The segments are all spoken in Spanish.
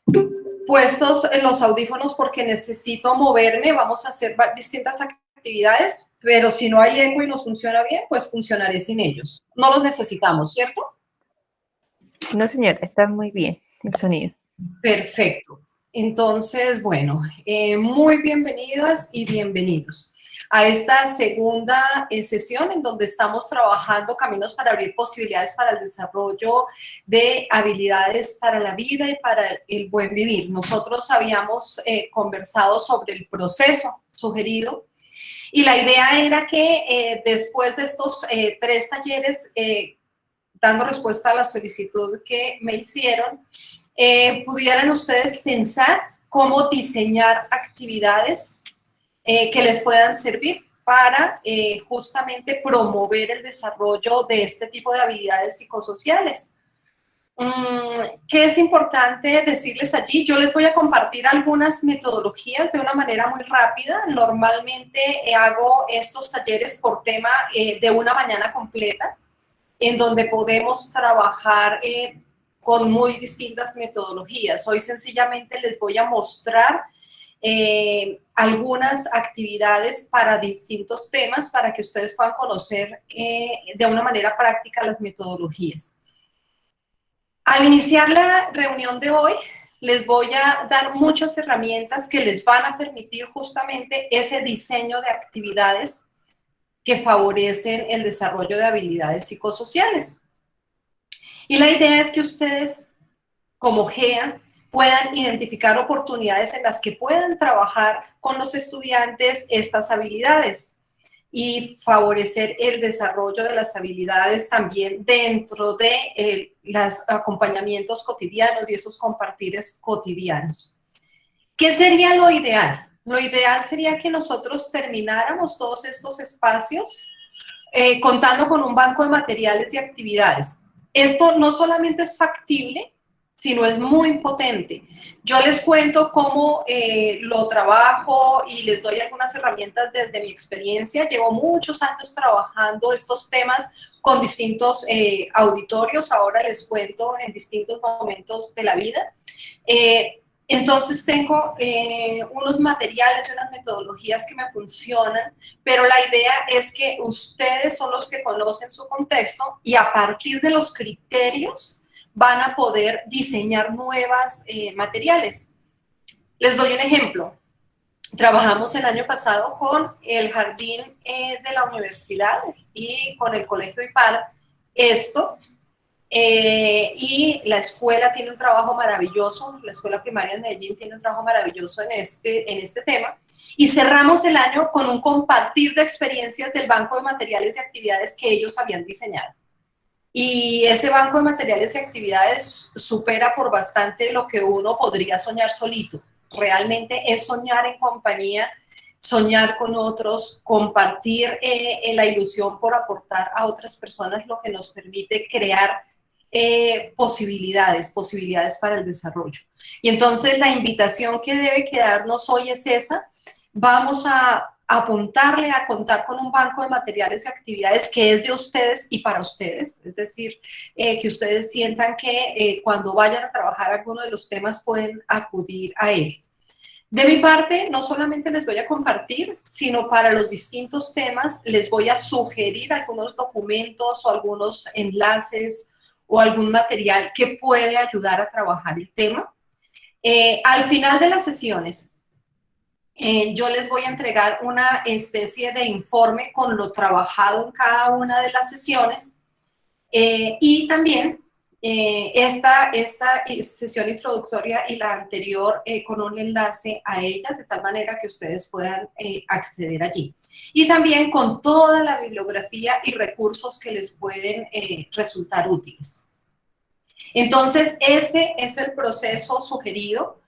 tengo puestos en los audífonos porque necesito moverme, vamos a hacer distintas actividades, pero si no hay eco y nos funciona bien, pues funcionaré sin ellos. No los necesitamos, ¿cierto? No, señor, está muy bien el sonido. Perfecto. Entonces, bueno, muy bienvenidas y bienvenidos a esta segunda sesión en donde estamos trabajando caminos para abrir posibilidades para el desarrollo de habilidades para la vida y para el buen vivir. Nosotros habíamos conversado sobre el proceso sugerido y la idea era que después de estos 3 talleres, dando respuesta a la solicitud que me hicieron, pudieran ustedes pensar cómo diseñar actividades que les puedan servir para justamente promover el desarrollo de este tipo de habilidades psicosociales. ¿Qué es importante decirles allí? Yo les voy a compartir algunas metodologías de una manera muy rápida. Normalmente hago estos talleres por tema de una mañana completa, en donde podemos trabajar con muy distintas metodologías. Hoy sencillamente les voy a mostrar algunas actividades para distintos temas para que ustedes puedan conocer de una manera práctica las metodologías. Al iniciar la reunión de hoy, les voy a dar muchas herramientas que les van a permitir justamente ese diseño de actividades que favorecen el desarrollo de habilidades psicosociales. Y la idea es que ustedes, como GEA, puedan identificar oportunidades en las que puedan trabajar con los estudiantes estas habilidades y favorecer el desarrollo de las habilidades también dentro de los acompañamientos cotidianos y esos compartires cotidianos. ¿Qué sería lo ideal? Lo ideal sería que nosotros termináramos todos estos espacios contando con un banco de materiales y actividades. Esto no solamente es factible, sino es muy potente. Yo les cuento cómo lo trabajo y les doy algunas herramientas desde mi experiencia. Llevo muchos años trabajando estos temas con distintos auditorios, ahora les cuento en distintos momentos de la vida. Entonces tengo unos materiales y unas metodologías que me funcionan, pero la idea es que ustedes son los que conocen su contexto y a partir de los criterios van a poder diseñar nuevas materiales. Les doy un ejemplo. Trabajamos el año pasado con el jardín de la universidad y con el colegio IPAL esto. Y la escuela tiene un trabajo maravilloso, la escuela primaria de Medellín tiene un trabajo maravilloso en este tema, y cerramos el año con un compartir de experiencias del banco de materiales y actividades que ellos habían diseñado. Y ese banco de materiales y actividades supera por bastante lo que uno podría soñar solito. Realmente es soñar en compañía, soñar con otros, compartir la ilusión por aportar a otras personas, lo que nos permite crear posibilidades para el desarrollo. Y entonces la invitación que debe quedarnos hoy es esa. Vamos a apuntarle a contar con un banco de materiales y actividades que es de ustedes y para ustedes, es decir, que ustedes sientan que cuando vayan a trabajar alguno de los temas pueden acudir a él. De mi parte, no solamente les voy a compartir, sino para los distintos temas les voy a sugerir algunos documentos o algunos enlaces o algún material que puede ayudar a trabajar el tema. Al final de las sesiones, yo les voy a entregar una especie de informe con lo trabajado en cada una de las sesiones y también esta sesión introductoria y la anterior con un enlace a ellas, de tal manera que ustedes puedan acceder allí. Y también con toda la bibliografía y recursos que les pueden resultar útiles. Entonces, ese es el proceso sugerido.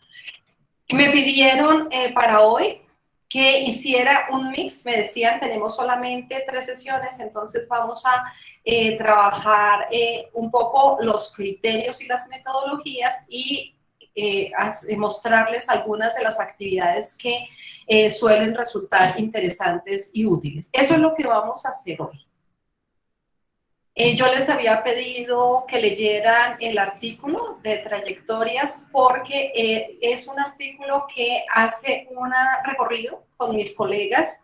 Me pidieron para hoy que hiciera un mix, me decían, tenemos solamente 3 sesiones, entonces vamos a trabajar un poco los criterios y las metodologías y mostrarles algunas de las actividades que suelen resultar interesantes y útiles. Eso es lo que vamos a hacer hoy. Yo les había pedido que leyeran el artículo de trayectorias porque es un artículo que hace un recorrido con mis colegas.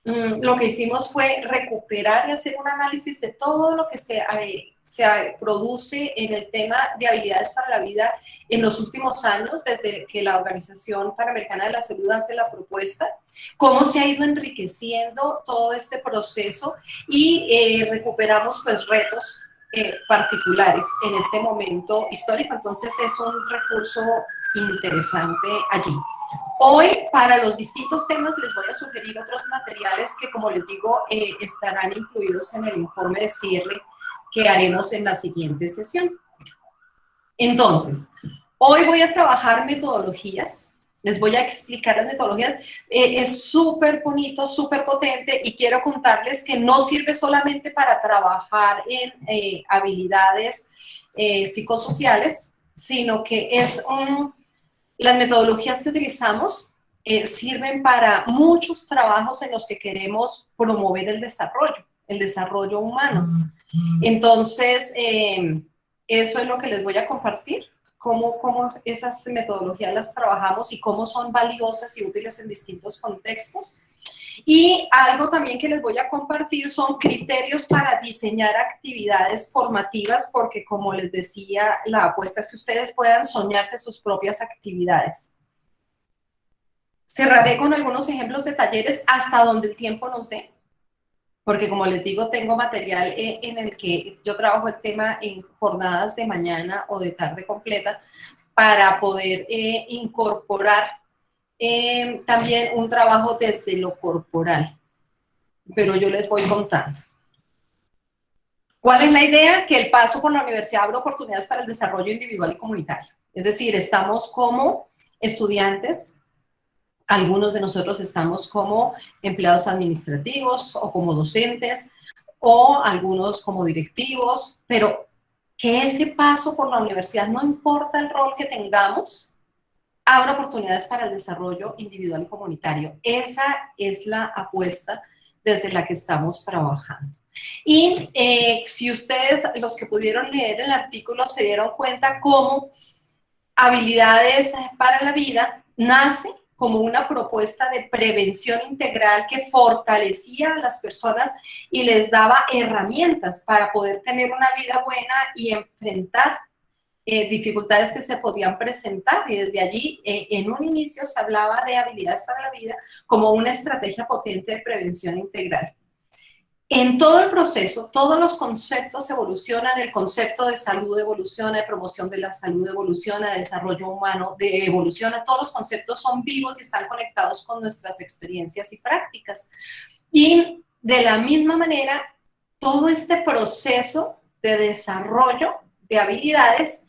Lo que hicimos fue recuperar y hacer un análisis de todo lo que se produce en el tema de habilidades para la vida en los últimos años, desde que la Organización Panamericana de la Salud hace la propuesta, cómo se ha ido enriqueciendo todo este proceso y recuperamos pues retos particulares en este momento histórico. Entonces es un recurso interesante allí. Hoy, para los distintos temas, les voy a sugerir otros materiales que, como les digo, estarán incluidos en el informe de cierre que haremos en la siguiente sesión. Entonces, hoy voy a trabajar metodologías, les voy a explicar las metodologías. Es súper bonito, súper potente y quiero contarles que no sirve solamente para trabajar en habilidades psicosociales, sino que es las metodologías que utilizamos sirven para muchos trabajos en los que queremos promover el desarrollo humano. Entonces, eso es lo que les voy a compartir, cómo esas metodologías las trabajamos y cómo son valiosas y útiles en distintos contextos. Y algo también que les voy a compartir son criterios para diseñar actividades formativas, porque como les decía, la apuesta es que ustedes puedan soñarse sus propias actividades. Cerraré con algunos ejemplos de talleres hasta donde el tiempo nos dé, porque como les digo, tengo material en el que yo trabajo el tema en jornadas de mañana o de tarde completa para poder incorporar también un trabajo desde lo corporal, pero yo les voy contando. ¿Cuál es la idea? Que el paso por la universidad abre oportunidades para el desarrollo individual y comunitario. Es decir, estamos como estudiantes, algunos de nosotros estamos como empleados administrativos o como docentes, o algunos como directivos, pero que ese paso por la universidad, no importa el rol que tengamos, abra oportunidades para el desarrollo individual y comunitario. Esa es la apuesta desde la que estamos trabajando. Y si ustedes, los que pudieron leer el artículo, se dieron cuenta cómo habilidades para la vida nace como una propuesta de prevención integral que fortalecía a las personas y les daba herramientas para poder tener una vida buena y enfrentar dificultades que se podían presentar, y desde allí en un inicio se hablaba de habilidades para la vida como una estrategia potente de prevención integral. En todo el proceso, todos los conceptos evolucionan, el concepto de salud evoluciona, de promoción de la salud evoluciona, de desarrollo humano evoluciona, todos los conceptos son vivos y están conectados con nuestras experiencias y prácticas. Y de la misma manera, todo este proceso de desarrollo de habilidades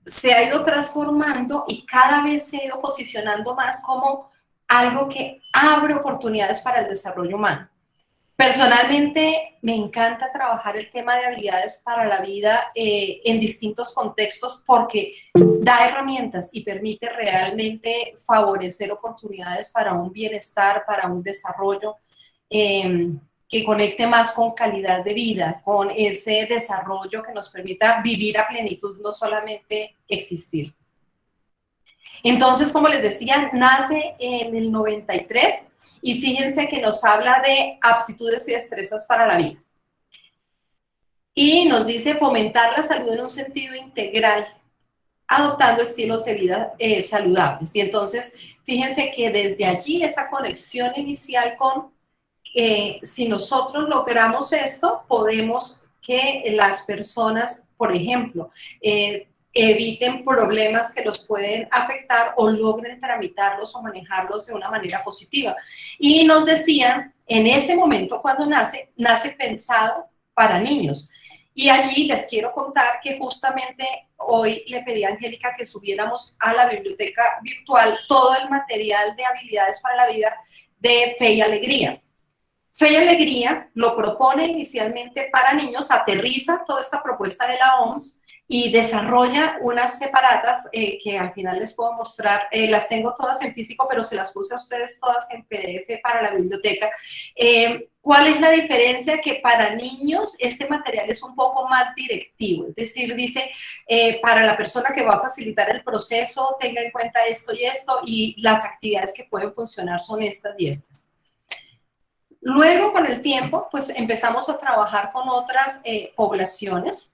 se ha ido transformando y cada vez se ha ido posicionando más como algo que abre oportunidades para el desarrollo humano. Personalmente me encanta trabajar el tema de habilidades para la vida en distintos contextos porque da herramientas y permite realmente favorecer oportunidades para un bienestar, para un desarrollo que conecte más con calidad de vida, con ese desarrollo que nos permita vivir a plenitud, no solamente existir. Entonces, como les decía, nace en el 93 y fíjense que nos habla de aptitudes y destrezas para la vida. Y nos dice fomentar la salud en un sentido integral, adoptando estilos de vida saludables. Y entonces, fíjense que desde allí esa conexión inicial con si nosotros logramos esto, podemos que las personas, por ejemplo, eviten problemas que los pueden afectar o logren tramitarlos o manejarlos de una manera positiva. Y nos decían, en ese momento cuando nace pensado para niños. Y allí les quiero contar que justamente hoy le pedí a Angélica que subiéramos a la biblioteca virtual todo el material de habilidades para la vida de Fe y Alegría. Fe y Alegría lo propone inicialmente para niños, aterriza toda esta propuesta de la OMS y desarrolla unas separatas que al final les puedo mostrar, las tengo todas en físico, pero se las puse a ustedes todas en PDF para la biblioteca. ¿Cuál es la diferencia? Que para niños este material es un poco más directivo, es decir, dice, para la persona que va a facilitar el proceso, tenga en cuenta esto y las actividades que pueden funcionar son estas y estas. Luego, con el tiempo, pues empezamos a trabajar con otras poblaciones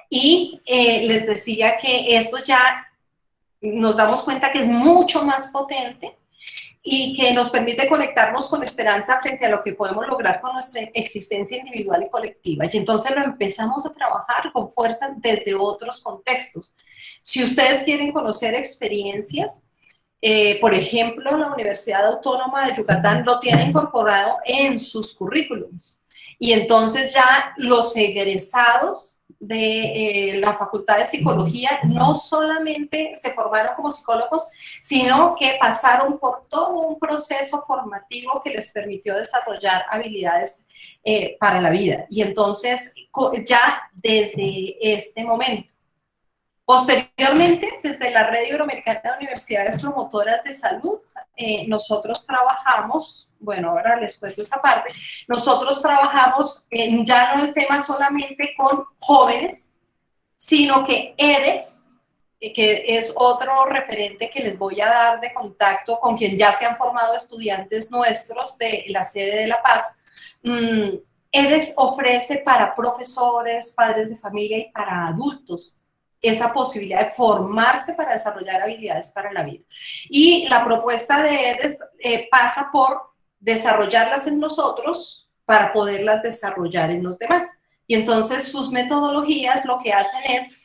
y les decía que esto ya nos damos cuenta que es mucho más potente y que nos permite conectarnos con esperanza frente a lo que podemos lograr con nuestra existencia individual y colectiva. Y entonces lo empezamos a trabajar con fuerza desde otros contextos. Si ustedes quieren conocer experiencias, por ejemplo, la Universidad Autónoma de Yucatán lo tiene incorporado en sus currículums. Y entonces ya los egresados de la Facultad de Psicología no solamente se formaron como psicólogos, sino que pasaron por todo un proceso formativo que les permitió desarrollar habilidades para la vida. Y entonces ya desde este momento. Posteriormente, desde la Red Iberoamericana de Universidades Promotoras de Salud, nosotros trabajamos, bueno, ahora les cuento esa parte, nosotros trabajamos ya no el tema solamente con jóvenes, sino que EDEX, que es otro referente que les voy a dar de contacto con quien ya se han formado estudiantes nuestros de la sede de La Paz, EDEX ofrece para profesores, padres de familia y para adultos esa posibilidad de formarse para desarrollar habilidades para la vida. Y la propuesta de EDEX pasa por desarrollarlas en nosotros para poderlas desarrollar en los demás. Y entonces sus metodologías lo que hacen es,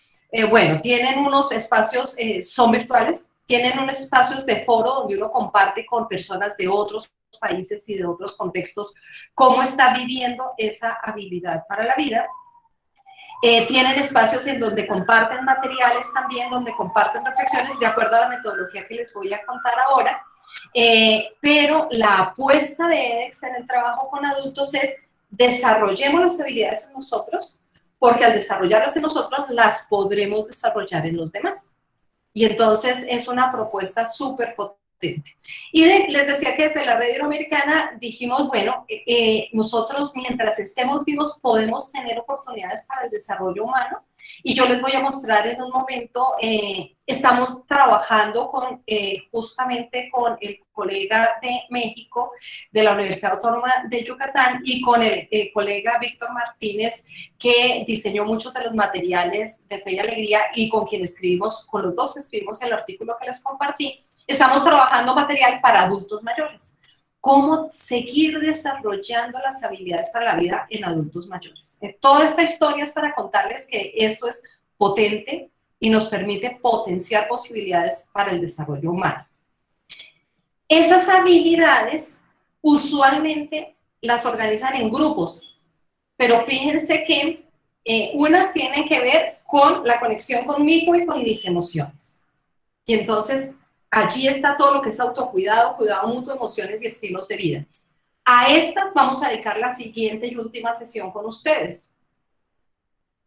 bueno, tienen unos espacios, son virtuales, tienen unos espacios de foro donde uno comparte con personas de otros países y de otros contextos cómo está viviendo esa habilidad para la vida. Tienen espacios en donde comparten materiales también, donde comparten reflexiones de acuerdo a la metodología que les voy a contar ahora. Pero la apuesta de EDEX en el trabajo con adultos es desarrollemos las habilidades en nosotros, porque al desarrollarlas en nosotros las podremos desarrollar en los demás. Y entonces es una propuesta súper potente. Y les decía que desde la Red Iberoamericana dijimos, bueno, nosotros mientras estemos vivos podemos tener oportunidades para el desarrollo humano. Y yo les voy a mostrar en un momento, estamos trabajando con, justamente con el colega de México, de la Universidad Autónoma de Yucatán, y con el colega Víctor Martínez, que diseñó muchos de los materiales de Fe y Alegría, y con quien escribimos, con los dos escribimos el artículo que les compartí. Estamos trabajando material para adultos mayores. Cómo seguir desarrollando las habilidades para la vida en adultos mayores. Toda esta historia es para contarles que esto es potente y nos permite potenciar posibilidades para el desarrollo humano. Esas habilidades usualmente las organizan en grupos, pero fíjense que unas tienen que ver con la conexión conmigo y con mis emociones. Y entonces allí está todo lo que es autocuidado, cuidado mutuo, emociones y estilos de vida. A estas vamos a dedicar la siguiente y última sesión con ustedes.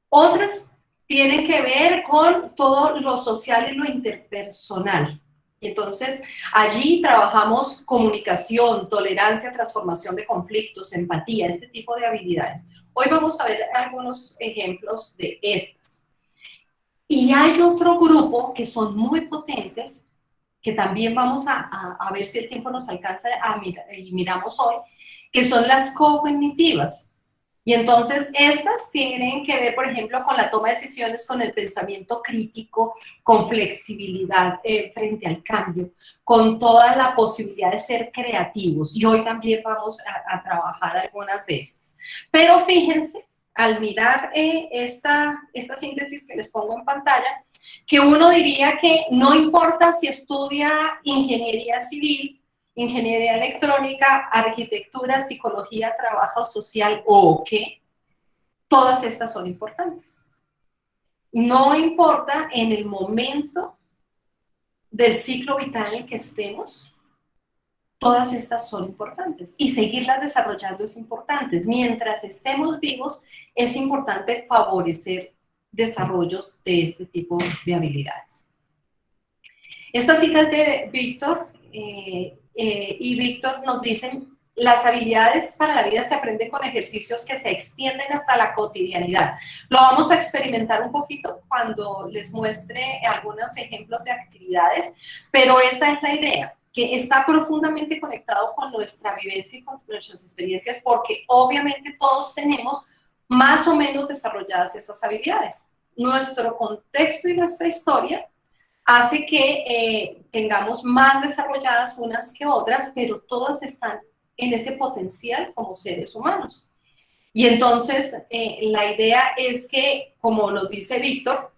Otras tienen que ver con todo lo social y lo interpersonal. Y entonces allí trabajamos comunicación, tolerancia, transformación de conflictos, empatía, este tipo de habilidades. Hoy vamos a ver algunos ejemplos de estas. Y hay otro grupo que son muy potentes, que también vamos a ver si el tiempo nos alcanza a mirar, y miramos hoy, que son las cognitivas. Y entonces estas tienen que ver, por ejemplo, con la toma de decisiones, con el pensamiento crítico, con flexibilidad frente al cambio, con toda la posibilidad de ser creativos. Y hoy también vamos a trabajar algunas de estas. Pero fíjense, al mirar esta síntesis que les pongo en pantalla, que uno diría que no importa si estudia ingeniería civil, ingeniería electrónica, arquitectura, psicología, trabajo social o qué, todas estas son importantes. No importa en el momento del ciclo vital en el que estemos, todas estas son importantes y seguirlas desarrollando es importante. Mientras estemos vivos, es importante favorecer desarrollos de este tipo de habilidades. Esta cita es de Víctor, y Víctor nos dice: las habilidades para la vida se aprenden con ejercicios que se extienden hasta la cotidianidad. Lo vamos a experimentar un poquito cuando les muestre algunos ejemplos de actividades, pero esa es la idea, que está profundamente conectado con nuestra vivencia y con nuestras experiencias, porque obviamente todos tenemos más o menos desarrolladas esas habilidades. Nuestro contexto y nuestra historia hace que tengamos más desarrolladas unas que otras, pero todas están en ese potencial como seres humanos. Y entonces la idea es que, como nos dice Víctor,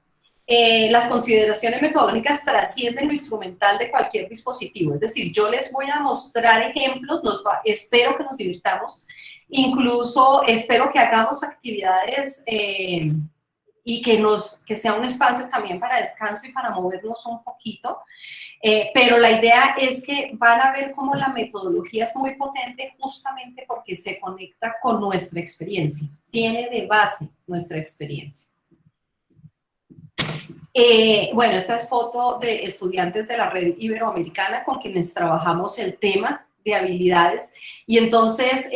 las consideraciones metodológicas trascienden lo instrumental de cualquier dispositivo. Es decir, yo les voy a mostrar ejemplos, espero que nos divirtamos, incluso espero que hagamos actividades y que sea un espacio también para descanso y para movernos un poquito. Pero la idea es que van a ver cómo la metodología es muy potente justamente porque se conecta con nuestra experiencia, tiene de base nuestra experiencia. Bueno, esta es foto de estudiantes de la red iberoamericana con quienes trabajamos el tema de habilidades, y entonces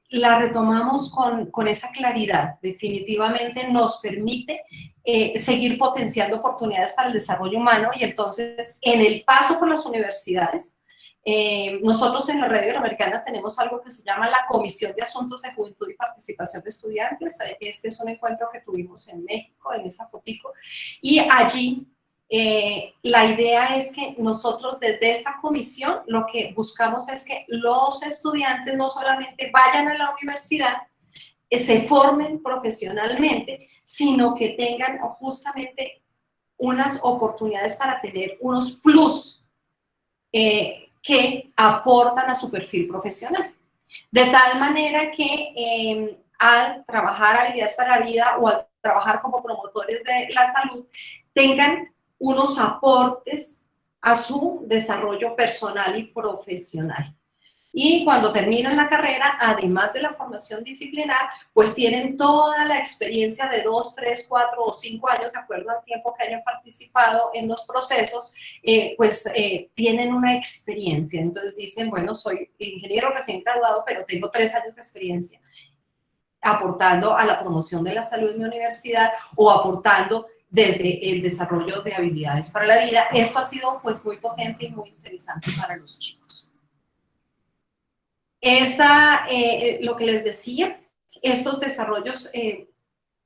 la retomamos con esa claridad. Definitivamente nos permite seguir potenciando oportunidades para el desarrollo humano, y entonces en el paso por las universidades, nosotros en la red iberoamericana tenemos algo que se llama la Comisión de Asuntos de Juventud y Participación de Estudiantes. Este es un encuentro que tuvimos en México, en esa fotico, y allí la idea es que nosotros desde esta comisión lo que buscamos es que los estudiantes no solamente vayan a la universidad, se formen profesionalmente, sino que tengan justamente unas oportunidades para tener unos plus que aportan a su perfil profesional. De tal manera que al trabajar habilidades para la vida o al trabajar como promotores de la salud, tengan unos aportes a su desarrollo personal y profesional. Y cuando terminan la carrera, además de la formación disciplinar, pues tienen toda la experiencia de 2, 3, 4 o 5 años, de acuerdo al tiempo que hayan participado en los procesos, tienen una experiencia. Entonces dicen, bueno, soy ingeniero recién graduado, pero tengo 3 años de experiencia aportando a la promoción de la salud en mi universidad o aportando desde el desarrollo de habilidades para la vida. Esto ha sido pues muy potente y muy interesante para los chicos. Lo que les decía, estos desarrollos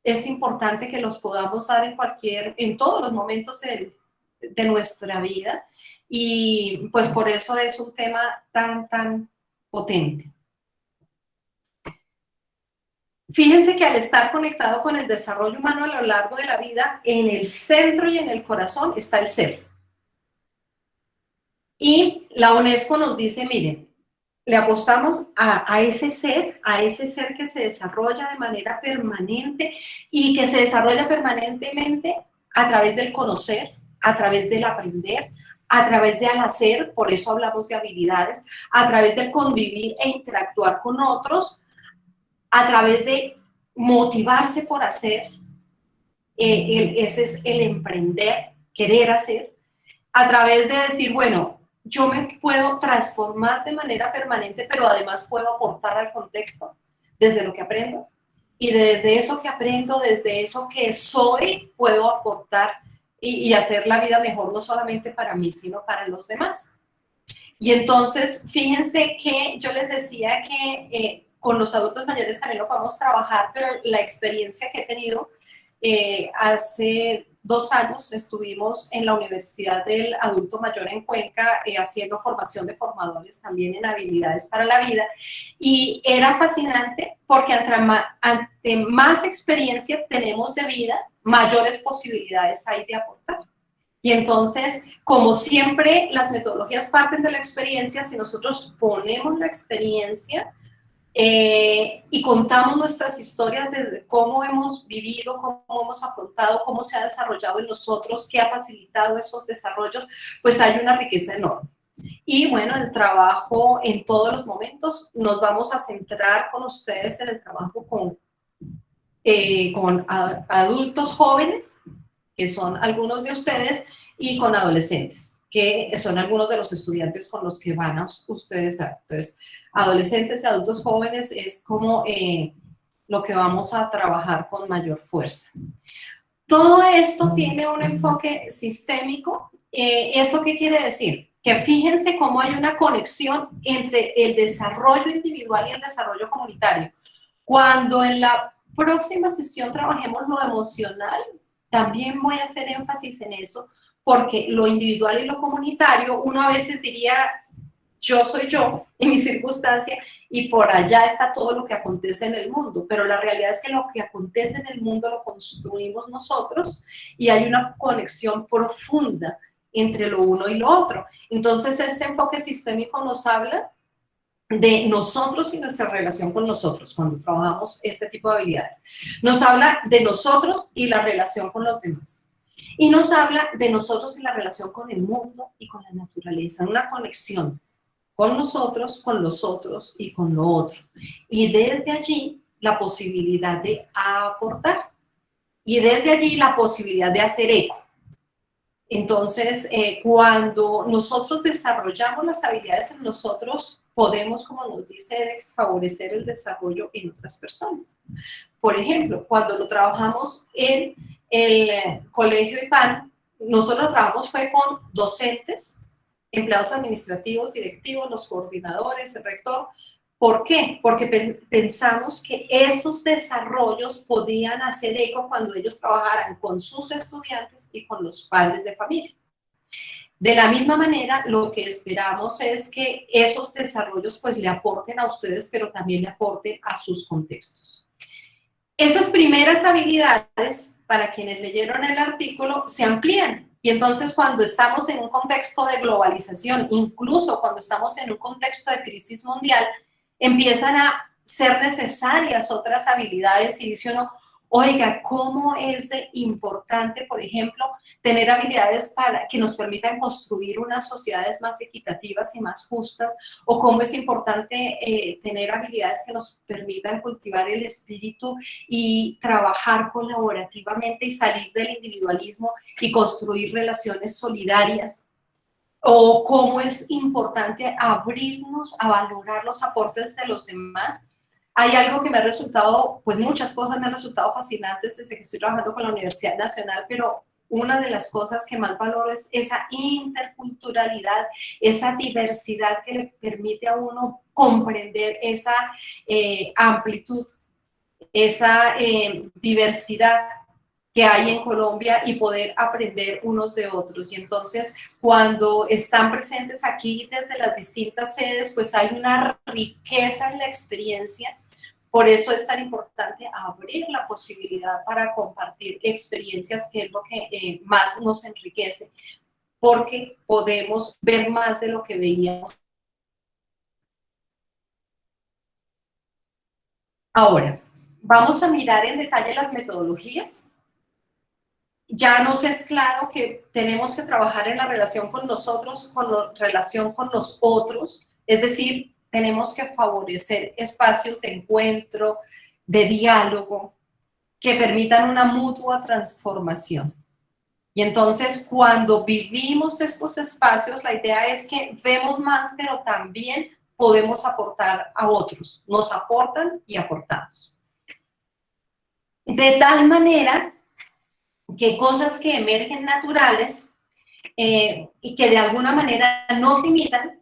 es importante que los podamos dar en todos los momentos de nuestra vida, y pues por eso es un tema tan potente. Fíjense que al estar conectado con el desarrollo humano a lo largo de la vida, en el centro y en el corazón está el ser. Y la UNESCO nos dice, miren, le apostamos a ese ser que se desarrolla de manera permanente y que se desarrolla permanentemente a través del conocer, a través del aprender, a través del hacer, por eso hablamos de habilidades, a través del convivir e interactuar con otros, a través de motivarse por hacer, ese es el emprender, querer hacer, a través de decir, bueno, yo me puedo transformar de manera permanente, pero además puedo aportar al contexto desde lo que aprendo. Y desde eso que aprendo, desde eso que soy, puedo aportar y hacer la vida mejor, no solamente para mí, sino para los demás. Y entonces, fíjense que yo les decía que con los adultos mayores también lo podemos trabajar, pero la experiencia que he tenido, hace 2 años estuvimos en la Universidad del Adulto Mayor en Cuenca haciendo formación de formadores también en habilidades para la vida, y era fascinante porque ante más experiencia tenemos de vida, mayores posibilidades hay de aportar. Y entonces, como siempre, las metodologías parten de la experiencia. Si nosotros ponemos la experiencia y contamos nuestras historias desde cómo hemos vivido, cómo hemos afrontado, cómo se ha desarrollado en nosotros, qué ha facilitado esos desarrollos, pues hay una riqueza enorme. Y bueno, el trabajo en todos los momentos, nos vamos a centrar con ustedes en el trabajo con con adultos jóvenes, que son algunos de ustedes, y con adolescentes, que son algunos de los estudiantes con los que van a ustedes a. Entonces, adolescentes y adultos jóvenes es como lo que vamos a trabajar con mayor fuerza. Todo esto tiene un enfoque sistémico. ¿Esto qué quiere decir? Que fíjense cómo hay una conexión entre el desarrollo individual y el desarrollo comunitario. Cuando en la próxima sesión trabajemos lo emocional, también voy a hacer énfasis en eso, porque lo individual y lo comunitario, uno a veces diría, yo soy yo en mi circunstancia y por allá está todo lo que acontece en el mundo, pero la realidad es que lo que acontece en el mundo lo construimos nosotros y hay una conexión profunda entre lo uno y lo otro. Entonces, este enfoque sistémico nos habla de nosotros y nuestra relación con nosotros cuando trabajamos este tipo de habilidades. Nos habla de nosotros y la relación con los demás. Y nos habla de nosotros y la relación con el mundo y con la naturaleza, una conexión con nosotros, con los otros y con lo otro. Y desde allí la posibilidad de aportar. Y desde allí la posibilidad de hacer eco. Entonces, cuando nosotros desarrollamos las habilidades en nosotros, podemos, como nos dice Edex, favorecer el desarrollo en otras personas. Por ejemplo, cuando lo trabajamos en el colegio IPAN, nosotros lo trabajamos fue con docentes, empleados administrativos, directivos, los coordinadores, el rector. ¿Por qué? Porque pensamos que esos desarrollos podían hacer eco cuando ellos trabajaran con sus estudiantes y con los padres de familia. De la misma manera, lo que esperamos es que esos desarrollos pues le aporten a ustedes, pero también le aporten a sus contextos. Esas primeras habilidades, para quienes leyeron el artículo, se amplían. Y entonces cuando estamos en un contexto de globalización, incluso cuando estamos en un contexto de crisis mundial, empiezan a ser necesarias otras habilidades y dice uno, oiga, ¿cómo es de importante, por ejemplo, tener habilidades para que nos permitan construir unas sociedades más equitativas y más justas? ¿O cómo es importante tener habilidades que nos permitan cultivar el espíritu y trabajar colaborativamente y salir del individualismo y construir relaciones solidarias? ¿O cómo es importante abrirnos a valorar los aportes de los demás? Hay algo que me ha resultado, pues muchas cosas me han resultado fascinantes desde que estoy trabajando con la Universidad Nacional, pero una de las cosas que más valoro es esa interculturalidad, esa diversidad que le permite a uno comprender esa amplitud, esa diversidad que hay en Colombia y poder aprender unos de otros. Y entonces, cuando están presentes aquí desde las distintas sedes, pues hay una riqueza en la experiencia. Por eso es tan importante abrir la posibilidad para compartir experiencias, que es lo que más nos enriquece, porque podemos ver más de lo que veíamos. Ahora, vamos a mirar en detalle las metodologías. Ya nos es claro que tenemos que trabajar en la relación con nosotros, con la relación con los otros, es decir, tenemos que favorecer espacios de encuentro, de diálogo, que permitan una mutua transformación. Y entonces, cuando vivimos estos espacios, la idea es que vemos más, pero también podemos aportar a otros. Nos aportan y aportamos. De tal manera que cosas que emergen naturales y que de alguna manera nos limitan,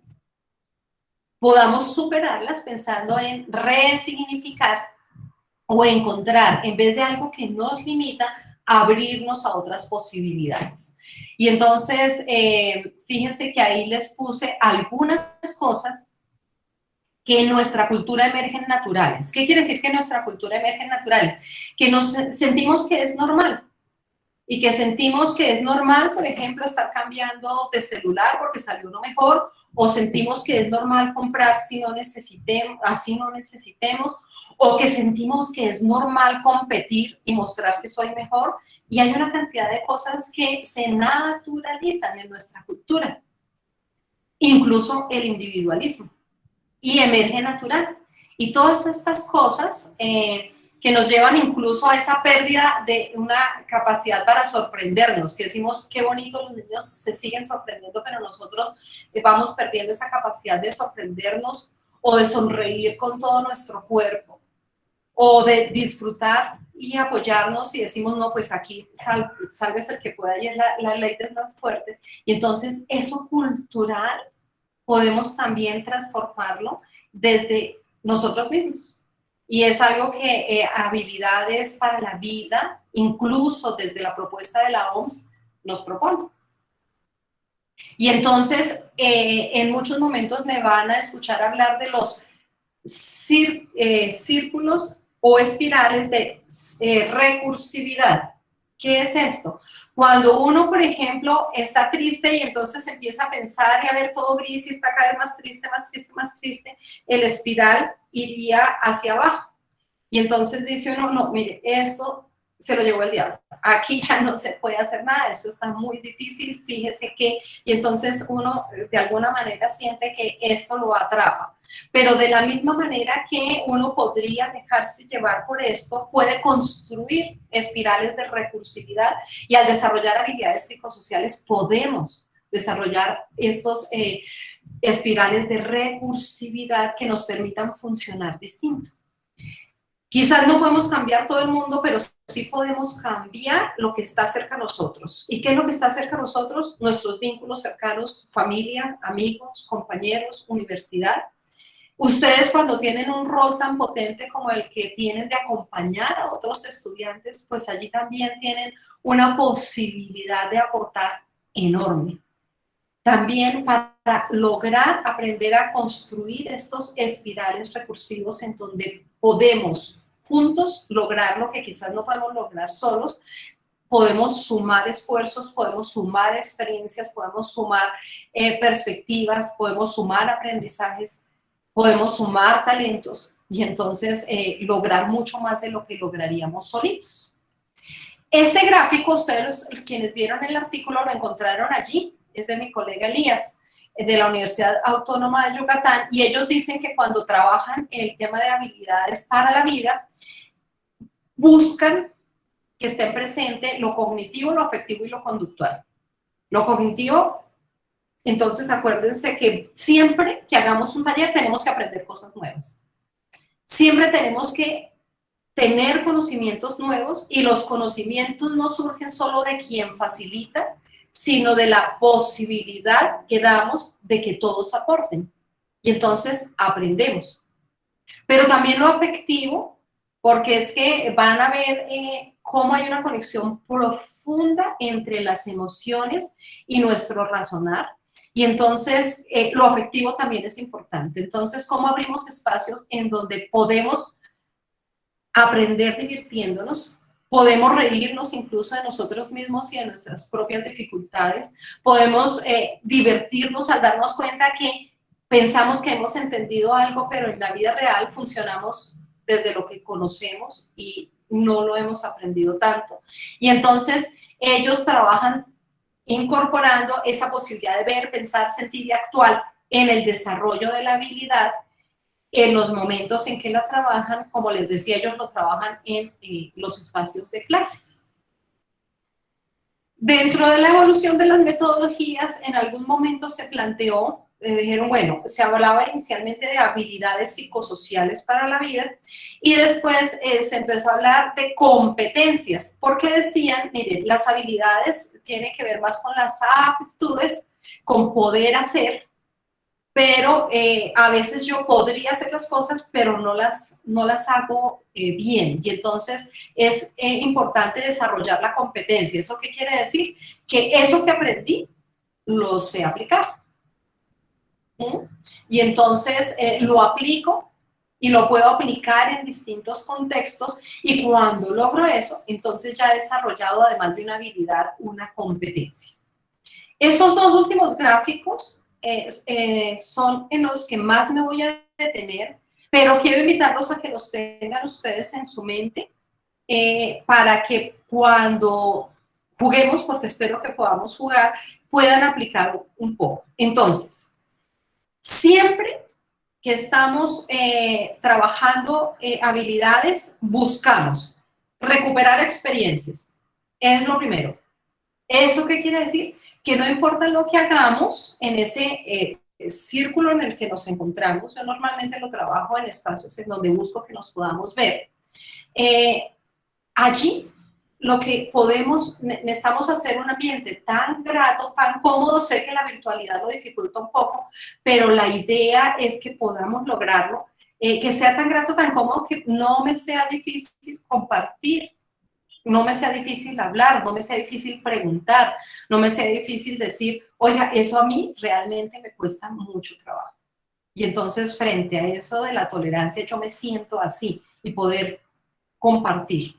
podamos superarlas pensando en resignificar o encontrar, en vez de algo que nos limita, abrirnos a otras posibilidades. Y entonces, fíjense que ahí les puse algunas cosas que en nuestra cultura emergen naturales. ¿Qué quiere decir que en nuestra cultura emergen naturales? Que nos sentimos que es normal. Y que sentimos que es normal, por ejemplo, estar cambiando de celular porque salió uno mejor, o sentimos que es normal comprar si no necesitemos, así no necesitemos, o que sentimos que es normal competir y mostrar que soy mejor, y hay una cantidad de cosas que se naturalizan en nuestra cultura, incluso el individualismo, y emerge natural. Y todas estas cosas que nos llevan incluso a esa pérdida de una capacidad para sorprendernos, que decimos, qué bonito, los niños se siguen sorprendiendo, pero nosotros vamos perdiendo esa capacidad de sorprendernos o de sonreír con todo nuestro cuerpo, o de disfrutar y apoyarnos y decimos, no, pues aquí sálvese el que pueda y es la ley del más fuerte. Y entonces eso cultural podemos también transformarlo desde nosotros mismos. Y es algo que habilidades para la vida, incluso desde la propuesta de la OMS, nos propone. Y entonces, en muchos momentos me van a escuchar hablar de los círculos o espirales de recursividad. ¿Qué es esto? Cuando uno, por ejemplo, está triste y entonces empieza a pensar y a ver todo gris y está cada vez más triste, más triste, más triste, el espiral iría hacia abajo. Y entonces dice uno, no, mire, esto se lo llevó el diablo. Aquí ya no se puede hacer nada, esto está muy difícil, fíjese que, y entonces uno de alguna manera siente que esto lo atrapa. Pero de la misma manera que uno podría dejarse llevar por esto, puede construir espirales de recursividad y al desarrollar habilidades psicosociales podemos desarrollar estos espirales de recursividad que nos permitan funcionar distinto. Quizás no podemos cambiar todo el mundo, pero sí podemos cambiar lo que está cerca de nosotros. ¿Y qué es lo que está cerca de nosotros? Nuestros vínculos cercanos, familia, amigos, compañeros, universidad. Ustedes cuando tienen un rol tan potente como el que tienen de acompañar a otros estudiantes, pues allí también tienen una posibilidad de aportar enorme. También para lograr aprender a construir estos espirales recursivos en donde podemos juntos lograr lo que quizás no podemos lograr solos, podemos sumar esfuerzos, podemos sumar experiencias, podemos sumar perspectivas, podemos sumar aprendizajes, podemos sumar talentos y entonces lograr mucho más de lo que lograríamos solitos. Este gráfico, ustedes quienes vieron el artículo lo encontraron allí, es de mi colega Elías, de la Universidad Autónoma de Yucatán, y ellos dicen que cuando trabajan el tema de habilidades para la vida, buscan que estén presente lo cognitivo, lo afectivo y lo conductual. Lo cognitivo, entonces acuérdense que siempre que hagamos un taller tenemos que aprender cosas nuevas. Siempre tenemos que tener conocimientos nuevos y los conocimientos no surgen solo de quien facilita, sino de la posibilidad que damos de que todos aporten. Y entonces aprendemos. Pero también lo afectivo, porque es que van a ver cómo hay una conexión profunda entre las emociones y nuestro razonar. Y entonces lo afectivo también es importante. Entonces, ¿cómo abrimos espacios en donde podemos aprender divirtiéndonos? Podemos reírnos incluso de nosotros mismos y de nuestras propias dificultades. Podemos divertirnos al darnos cuenta que pensamos que hemos entendido algo, pero en la vida real funcionamos desde lo que conocemos y no lo hemos aprendido tanto. Y entonces ellos trabajan incorporando esa posibilidad de ver, pensar, sentir y actuar en el desarrollo de la habilidad en los momentos en que la trabajan, como les decía, ellos lo trabajan en los espacios de clase. Dentro de la evolución de las metodologías, en algún momento se planteó, dijeron, bueno, se hablaba inicialmente de habilidades psicosociales para la vida y después se empezó a hablar de competencias, porque decían, miren, las habilidades tienen que ver más con las aptitudes, con poder hacer, pero a veces yo podría hacer las cosas, pero no las hago bien. Y entonces es importante desarrollar la competencia. ¿Eso qué quiere decir? Que eso que aprendí lo sé aplicar. Y entonces lo aplico y lo puedo aplicar en distintos contextos y cuando logro eso, entonces ya he desarrollado además de una habilidad, una competencia. Estos dos últimos gráficos son en los que más me voy a detener, pero quiero invitarlos a que los tengan ustedes en su mente para que cuando juguemos, porque espero que podamos jugar, puedan aplicar un poco. Entonces, siempre que estamos trabajando habilidades, buscamos recuperar experiencias. Es lo primero. ¿Eso qué quiere decir? Que no importa lo que hagamos en ese círculo en el que nos encontramos, yo normalmente lo trabajo en espacios en donde busco que nos podamos ver. Allí lo que necesitamos hacer un ambiente tan grato, tan cómodo, sé que la virtualidad lo dificulta un poco, pero la idea es que podamos lograrlo, que sea tan grato, tan cómodo, que no me sea difícil compartir, no me sea difícil hablar, no me sea difícil preguntar, no me sea difícil decir, oiga, eso a mí realmente me cuesta mucho trabajo. Y entonces, frente a eso de la tolerancia, yo me siento así y poder compartir.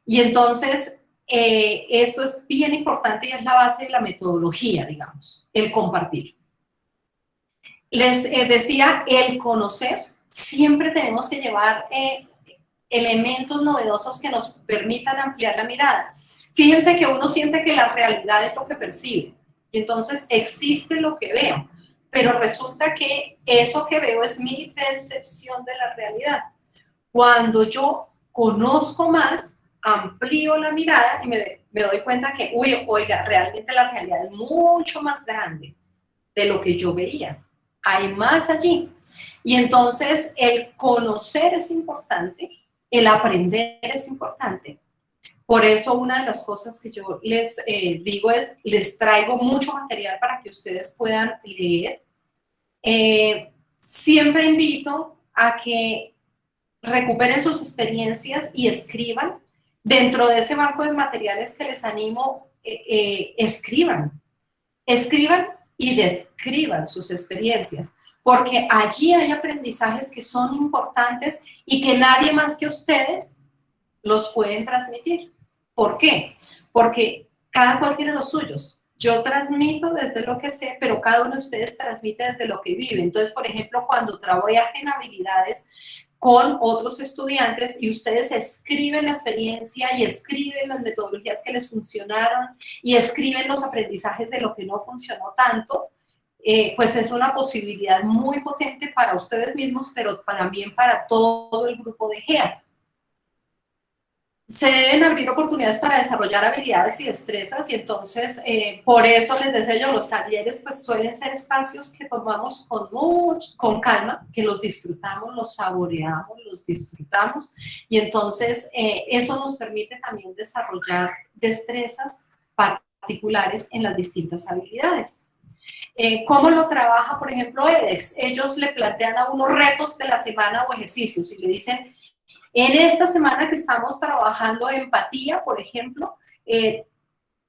Y entonces, esto es bien importante y es la base de la metodología, digamos, el compartir. Les decía, el conocer, siempre tenemos que llevar elementos novedosos que nos permitan ampliar la mirada. Fíjense que uno siente que la realidad es lo que percibe, y entonces existe lo que veo, pero resulta que eso que veo es mi percepción de la realidad. Cuando yo conozco más, amplío la mirada y me doy cuenta que, oiga, realmente la realidad es mucho más grande de lo que yo veía. Hay más allí. Y entonces el conocer es importante, el aprender es importante. Por eso una de las cosas que yo les digo es, les traigo mucho material para que ustedes puedan leer. Siempre invito a que recuperen sus experiencias y escriban. Dentro de ese banco de materiales que les animo, escriban y describan sus experiencias, porque allí hay aprendizajes que son importantes y que nadie más que ustedes los pueden transmitir. ¿Por qué? Porque cada cual tiene los suyos. Yo transmito desde lo que sé, pero cada uno de ustedes transmite desde lo que vive. Entonces, por ejemplo, cuando trabajan habilidades con otros estudiantes y ustedes escriben la experiencia y escriben las metodologías que les funcionaron y escriben los aprendizajes de lo que no funcionó tanto, pues es una posibilidad muy potente para ustedes mismos, pero también para todo el grupo de GEA. Se deben abrir oportunidades para desarrollar habilidades y destrezas, y entonces por eso les decía yo, los talleres pues suelen ser espacios que tomamos con calma, que los disfrutamos, los saboreamos, los disfrutamos, y entonces eso nos permite también desarrollar destrezas particulares en las distintas habilidades. ¿Cómo lo trabaja, por ejemplo, edX? Ellos le plantean a unos retos de la semana o ejercicios y le dicen, en esta semana que estamos trabajando empatía, por ejemplo,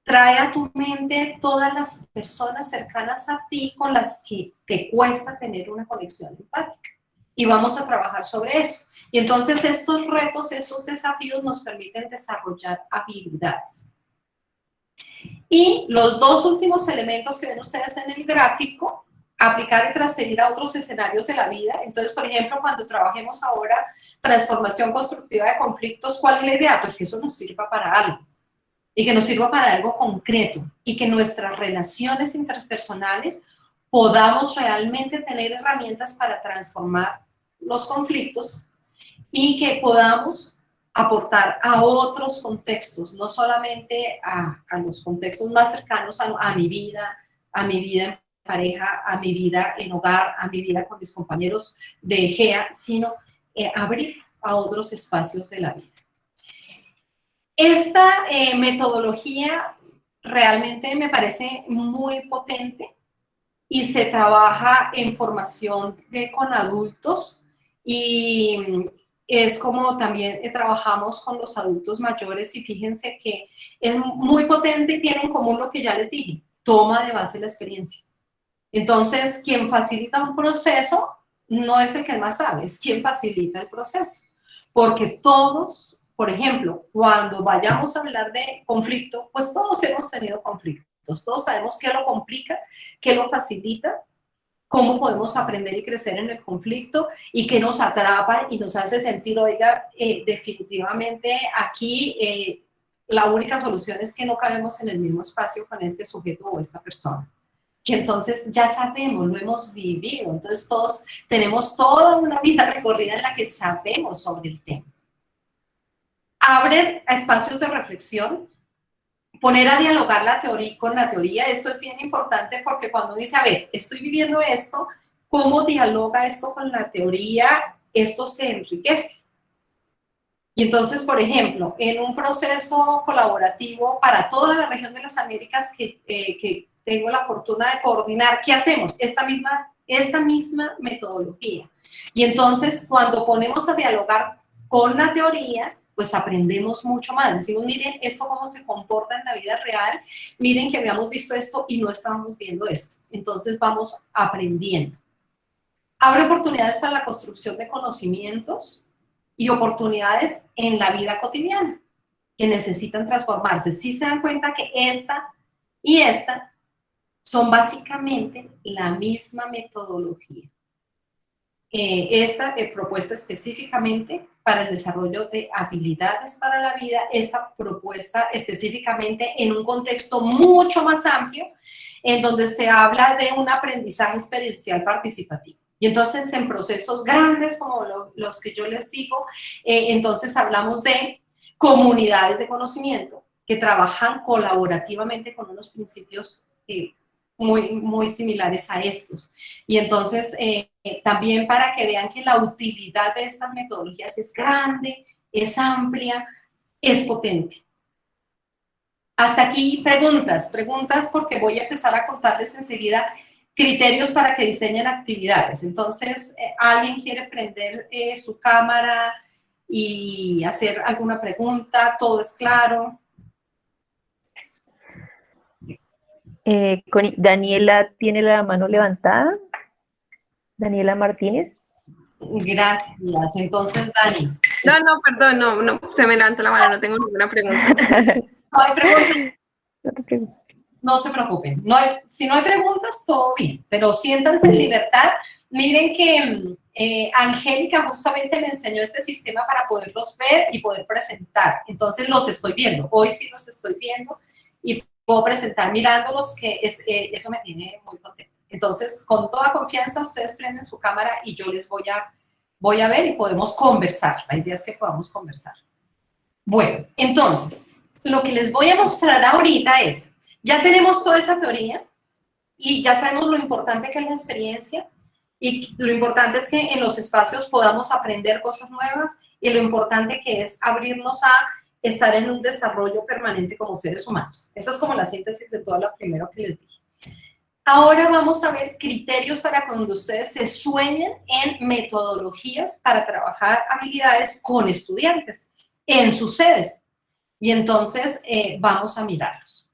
trae a tu mente todas las personas cercanas a ti con las que te cuesta tener una conexión empática. Y vamos a trabajar sobre eso. Y entonces estos retos, esos desafíos nos permiten desarrollar habilidades. Y los dos últimos elementos que ven ustedes en el gráfico, aplicar y transferir a otros escenarios de la vida. Entonces, por ejemplo, cuando trabajemos ahora transformación constructiva de conflictos, ¿cuál es la idea? Pues que eso nos sirva para algo y que nos sirva para algo concreto y que nuestras relaciones interpersonales podamos realmente tener herramientas para transformar los conflictos y que podamos aportar a otros contextos, no solamente a los contextos más cercanos a mi vida en pareja, a mi vida en hogar, a mi vida con mis compañeros de GEA, sino abrir a otros espacios de la vida. Esta metodología realmente me parece muy potente y se trabaja en formación con adultos y es como también trabajamos con los adultos mayores y fíjense que es muy potente y tiene en común lo que ya les dije, toma de base la experiencia. Entonces, quien facilita un proceso no es el que más sabe, es quien facilita el proceso. Porque todos, por ejemplo, cuando vayamos a hablar de conflicto, pues todos hemos tenido conflictos, todos sabemos qué lo complica, qué lo facilita, cómo podemos aprender y crecer en el conflicto y qué nos atrapa y nos hace sentir, oiga, definitivamente aquí la única solución es que no cabemos en el mismo espacio con este sujeto o esta persona. Y entonces ya sabemos, lo hemos vivido. Entonces todos tenemos toda una vida recorrida en la que sabemos sobre el tema. Abre espacios de reflexión, poner a dialogar la teoría con la teoría. Esto es bien importante porque cuando uno dice, a ver, estoy viviendo esto, ¿cómo dialoga esto con la teoría? Esto se enriquece. Y entonces, por ejemplo, en un proceso colaborativo para toda la región de las Américas que tengo la fortuna de coordinar, ¿qué hacemos? Esta misma metodología. Y entonces, cuando ponemos a dialogar con la teoría, pues aprendemos mucho más. Decimos, miren esto cómo se comporta en la vida real, miren que habíamos visto esto y no estábamos viendo esto. Entonces vamos aprendiendo. Abre oportunidades para la construcción de conocimientos y oportunidades en la vida cotidiana que necesitan transformarse. Si se dan cuenta que esta y esta son básicamente la misma metodología. Esta propuesta específicamente para el desarrollo de habilidades para la vida, esta propuesta específicamente en un contexto mucho más amplio, en donde se habla de un aprendizaje experiencial participativo. Y entonces en procesos grandes como los que yo les digo, entonces hablamos de comunidades de conocimiento que trabajan colaborativamente con unos principios muy similares a estos. Y entonces también para que vean que la utilidad de estas metodologías es grande, es amplia, es potente. Hasta aquí preguntas porque voy a empezar a contarles enseguida criterios para que diseñen actividades. Entonces, ¿alguien quiere prender su cámara y hacer alguna pregunta? ¿Todo es claro? Daniela tiene la mano levantada. Daniela Martínez. Gracias. Entonces, Dani. No, perdón, no, se me levantó la mano, no tengo ninguna pregunta. No hay preguntas. No se preocupen. Si no hay preguntas, todo bien, pero siéntanse en libertad. Miren que Angélica justamente me enseñó este sistema para poderlos ver y poder presentar. Entonces los estoy viendo. Hoy sí los estoy viendo y puedo presentar mirándolos, que eso me tiene muy contenta. Entonces, con toda confianza, ustedes prenden su cámara y yo les voy a ver y podemos conversar. La idea es que podamos conversar. Bueno, entonces, lo que les voy a mostrar ahorita es, ya tenemos toda esa teoría y ya sabemos lo importante que es la experiencia y lo importante es que en los espacios podamos aprender cosas nuevas y lo importante que es abrirnos a estar en un desarrollo permanente como seres humanos. Esa es como la síntesis de todo lo primero que les dije. Ahora vamos a ver criterios para cuando ustedes se sueñen en metodologías para trabajar habilidades con estudiantes en sus sedes. Y entonces vamos a mirarlos.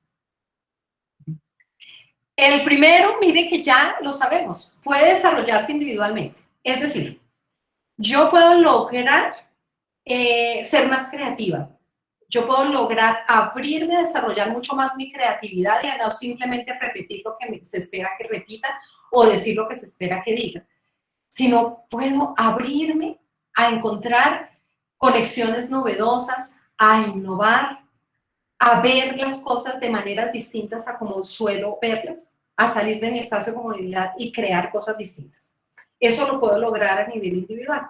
El primero, mire que ya lo sabemos, puede desarrollarse individualmente. Es decir, yo puedo lograr ser más creativa. Yo puedo lograr abrirme a desarrollar mucho más mi creatividad y a no simplemente repetir lo que se espera que repita o decir lo que se espera que diga, sino puedo abrirme a encontrar conexiones novedosas, a innovar, a ver las cosas de maneras distintas a como suelo verlas, a salir de mi espacio de comodidad y crear cosas distintas. Eso lo puedo lograr a nivel individual.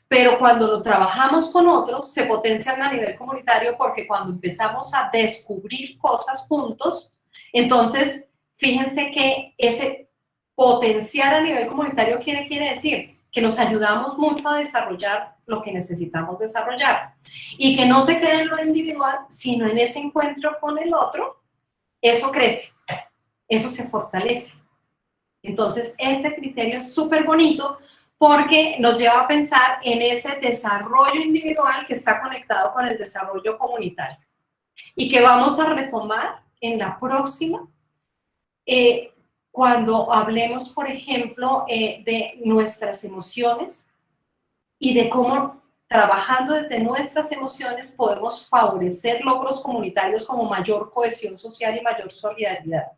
Pero cuando lo trabajamos con otros, se potencian a nivel comunitario porque cuando empezamos a descubrir cosas juntos, entonces, fíjense que ese potenciar a nivel comunitario, ¿qué quiere decir? Que nos ayudamos mucho a desarrollar lo que necesitamos desarrollar y que no se quede en lo individual, sino en ese encuentro con el otro, eso crece, eso se fortalece. Entonces, este criterio es súper bonito porque nos lleva a pensar en ese desarrollo individual que está conectado con el desarrollo comunitario y que vamos a retomar en la próxima cuando hablemos, por ejemplo, de nuestras emociones y de cómo trabajando desde nuestras emociones podemos favorecer logros comunitarios como mayor cohesión social y mayor solidaridad.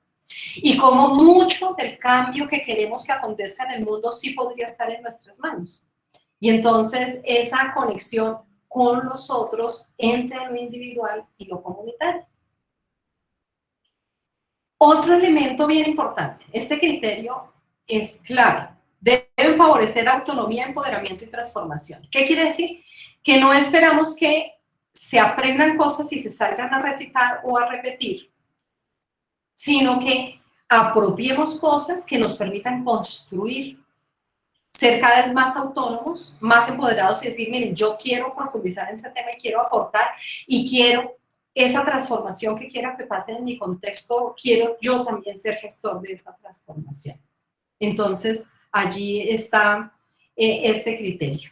Y como mucho del cambio que queremos que acontezca en el mundo sí podría estar en nuestras manos. Y entonces esa conexión con los otros entre lo individual y lo comunitario. Otro elemento bien importante, este criterio es clave. Deben favorecer autonomía, empoderamiento y transformación. ¿Qué quiere decir? Que no esperamos que se aprendan cosas y se salgan a recitar o a repetir, sino que apropiemos cosas que nos permitan construir, ser cada vez más autónomos, más empoderados y decir, miren, yo quiero profundizar en este tema y quiero aportar y quiero esa transformación que quiera que pase en mi contexto, quiero yo también ser gestor de esa transformación. Entonces, allí está este criterio.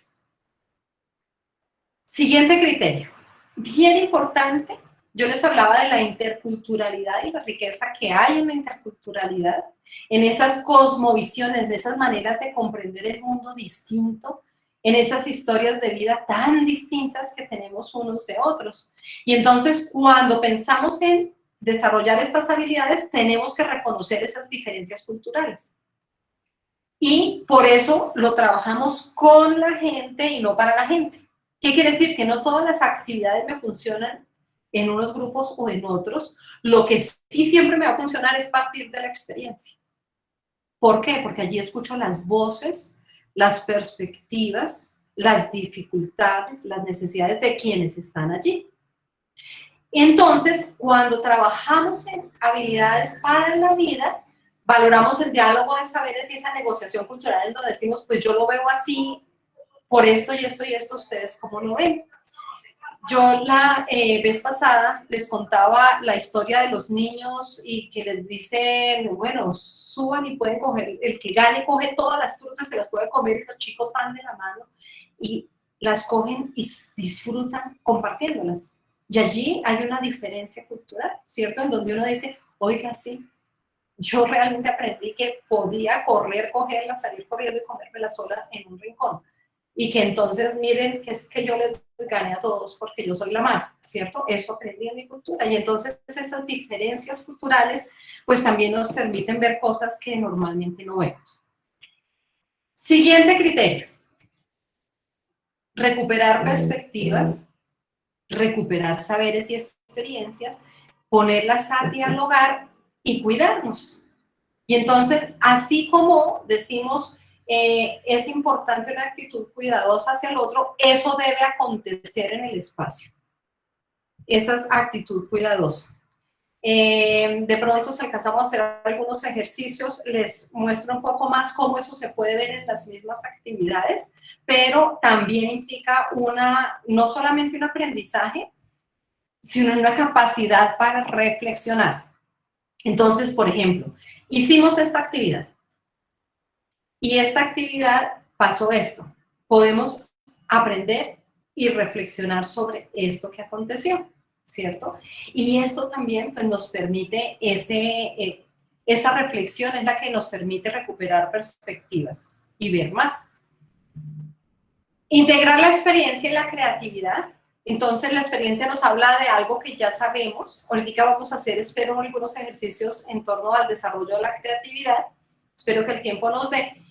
Siguiente criterio, bien importante, yo les hablaba de la interculturalidad y la riqueza que hay en la interculturalidad, en esas cosmovisiones, en esas maneras de comprender el mundo distinto, en esas historias de vida tan distintas que tenemos unos de otros. Y entonces, cuando pensamos en desarrollar estas habilidades, tenemos que reconocer esas diferencias culturales. Y por eso lo trabajamos con la gente y no para la gente. ¿Qué quiere decir? Que no todas las actividades me funcionan en unos grupos o en otros. Lo que sí siempre me va a funcionar es partir de la experiencia. ¿Por qué? Porque allí escucho las voces, las perspectivas, las dificultades, las necesidades de quienes están allí. Entonces, cuando trabajamos en habilidades para la vida, valoramos el diálogo de saberes y esa negociación cultural en donde decimos, pues yo lo veo así, por esto y esto y esto, ¿ustedes cómo lo ven? Yo la vez pasada les contaba la historia de los niños y que les dicen, bueno, suban y pueden coger, el que gane coge todas las frutas, se las puede comer y los chicos van de la mano y las cogen y disfrutan compartiéndolas. Y allí hay una diferencia cultural, ¿cierto? En donde uno dice, oiga, sí, yo realmente aprendí que podía correr, cogerla, salir corriendo y comérmela sola en un rincón. Y que entonces miren que es que yo les gane a todos porque yo soy la más, ¿cierto? Eso aprendí en mi cultura. Y entonces esas diferencias culturales pues también nos permiten ver cosas que normalmente no vemos. Siguiente criterio. Recuperar perspectivas, recuperar saberes y experiencias, ponerlas a dialogar y cuidarnos. Y entonces, así como decimos, es importante una actitud cuidadosa hacia el otro, eso debe acontecer en el espacio. Esa es actitud cuidadosa. De pronto, si alcanzamos a hacer algunos ejercicios, les muestro un poco más cómo eso se puede ver en las mismas actividades, pero también implica no solamente un aprendizaje, sino una capacidad para reflexionar. Entonces, por ejemplo, hicimos esta actividad y esta actividad pasó esto. Podemos aprender y reflexionar sobre esto que aconteció, ¿cierto? Y esto también pues, nos permite, esa reflexión es la que nos permite recuperar perspectivas y ver más. Integrar la experiencia y la creatividad. Entonces, la experiencia nos habla de algo que ya sabemos. Ahorita vamos a hacer, espero, algunos ejercicios en torno al desarrollo de la creatividad. Espero que el tiempo nos dé.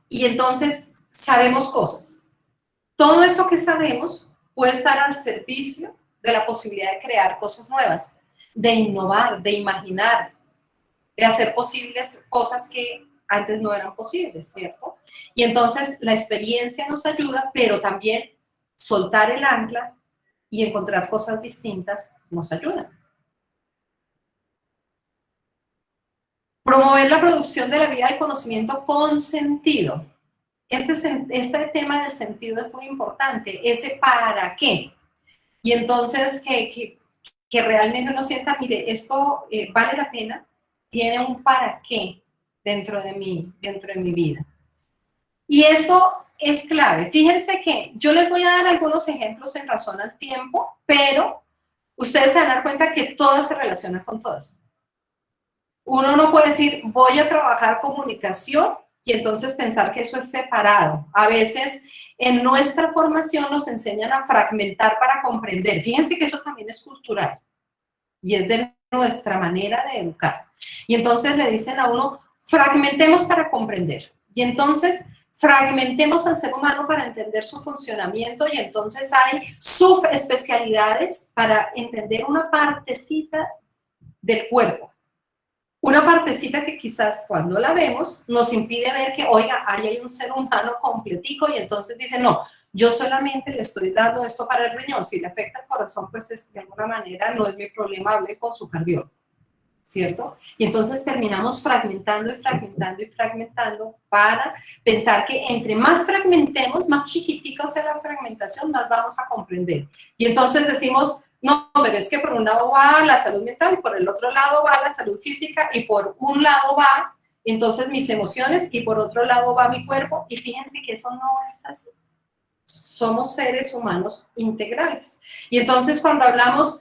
Y entonces, sabemos cosas. Todo eso que sabemos puede estar al servicio de la posibilidad de crear cosas nuevas, de innovar, de imaginar, de hacer posibles cosas que antes no eran posibles, ¿cierto? Y entonces, la experiencia nos ayuda, pero también soltar el ancla y encontrar cosas distintas nos ayuda. Promover la producción de la vida del conocimiento con sentido. Este tema del sentido es muy importante, ese para qué. Y entonces que realmente uno sienta, mire, esto vale la pena, tiene un para qué dentro de mi vida. Y esto es clave. Fíjense que yo les voy a dar algunos ejemplos en razón al tiempo, pero ustedes se van a dar cuenta que todas se relacionan con todas. Uno no puede decir, voy a trabajar comunicación y entonces pensar que eso es separado. A veces en nuestra formación nos enseñan a fragmentar para comprender. Fíjense que eso también es cultural y es de nuestra manera de educar. Y entonces le dicen a uno, fragmentemos para comprender. Y entonces fragmentemos al ser humano para entender su funcionamiento y entonces hay subespecialidades para entender una partecita del cuerpo. Una partecita que quizás cuando la vemos nos impide ver que, oiga, ahí hay un ser humano completico y entonces dice, no, yo solamente le estoy dando esto para el riñón, si le afecta el corazón, pues de alguna manera no es mi problema, hable con su cardiólogo, ¿cierto? Y entonces terminamos fragmentando y fragmentando y fragmentando para pensar que entre más fragmentemos, más chiquitica sea la fragmentación, más vamos a comprender. Y entonces decimos, no, pero es que por un lado va la salud mental y por el otro lado va la salud física y por un lado va entonces mis emociones y por otro lado va mi cuerpo y fíjense que eso no es así. Somos seres humanos integrales. Y entonces cuando hablamos,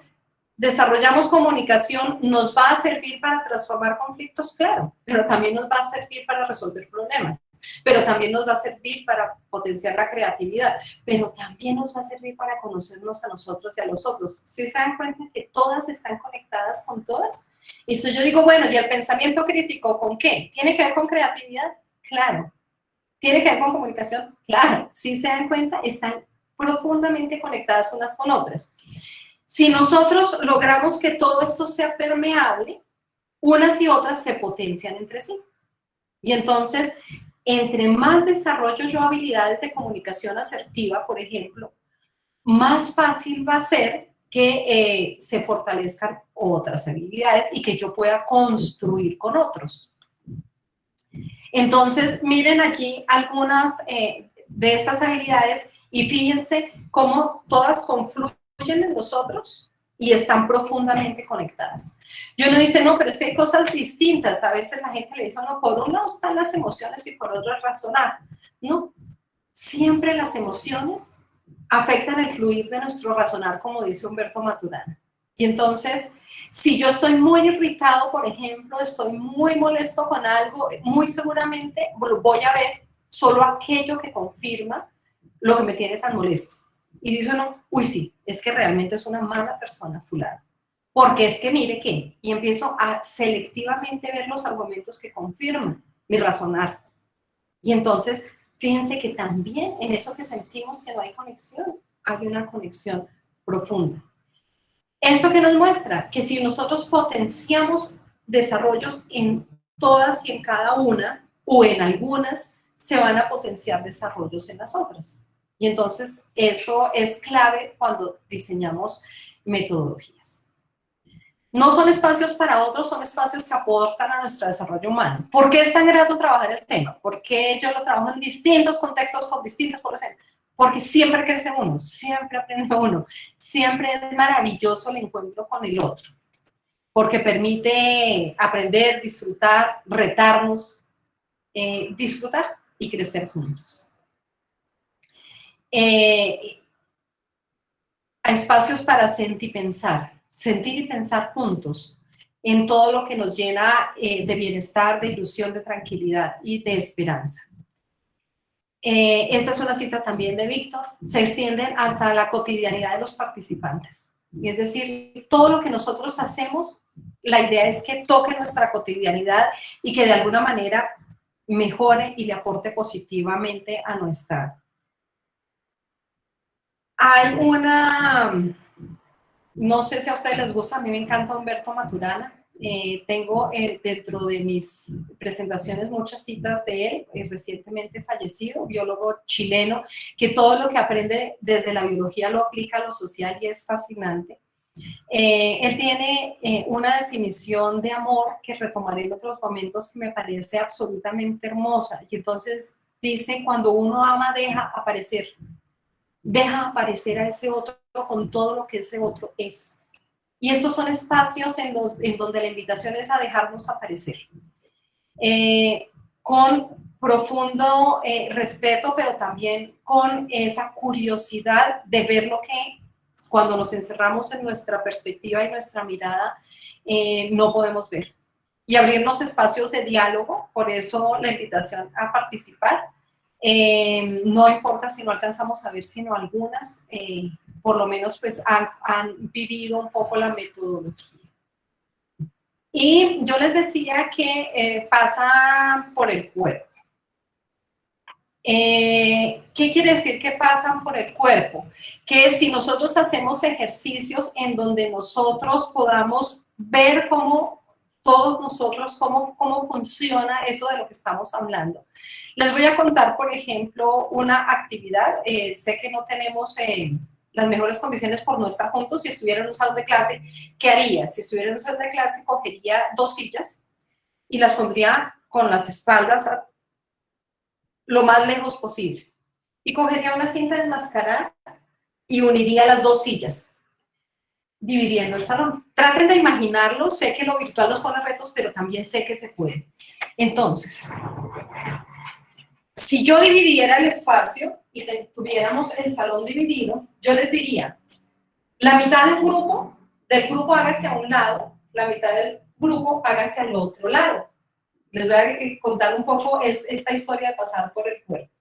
desarrollamos comunicación, nos va a servir para transformar conflictos, claro, pero también nos va a servir para resolver problemas, pero también nos va a servir para potenciar la creatividad, pero también nos va a servir para conocernos a nosotros y a los otros. ¿Sí se dan cuenta que todas están conectadas con todas? Y eso yo digo, bueno, ¿y el pensamiento crítico con qué? ¿Tiene que ver con creatividad? Claro. ¿Tiene que ver con comunicación? Claro. ¿Sí se dan cuenta? Están profundamente conectadas unas con otras. Si nosotros logramos que todo esto sea permeable, unas y otras se potencian entre sí. Y entonces, entre más desarrollo yo habilidades de comunicación asertiva, por ejemplo, más fácil va a ser que se fortalezcan otras habilidades y que yo pueda construir con otros. Entonces, miren allí algunas de estas habilidades y fíjense cómo todas confluyen en nosotros y están profundamente conectadas. Y uno dice, no, pero es que hay cosas distintas. A veces la gente le dice, no, por un lado están las emociones y por otro es razonar. No, siempre las emociones afectan el fluir de nuestro razonar, como dice Humberto Maturana. Y entonces, si yo estoy muy irritado, por ejemplo, estoy muy molesto con algo, muy seguramente voy a ver solo aquello que confirma lo que me tiene tan molesto. Y dice uno, uy, sí, es que realmente es una mala persona fulano. Porque es que mire que, y empiezo a selectivamente ver los argumentos que confirman mi razonar. Y entonces, fíjense que también en eso que sentimos que no hay conexión, hay una conexión profunda. ¿Esto qué nos muestra? Que si nosotros potenciamos desarrollos en todas y en cada una, o en algunas, se van a potenciar desarrollos en las otras. Y entonces eso es clave cuando diseñamos metodologías. No son espacios para otros, son espacios que aportan a nuestro desarrollo humano. ¿Por qué es tan grato trabajar el tema? ¿Por qué yo lo trabajo en distintos contextos con distintas poblaciones? Porque siempre crece uno, siempre aprende uno, siempre es maravilloso el encuentro con el otro, porque permite aprender, disfrutar, retarnos, disfrutar y crecer juntos. Hay espacios para sentir y pensar juntos en todo lo que nos llena de bienestar, de ilusión, de tranquilidad y de esperanza. Esta es una cita también de Víctor, se extienden hasta la cotidianidad de los participantes. Es decir, todo lo que nosotros hacemos, la idea es que toque nuestra cotidianidad y que de alguna manera mejore y le aporte positivamente a nuestra. Hay una, no sé si a ustedes les gusta, a mí me encanta Humberto Maturana. Tengo dentro de mis presentaciones muchas citas de él, recientemente fallecido, biólogo chileno, que todo lo que aprende desde la biología lo aplica a lo social y es fascinante. Él tiene una definición de amor que retomaré en otros momentos que me parece absolutamente hermosa. Y entonces dice, cuando uno ama, deja aparecer a ese otro con todo lo que ese otro es. Y estos son espacios en donde la invitación es a dejarnos aparecer. Con profundo respeto, pero también con esa curiosidad de ver lo que cuando nos encerramos en nuestra perspectiva y nuestra mirada no podemos ver. Y abrirnos espacios de diálogo, por eso la invitación a participar. No importa si no alcanzamos a ver, sino algunas, por lo menos pues han vivido un poco la metodología. Y yo les decía que pasa por el cuerpo. ¿Qué quiere decir que pasan por el cuerpo? Que si nosotros hacemos ejercicios en donde nosotros podamos ver cómo todos nosotros cómo funciona eso de lo que estamos hablando. Les voy a contar, por ejemplo, una actividad. Sé que no tenemos las mejores condiciones por no estar juntos. Si estuviera en un salón de clase, ¿qué haría? Si estuviera en un salón de clase, cogería 2 sillas y las pondría con las espaldas lo más lejos posible. Y cogería una cinta de enmascarar y uniría las 2 sillas, dividiendo el salón. Traten de imaginarlo, sé que lo virtual nos pone retos, pero también sé que se puede. Entonces, si yo dividiera el espacio y tuviéramos el salón dividido, yo les diría, la mitad del grupo hágase a un lado, la mitad del grupo hágase al otro lado. Les voy a contar un poco esta historia de pasar por el cuerpo.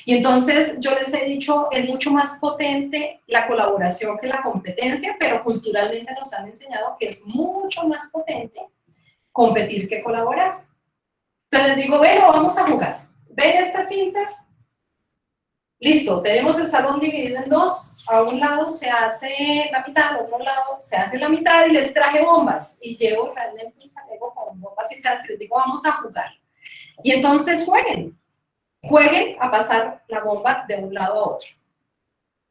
Y entonces yo les he dicho, es mucho más potente la colaboración que la competencia, pero culturalmente nos han enseñado que es mucho más potente competir que colaborar. Entonces les digo, bueno, vamos a jugar. ¿Ven esta cinta? Listo, tenemos el salón dividido en 2. A un lado se hace la mitad, al otro lado se hace la mitad y les traje bombas. Y llevo realmente un chaleco con bombas y les digo, vamos a jugar. Y entonces jueguen a pasar la bomba de un lado a otro.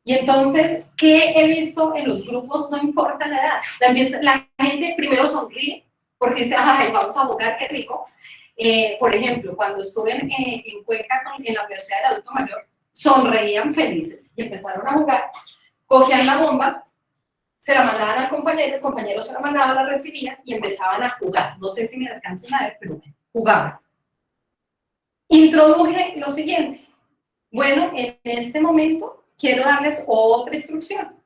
Y entonces, ¿qué he visto en los grupos? No importa la edad. La gente primero sonríe porque dice, ay, vamos a jugar, qué rico. Por ejemplo, cuando estuve en Cuenca en la Universidad del Adulto Mayor, sonreían felices y empezaron a jugar, cogían la bomba, se la mandaban al compañero, el compañero se la mandaba, la recibía y empezaban a jugar. No sé si me alcancen a ver, pero jugaban. Introduje lo siguiente. Bueno, en este momento quiero darles otra instrucción.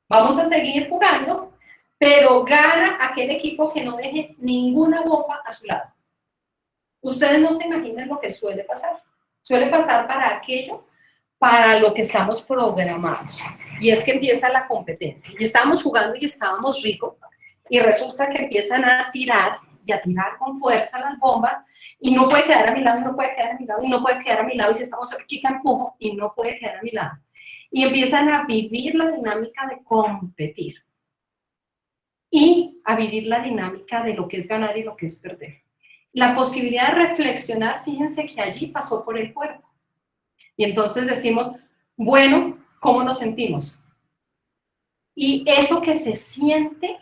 Vamos a seguir jugando, pero gana aquel equipo que no deje ninguna bomba a su lado. Ustedes no se imaginan lo que suele pasar. Suele pasar para lo que estamos programados. Y es que empieza la competencia. Y estábamos jugando y estábamos ricos. Y resulta que empiezan a tirar y a tirar con fuerza las bombas. Y no puede quedar a mi lado, y no puede quedar a mi lado, y no puede quedar a mi lado. Y si estamos cerquita, empujo y no puede quedar a mi lado. Y empiezan a vivir la dinámica de competir. Y a vivir la dinámica de lo que es ganar y lo que es perder. La posibilidad de reflexionar, fíjense que allí pasó por el cuerpo. Y entonces decimos, bueno, ¿cómo nos sentimos? Y eso que se siente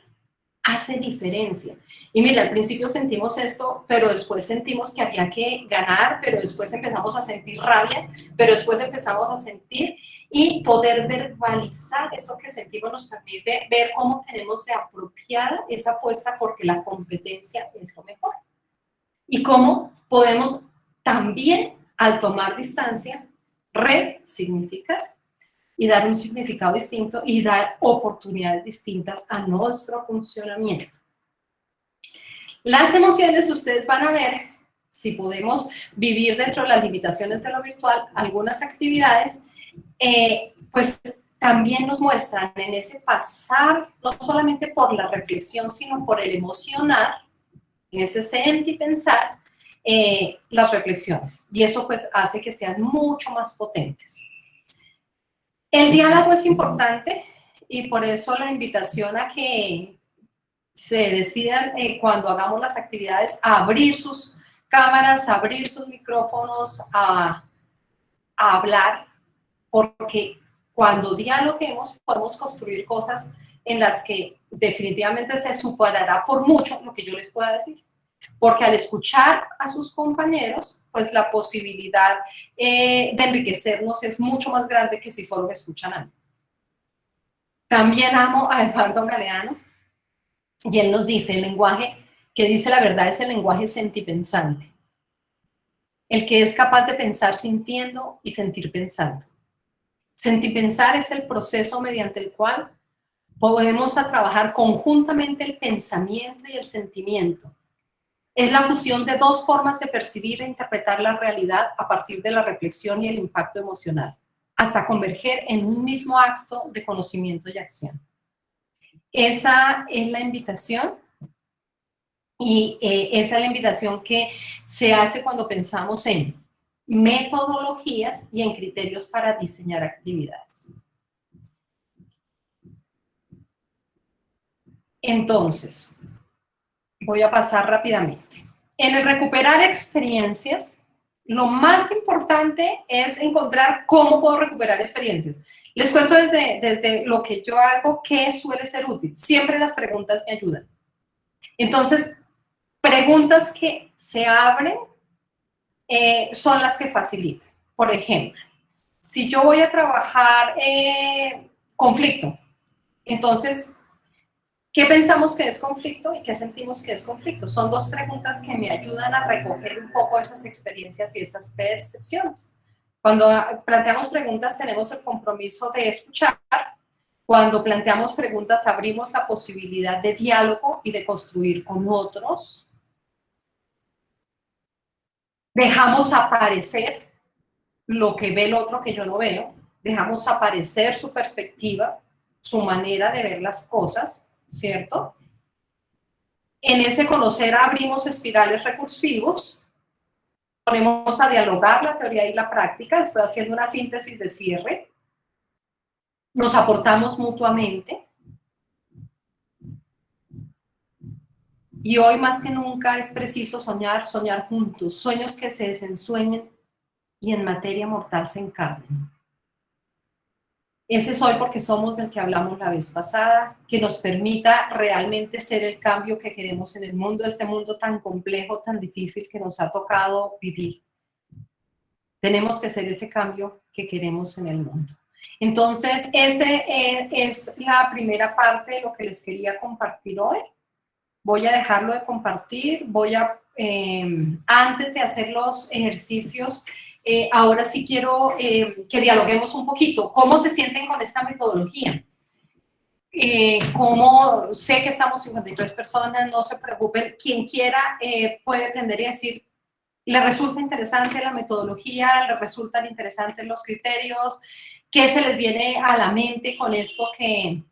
hace diferencia. Y mira, al principio sentimos esto, pero después sentimos que había que ganar, pero después empezamos a sentir rabia, pero después empezamos a sentir y poder verbalizar eso que sentimos nos permite ver cómo tenemos de apropiar esa apuesta porque la competencia es lo mejor. Y cómo podemos también, al tomar distancia, resignificar y dar un significado distinto y dar oportunidades distintas a nuestro funcionamiento. Las emociones, ustedes van a ver, si podemos vivir dentro de las limitaciones de lo virtual, algunas actividades, pues también nos muestran en ese pasar, no solamente por la reflexión, sino por el emocionar, en ese sentir y pensar, las reflexiones. Y eso pues hace que sean mucho más potentes. El diálogo es importante y por eso la invitación a que se decidan cuando hagamos las actividades a abrir sus cámaras, a abrir sus micrófonos, a hablar, porque cuando dialoguemos podemos construir cosas en las que definitivamente se superará por mucho lo que yo les pueda decir. Porque al escuchar a sus compañeros, pues la posibilidad de enriquecernos es mucho más grande que si solo me escuchan a mí. También amo a Eduardo Galeano, y él nos dice, el lenguaje que dice la verdad es el lenguaje sentipensante. El que es capaz de pensar sintiendo y sentir pensando. Sentipensar es el proceso mediante el cual podemos trabajar conjuntamente el pensamiento y el sentimiento. Es la fusión de 2 formas de percibir e interpretar la realidad a partir de la reflexión y el impacto emocional, hasta converger en un mismo acto de conocimiento y acción. Esa es la invitación y esa es la invitación que se hace cuando pensamos en metodologías y en criterios para diseñar actividades. Entonces, Voy a pasar rápidamente. En el recuperar experiencias, lo más importante es encontrar cómo puedo recuperar experiencias. Les cuento desde lo que yo hago, que suele ser útil. Siempre las preguntas me ayudan. Entonces, preguntas que se abren son las que facilitan. Por ejemplo, si yo voy a trabajar conflicto, entonces, ¿qué pensamos que es conflicto y qué sentimos que es conflicto? Son dos preguntas que me ayudan a recoger un poco esas experiencias y esas percepciones. Cuando planteamos preguntas tenemos el compromiso de escuchar. Cuando planteamos preguntas abrimos la posibilidad de diálogo y de construir con otros. Dejamos aparecer lo que ve el otro que yo no veo. Dejamos aparecer su perspectiva, su manera de ver las cosas, ¿cierto? En ese conocer abrimos espirales recursivos, ponemos a dialogar la teoría y la práctica, estoy haciendo una síntesis de cierre, nos aportamos mutuamente, y hoy más que nunca es preciso soñar juntos, sueños que se desensueñen y en materia mortal se encarnen. Ese soy porque somos del que hablamos la vez pasada, que nos permita realmente ser el cambio que queremos en el mundo, este mundo tan complejo, tan difícil que nos ha tocado vivir. Tenemos que ser ese cambio que queremos en el mundo. Entonces, es la primera parte de lo que les quería compartir hoy. Voy a dejarlo de compartir, antes de hacer los ejercicios, ahora sí quiero que dialoguemos un poquito. ¿Cómo se sienten con esta metodología? Como sé que estamos 53 personas, no se preocupen. Quien quiera puede aprender y decir, ¿le resulta interesante la metodología? ¿Le resultan interesantes los criterios? ¿Qué se les viene a la mente con esto que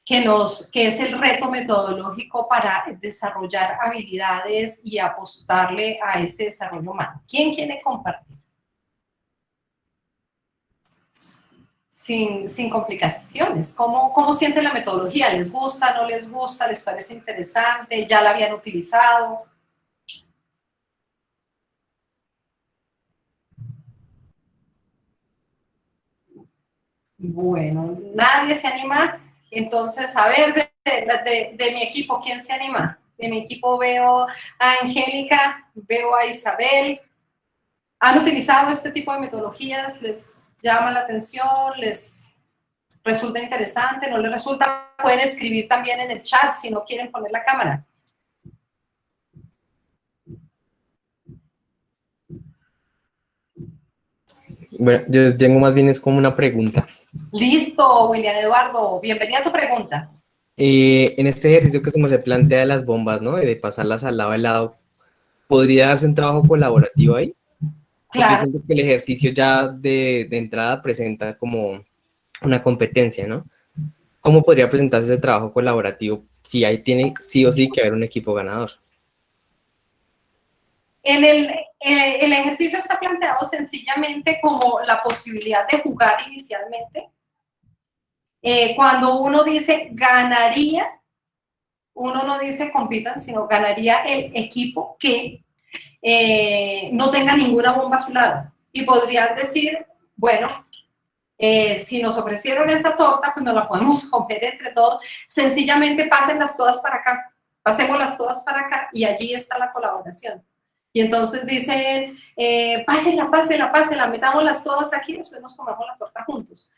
es el reto metodológico para desarrollar habilidades y apostarle a ese desarrollo humano? ¿Quién quiere compartir? Sin complicaciones. ¿Cómo sienten la metodología? ¿Les gusta, no les gusta? ¿Les parece interesante? ¿Ya la habían utilizado? Bueno, nadie se anima. Entonces, a ver, de mi equipo, ¿quién se anima? De mi equipo veo a Angélica, veo a Isabel. ¿Han utilizado este tipo de metodologías? ¿Les llama la atención? ¿Les resulta interesante? ¿No les resulta? Pueden escribir también en el chat si no quieren poner la cámara. Bueno, yo tengo más bien es como una pregunta. Listo, William Eduardo, bienvenida a tu pregunta. En este ejercicio que se me plantea de las bombas, ¿no? De pasarlas al lado a lado, ¿podría darse un trabajo colaborativo ahí? Porque Claro. siento que el ejercicio ya de entrada presenta como una competencia, ¿no? ¿Cómo podría presentarse ese trabajo colaborativo si ahí tiene sí o sí que haber un equipo ganador? El ejercicio está planteado sencillamente como la posibilidad de jugar inicialmente. Cuando uno dice ganaría, uno no dice compitan, sino ganaría el equipo que no tenga ninguna bomba a su lado. Y podrían decir, bueno, si nos ofrecieron esa torta, pues nos la podemos comer entre todos. Sencillamente pásenlas todas para acá, pasémoslas todas para acá y allí está la colaboración. Y entonces dicen, pásenla, metámoslas todas aquí y después nos comamos la torta juntos.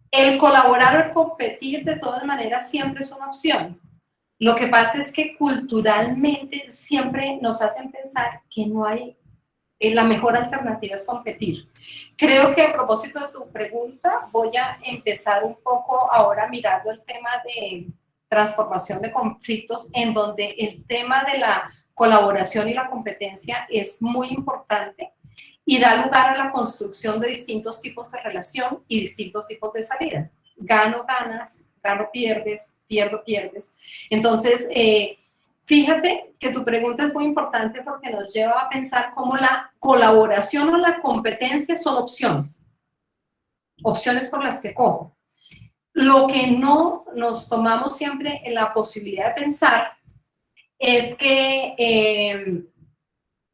El colaborar o el competir de todas maneras siempre es una opción. Lo que pasa es que culturalmente siempre nos hacen pensar que no hay, la mejor alternativa es competir. Creo que a propósito de tu pregunta voy a empezar un poco ahora mirando el tema de transformación de conflictos, en donde el tema de la colaboración y la competencia es muy importante y da lugar a la construcción de distintos tipos de relación y distintos tipos de salida. Gano, ganas, gano, pierdes, pierdo, pierdes. Entonces, fíjate que tu pregunta es muy importante porque nos lleva a pensar cómo la colaboración o la competencia son opciones. Opciones por las que cojo. Lo que no nos tomamos siempre en la posibilidad de pensar es que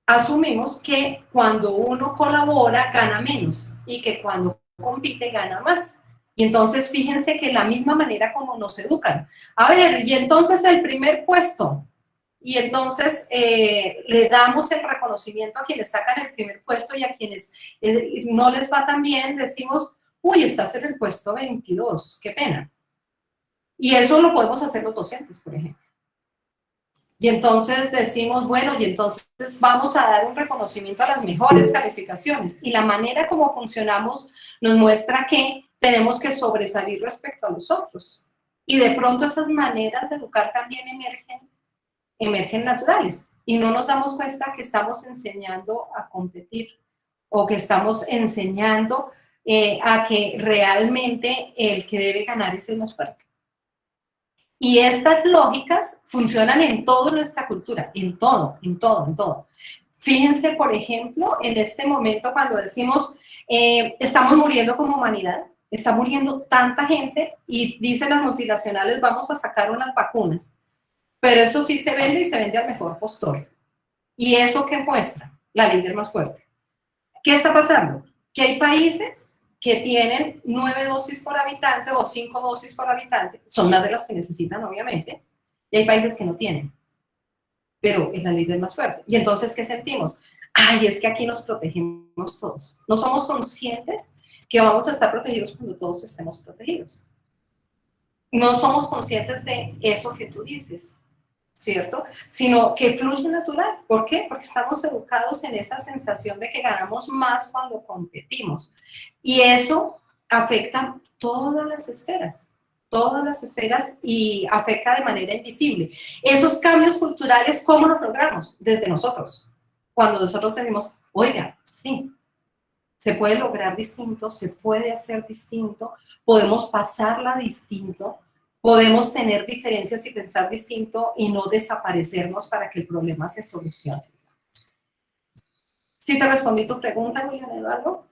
asumimos que cuando uno colabora gana menos y que cuando compite gana más. Y entonces fíjense que la misma manera como nos educan. A ver, y entonces el primer puesto, y entonces le damos el reconocimiento a quienes sacan el primer puesto y a quienes no les va tan bien, decimos, uy, estás en el puesto 22, qué pena. Y eso lo podemos hacer los docentes, por ejemplo. Y entonces decimos, bueno, y entonces vamos a dar un reconocimiento a las mejores calificaciones. Y la manera como funcionamos nos muestra que tenemos que sobresalir respecto a los otros. Y de pronto esas maneras de educar también emergen naturales. Y no nos damos cuenta que estamos enseñando a competir o que estamos enseñando a que realmente el que debe ganar es el más fuerte. Y estas lógicas funcionan en toda nuestra cultura, en todo, en todo, en todo. Fíjense, por ejemplo, en este momento cuando decimos estamos muriendo como humanidad, está muriendo tanta gente y dicen las multinacionales vamos a sacar unas vacunas, pero eso sí se vende y se vende al mejor postor. ¿Y eso qué muestra? La ley del más fuerte. ¿Qué está pasando? Que hay países que tienen 9 dosis por habitante o 5 dosis por habitante, son más de las que necesitan, obviamente, y hay países que no tienen, pero es la ley del más fuerte. Y entonces, ¿qué sentimos? Ay, es que aquí nos protegemos todos. No somos conscientes que vamos a estar protegidos cuando todos estemos protegidos. No somos conscientes de eso que tú dices, ¿cierto? Sino que fluye natural. ¿Por qué? Porque estamos educados en esa sensación de que ganamos más cuando competimos. Y eso afecta todas las esferas y afecta de manera invisible. Esos cambios culturales, ¿cómo los logramos? Desde nosotros. Cuando nosotros decimos, oiga, sí, se puede lograr distinto, se puede hacer distinto, podemos pasarla distinto, podemos tener diferencias y pensar distinto y no desaparecernos para que el problema se solucione. ¿Sí te respondí tu pregunta, William Eduardo?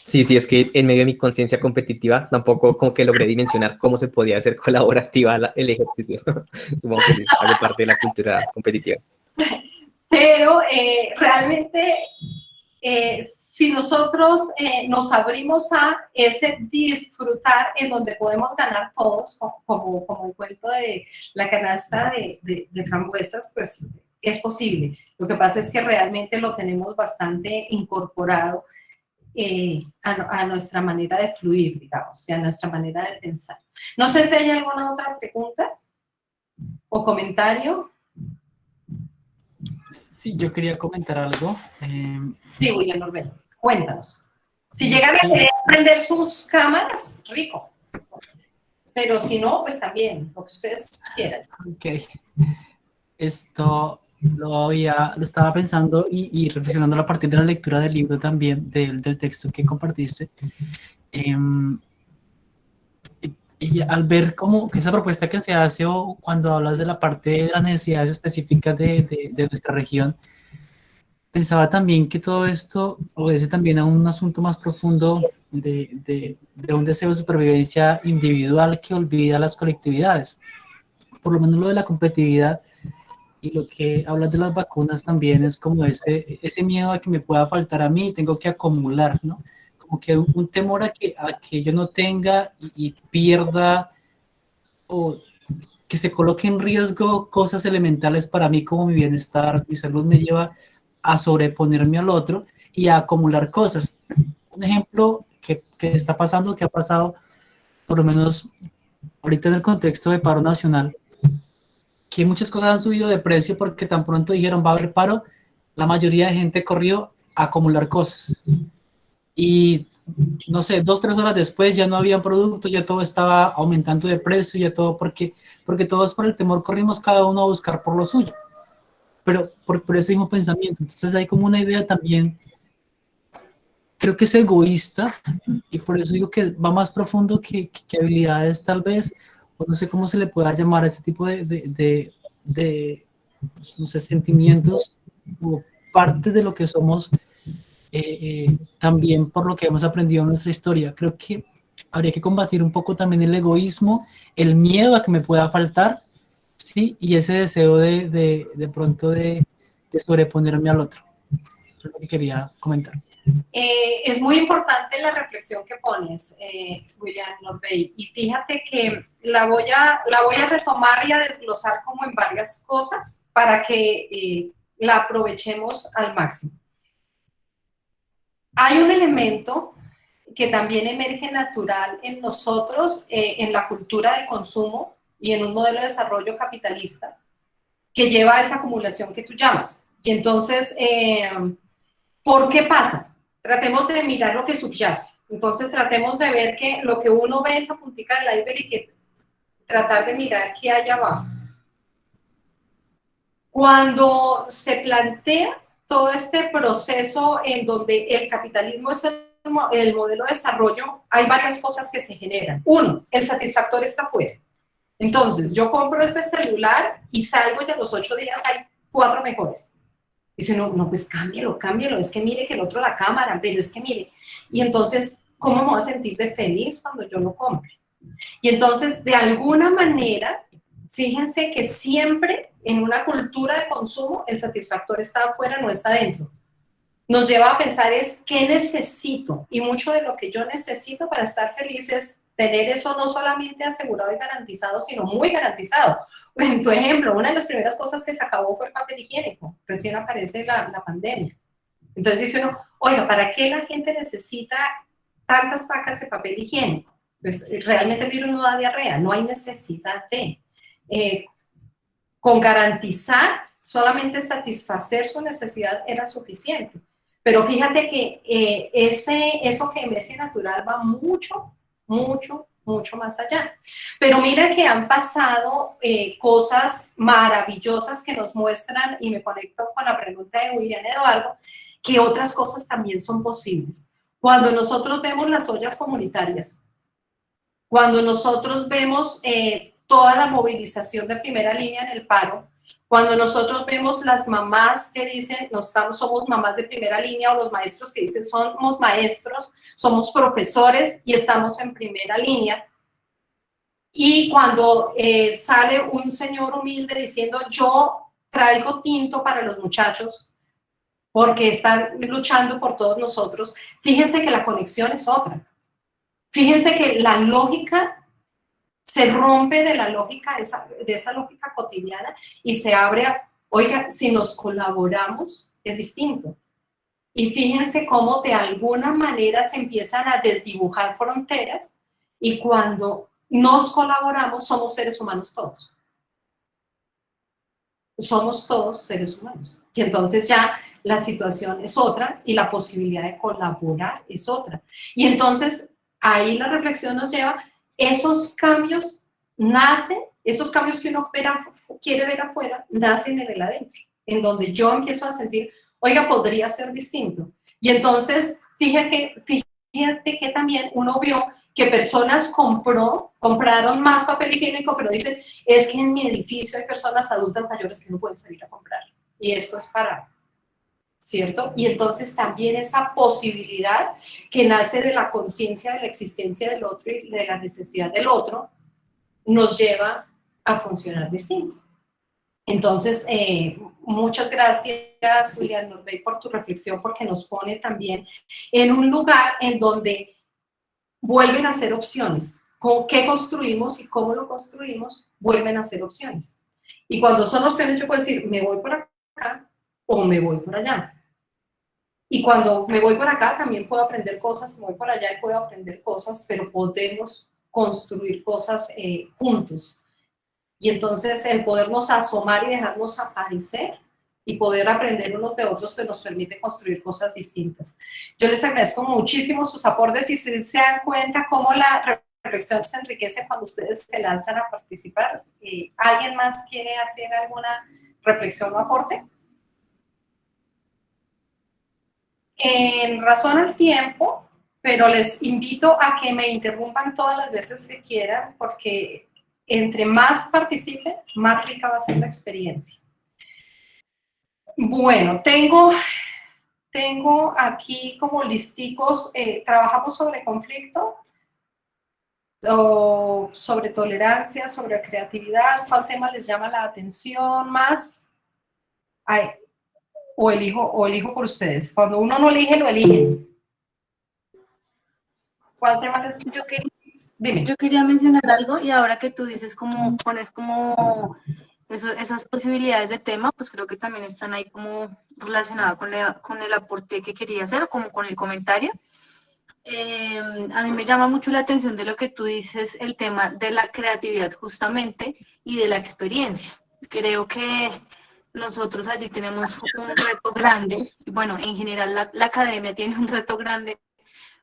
Sí, sí, es que en medio de mi conciencia competitiva tampoco como que logré dimensionar cómo se podía hacer colaborativa el ejercicio. Supongo que sí, hago parte de la cultura competitiva. Pero realmente, si nosotros nos abrimos a ese disfrutar en donde podemos ganar todos, como el cuento de la canasta de frambuesas, pues es posible. Lo que pasa es que realmente lo tenemos bastante incorporado a nuestra manera de fluir, digamos, y a nuestra manera de pensar. No sé si hay alguna otra pregunta o comentario. Sí, yo quería comentar algo. Sí, William Norbert, cuéntanos. Si llegan a querer prender sus cámaras, rico. Pero si no, pues también, lo que ustedes quieran. Ok. Esto lo estaba pensando y reflexionando a partir de la lectura del libro también, del texto que compartiste. Y al ver como esa propuesta que se hace o cuando hablas de la parte de las necesidades específicas de nuestra región, pensaba también que todo esto obedece también a un asunto más profundo de un deseo de supervivencia individual que olvida las colectividades. Por lo menos lo de la competitividad y lo que hablas de las vacunas también es como ese miedo a que me pueda faltar a mí y tengo que acumular, ¿no? Como que un temor a que yo no tenga y pierda o que se coloque en riesgo cosas elementales para mí como mi bienestar, mi salud me lleva a sobreponerme al otro y a acumular cosas. Un ejemplo que está pasando, que ha pasado por lo menos ahorita en el contexto de paro nacional, que muchas cosas han subido de precio porque tan pronto dijeron va a haber paro, la mayoría de gente corrió a acumular cosas. Y no sé, 2 o 3 horas después ya no había productos, ya todo estaba aumentando de precio, ya todo porque todos por el temor corrimos cada uno a buscar por lo suyo. Pero por ese mismo pensamiento. Entonces hay como una idea también, creo que es egoísta, y por eso digo que va más profundo que habilidades tal vez, o no sé cómo se le pueda llamar a ese tipo de no sé, sentimientos o partes de lo que somos, también por lo que hemos aprendido en nuestra historia. Creo que habría que combatir un poco también el egoísmo, el miedo a que me pueda faltar, ¿sí? Y ese deseo de pronto de sobreponerme al otro. Eso es lo que quería comentar. Es muy importante la reflexión que pones, William Norvey, y fíjate que la voy a retomar y a desglosar como en varias cosas para que la aprovechemos al máximo. Hay un elemento que también emerge natural en nosotros, en la cultura del consumo y en un modelo de desarrollo capitalista, que lleva a esa acumulación que tú llamas. Y entonces, ¿por qué pasa? Tratemos de mirar lo que subyace. Entonces, tratemos de ver que lo que uno ve en la puntica del iceberg y que tratar de mirar qué hay abajo. Cuando se plantea todo este proceso en donde el capitalismo es el modelo de desarrollo, hay varias cosas que se generan. Uno, el satisfactor está afuera. Entonces, yo compro este celular y salgo y a los 8 días hay 4 mejores. Dice, no, pues cámbialo, es que mire que el otro la cámara, pero es que mire. Y entonces, ¿cómo me voy a sentir de feliz cuando yo lo compre? Y entonces, de alguna manera, fíjense que siempre en una cultura de consumo, el satisfactor está afuera, no está dentro. Nos lleva a pensar es, ¿qué necesito? Y mucho de lo que yo necesito para estar feliz es tener eso no solamente asegurado y garantizado, sino muy garantizado. En tu ejemplo, una de las primeras cosas que se acabó fue el papel higiénico. Recién aparece la pandemia. Entonces dice uno, oiga, ¿para qué la gente necesita tantas pacas de papel higiénico? Pues realmente el virus no da diarrea, no hay necesidad de. Con garantizar, solamente satisfacer su necesidad era suficiente. Pero fíjate que eso que emerge natural va mucho más allá. Pero mira que han pasado cosas maravillosas que nos muestran, y me conecto con la pregunta de William Eduardo, que otras cosas también son posibles. Cuando nosotros vemos las ollas comunitarias, cuando nosotros vemos toda la movilización de primera línea en el paro, cuando nosotros vemos las mamás que dicen, somos mamás de primera línea, o los maestros que dicen, somos maestros, somos profesores y estamos en primera línea, y cuando sale un señor humilde diciendo, yo traigo tinto para los muchachos, porque están luchando por todos nosotros, fíjense que la conexión es otra. Fíjense que la lógica se rompe de la lógica, de esa lógica cotidiana, y se abre a, oiga, si nos colaboramos, es distinto. Y fíjense cómo de alguna manera se empiezan a desdibujar fronteras, y cuando nos colaboramos somos seres humanos todos. Somos todos seres humanos. Y entonces ya la situación es otra y la posibilidad de colaborar es otra. Y entonces ahí la reflexión nos lleva, esos cambios nacen, esos cambios que uno quiere ver afuera, nacen en el adentro, en donde yo empiezo a sentir, oiga, podría ser distinto. Y entonces, fíjate que también uno vio que personas compraron más papel higiénico, pero dicen, es que en mi edificio hay personas adultas mayores que no pueden salir a comprar. Y esto es para, ¿cierto? Y entonces también esa posibilidad que nace de la conciencia de la existencia del otro y de la necesidad del otro, nos lleva a funcionar distinto. Entonces, muchas gracias, William Norvey, por tu reflexión, porque nos pone también en un lugar en donde vuelven a ser opciones. Con qué construimos y cómo lo construimos, vuelven a ser opciones. Y cuando son opciones, yo puedo decir, me voy por acá o me voy por allá. Y cuando me voy por acá, también puedo aprender cosas, me voy por allá y puedo aprender cosas, pero podemos construir cosas juntos. Y entonces el podernos asomar y dejarnos aparecer y poder aprender unos de otros, pues nos permite construir cosas distintas. Yo les agradezco muchísimo sus aportes, y si se dan cuenta cómo la reflexión se enriquece cuando ustedes se lanzan a participar. ¿Alguien más quiere hacer alguna reflexión o aporte? En razón al tiempo, pero les invito a que me interrumpan todas las veces que quieran, porque entre más participen, más rica va a ser la experiencia. Bueno, tengo aquí como listicos, trabajamos sobre conflicto, o sobre tolerancia, sobre creatividad, ¿cuál tema les llama la atención más? Ay, o elijo por ustedes. Cuando uno no elige, lo eligen. ¿Cuál tema les Yo, que, Dime. yo quería mencionar algo y ahora que tú dices como, pones como esas posibilidades de tema, pues creo que también están ahí como relacionadas con el aporte que quería hacer o como con el comentario. A mí me llama mucho la atención de lo que tú dices, el tema de la creatividad justamente y de la experiencia. Creo que nosotros allí tenemos un reto grande, bueno, en general la academia tiene un reto grande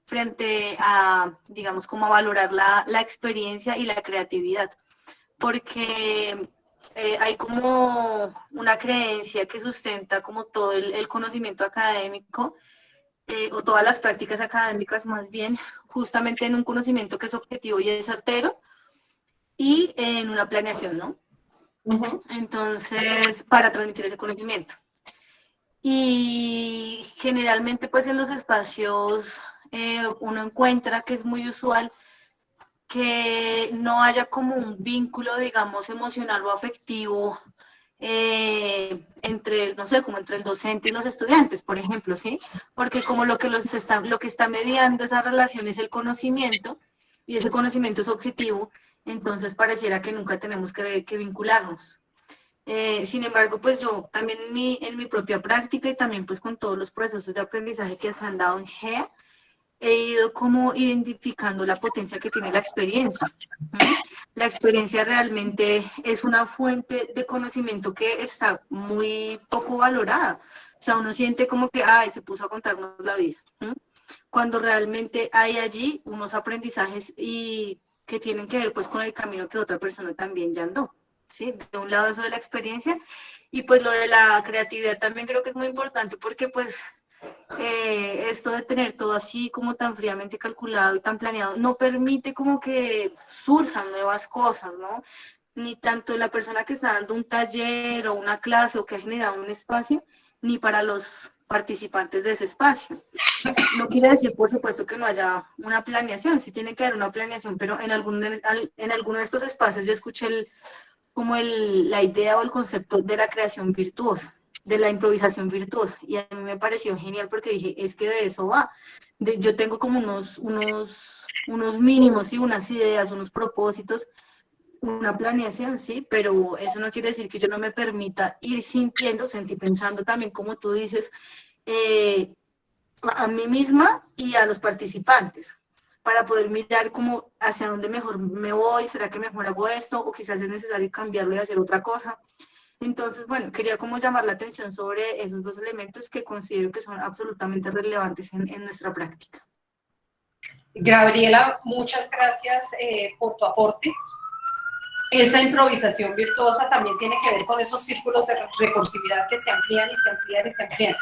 frente a, digamos, como a valorar la experiencia y la creatividad, porque hay como una creencia que sustenta como todo el conocimiento académico, o todas las prácticas académicas más bien, justamente en un conocimiento que es objetivo y es certero, y en una planeación, ¿no? Entonces, para transmitir ese conocimiento. Y generalmente, pues en los espacios uno encuentra que es muy usual que no haya como un vínculo, digamos, emocional o afectivo entre, no sé, como entre el docente y los estudiantes, por ejemplo, ¿sí? Porque como lo que está mediando esa relación es el conocimiento, y ese conocimiento es objetivo, entonces pareciera que nunca tenemos que vincularnos. Sin embargo, pues yo también en mi propia práctica y también pues con todos los procesos de aprendizaje que se han dado en GEA, he ido como identificando la potencia que tiene la experiencia. La experiencia realmente es una fuente de conocimiento que está muy poco valorada. O sea, uno siente como que, ay, se puso a contarnos la vida. Cuando realmente hay allí unos aprendizajes y que tienen que ver pues con el camino que otra persona también ya andó. ¿Sí? De un lado eso de la experiencia y pues lo de la creatividad también creo que es muy importante porque pues esto de tener todo así como tan fríamente calculado y tan planeado no permite como que surjan nuevas cosas, ¿no? Ni tanto la persona que está dando un taller o una clase o que ha generado un espacio, ni para los participantes de ese espacio. No quiere decir, por supuesto, que no haya una planeación, sí tiene que haber una planeación, pero en alguno de estos espacios yo escuché la idea o el concepto de la creación virtuosa, de la improvisación virtuosa. Y a mí me pareció genial porque dije, es que de eso va. Yo tengo como unos mínimos y unas ideas, unos propósitos, una planeación, sí, pero eso no quiere decir que yo no me permita ir sintiendo, sentir, pensando también, como tú dices, a mí misma y a los participantes, para poder mirar como hacia dónde mejor me voy, será que mejor hago esto, o quizás es necesario cambiarlo y hacer otra cosa. Entonces, bueno, quería como llamar la atención sobre esos dos elementos que considero que son absolutamente relevantes en nuestra práctica. Gabriela, muchas gracias por tu aporte. Esa improvisación virtuosa también tiene que ver con esos círculos de recursividad que se amplían y se amplían y se amplían.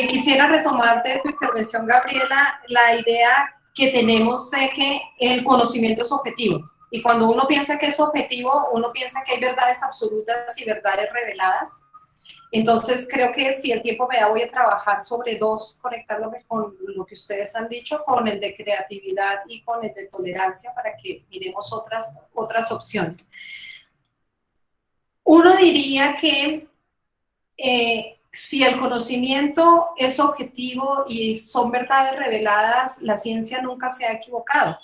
Quisiera retomar de tu intervención, Gabriela, la idea que tenemos de que el conocimiento es objetivo. Y cuando uno piensa que es objetivo, uno piensa que hay verdades absolutas y verdades reveladas. Entonces, creo que si el tiempo me da, voy a trabajar sobre dos, conectándome con lo que ustedes han dicho, con el de creatividad y con el de tolerancia, para que miremos otras opciones. Uno diría que si el conocimiento es objetivo y son verdades reveladas, la ciencia nunca se ha equivocado.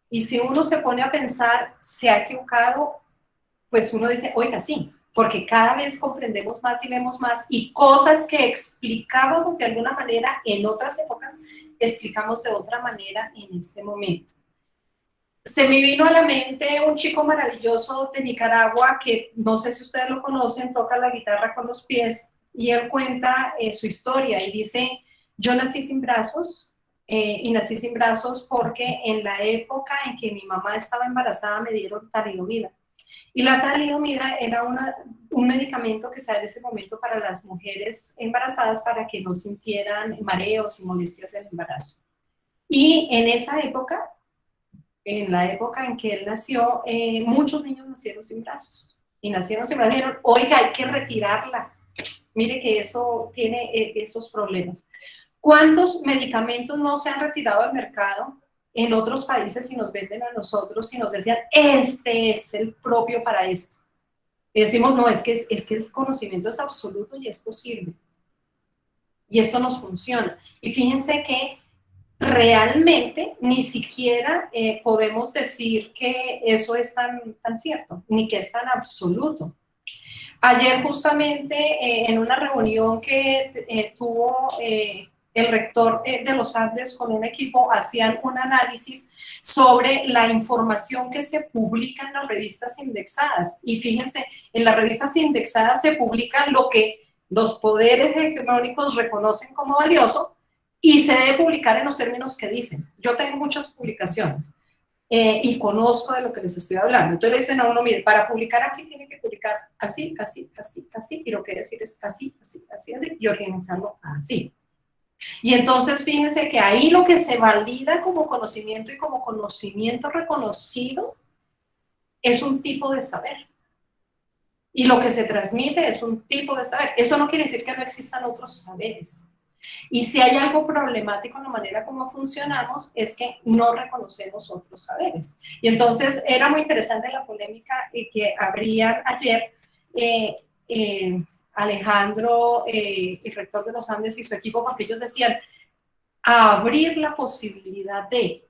Y si uno se pone a pensar, ¿se ha equivocado? Pues uno dice, oiga, sí, porque cada vez comprendemos más y vemos más, y cosas que explicábamos de alguna manera en otras épocas, explicamos de otra manera en este momento. Se me vino a la mente un chico maravilloso de Nicaragua que no sé si ustedes lo conocen, toca la guitarra con los pies, y él cuenta su historia y dice, yo nací sin brazos, y nací sin brazos porque en la época en que mi mamá estaba embarazada me dieron talidomida. Y la talidomida era un medicamento que se da en ese momento para las mujeres embarazadas para que no sintieran mareos y molestias del embarazo. Y en esa época, en la época en que él nació, muchos niños nacieron sin brazos. Y nacieron sin brazos y dijeron, oiga, hay que retirarla. Mire que eso tiene esos problemas. ¿Cuántos medicamentos no se han retirado del mercado en otros países y nos venden a nosotros y nos decían, este es el propio para esto. Y decimos, no, es que el conocimiento es absoluto y esto sirve. Y esto nos funciona. Y fíjense que realmente ni siquiera podemos decir que eso es tan cierto, ni que es tan absoluto. Ayer justamente en una reunión que tuvo el rector de los Andes con un equipo, hacían un análisis sobre la información que se publica en las revistas indexadas. Y fíjense, en las revistas indexadas se publica lo que los poderes hegemónicos reconocen como valioso y se debe publicar en los términos que dicen. Yo tengo muchas publicaciones y conozco de lo que les estoy hablando. Entonces le dicen a uno, mire, para publicar aquí tiene que publicar así, así, así, así, y lo que decir es así, así, así, así, y organizarlo así. Y entonces fíjense que ahí lo que se valida como conocimiento y como conocimiento reconocido es un tipo de saber. Y lo que se transmite es un tipo de saber. Eso no quiere decir que no existan otros saberes. Y si hay algo problemático en la manera como funcionamos, es que no reconocemos otros saberes. Y entonces era muy interesante la polémica que abrían ayer Alejandro, el rector de los Andes y su equipo, porque ellos decían abrir la posibilidad de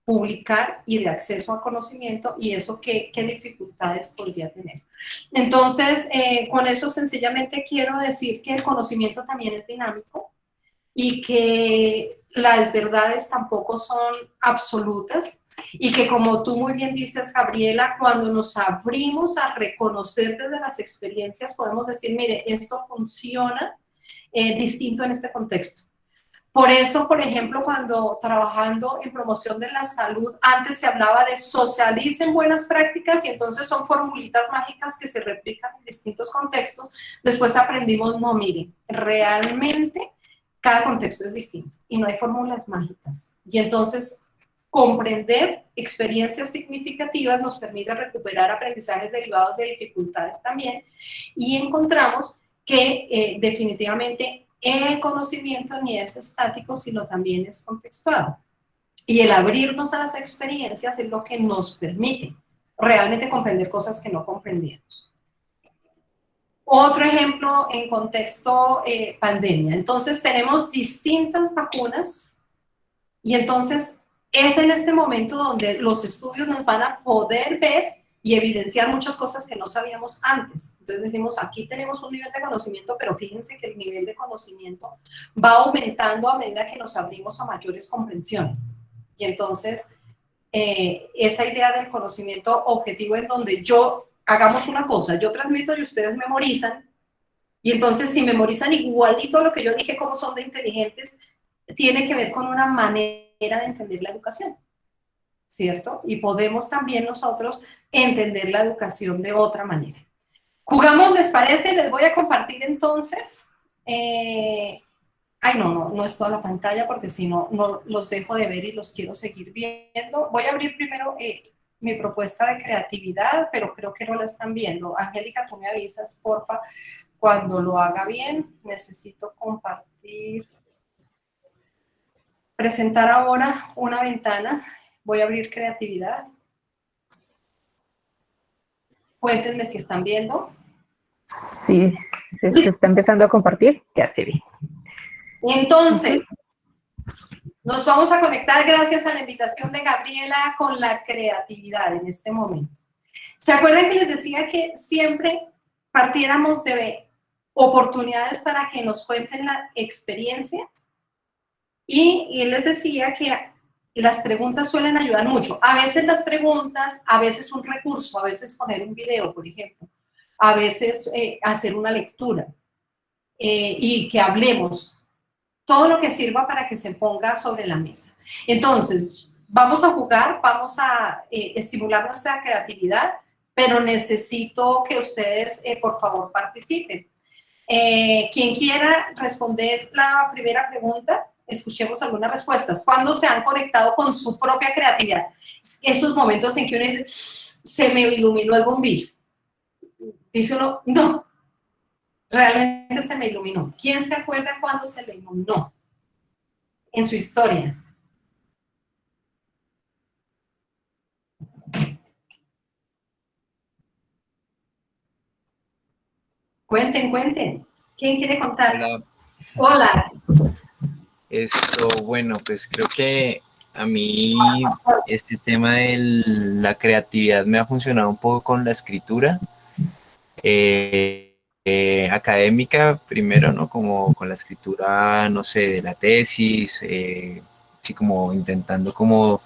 publicar y de acceso a conocimiento, y eso qué dificultades podría tener. Entonces, con eso sencillamente quiero decir que el conocimiento también es dinámico y que las verdades tampoco son absolutas y que, como tú muy bien dices, Gabriela, cuando nos abrimos a reconocer desde las experiencias, podemos decir, mire, esto funciona distinto en este contexto. Por eso, por ejemplo, cuando trabajando en promoción de la salud, antes se hablaba de socialicen buenas prácticas y entonces son formulitas mágicas que se replican en distintos contextos. Después aprendimos, no, miren, realmente cada contexto es distinto y no hay fórmulas mágicas. Y entonces comprender experiencias significativas nos permite recuperar aprendizajes derivados de dificultades también, y encontramos que definitivamente el conocimiento ni es estático, sino también es contextuado. Y el abrirnos a las experiencias es lo que nos permite realmente comprender cosas que no comprendíamos. Otro ejemplo en contexto pandemia. Entonces tenemos distintas vacunas y entonces es en este momento donde los estudios nos van a poder ver y evidenciar muchas cosas que no sabíamos antes. Entonces decimos, aquí tenemos un nivel de conocimiento, pero fíjense que el nivel de conocimiento va aumentando a medida que nos abrimos a mayores comprensiones. Y entonces, esa idea del conocimiento objetivo en donde hagamos una cosa, yo transmito y ustedes memorizan, y entonces si memorizan igualito a lo que yo dije, cómo son de inteligentes, tiene que ver con una manera de entender la educación, ¿cierto? Y podemos también nosotros entender la educación de otra manera. ¿Jugamos, les parece? Les voy a compartir entonces. No es toda la pantalla porque si no, no los dejo de ver y los quiero seguir viendo. Voy a abrir primero mi propuesta de creatividad, pero creo que no la están viendo. Angélica, tú me avisas, porfa, cuando lo haga bien. Necesito compartir. Presentar ahora una ventana. Voy a abrir creatividad. Cuéntenme si están viendo. Sí, se está empezando a compartir, ya se ve. Entonces, nos vamos a conectar gracias a la invitación de Gabriela con la creatividad en este momento. ¿Se acuerdan que les decía que siempre partiéramos de oportunidades para que nos cuenten la experiencia? Y les decía que las preguntas suelen ayudar mucho. A veces las preguntas, a veces un recurso, a veces poner un video, por ejemplo, a veces hacer una lectura y que hablemos. Todo lo que sirva para que se ponga sobre la mesa. Entonces, vamos a jugar, vamos a estimular nuestra creatividad, pero necesito que ustedes, por favor, participen. Quien quiera responder la primera pregunta, escuchemos algunas respuestas. ¿Cuándo se han conectado con su propia creatividad? Esos momentos en que uno dice, se me iluminó el bombillo. Dice uno, no, realmente se me iluminó. ¿Quién se acuerda cuándo se le iluminó en su historia? Cuenten, cuenten. ¿Quién quiere contar? Hola, Hola. bueno, pues creo que a mí este tema de la creatividad me ha funcionado un poco con la escritura académica primero, ¿no? Como con la escritura, no sé, de la tesis, sí, como intentando como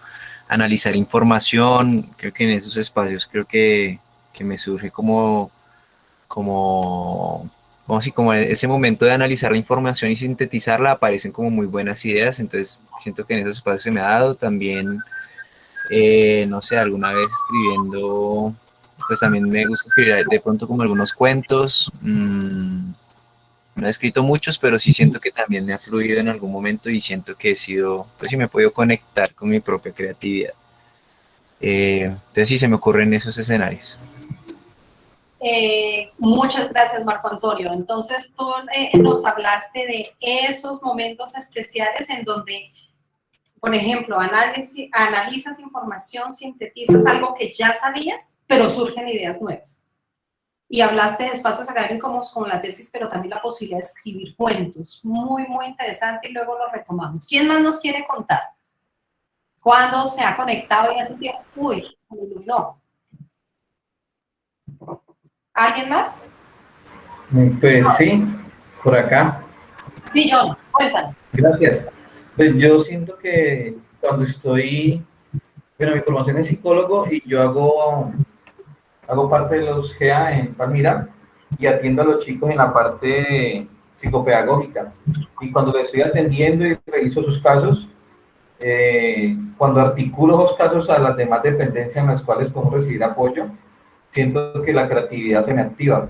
analizar información. Creo que en esos espacios creo que me surge como, como si como ese momento de analizar la información y sintetizarla aparecen como muy buenas ideas, entonces siento que en esos espacios se me ha dado también, no sé, alguna vez escribiendo, pues también me gusta escribir de pronto como algunos cuentos, no he escrito muchos, pero sí siento que también me ha fluido en algún momento y siento que he sido, pues sí me he podido conectar con mi propia creatividad. Entonces sí se me ocurren esos escenarios. Muchas gracias, Marco Antonio. Entonces, tú nos hablaste de esos momentos especiales en donde, por ejemplo, analizas información, sintetizas algo que ya sabías, pero surgen ideas nuevas. Y hablaste de espacios académicos como la tesis, pero también la posibilidad de escribir cuentos. Muy, muy interesante y luego lo retomamos. ¿Quién más nos quiere contar? ¿Cuándo se ha conectado y hace tiempo? Uy, se me iluminó. ¿Alguien más? Pues sí, por acá. Sí, John, cuéntanos. Gracias. Pues yo siento que cuando estoy, bueno, mi formación es psicólogo y yo hago parte de los GA en Palmira y atiendo a los chicos en la parte psicopedagógica. Y cuando les estoy atendiendo y reviso sus casos, cuando articulo los casos a las demás dependencias en las cuales podemos recibir apoyo, siento que la creatividad se me activa.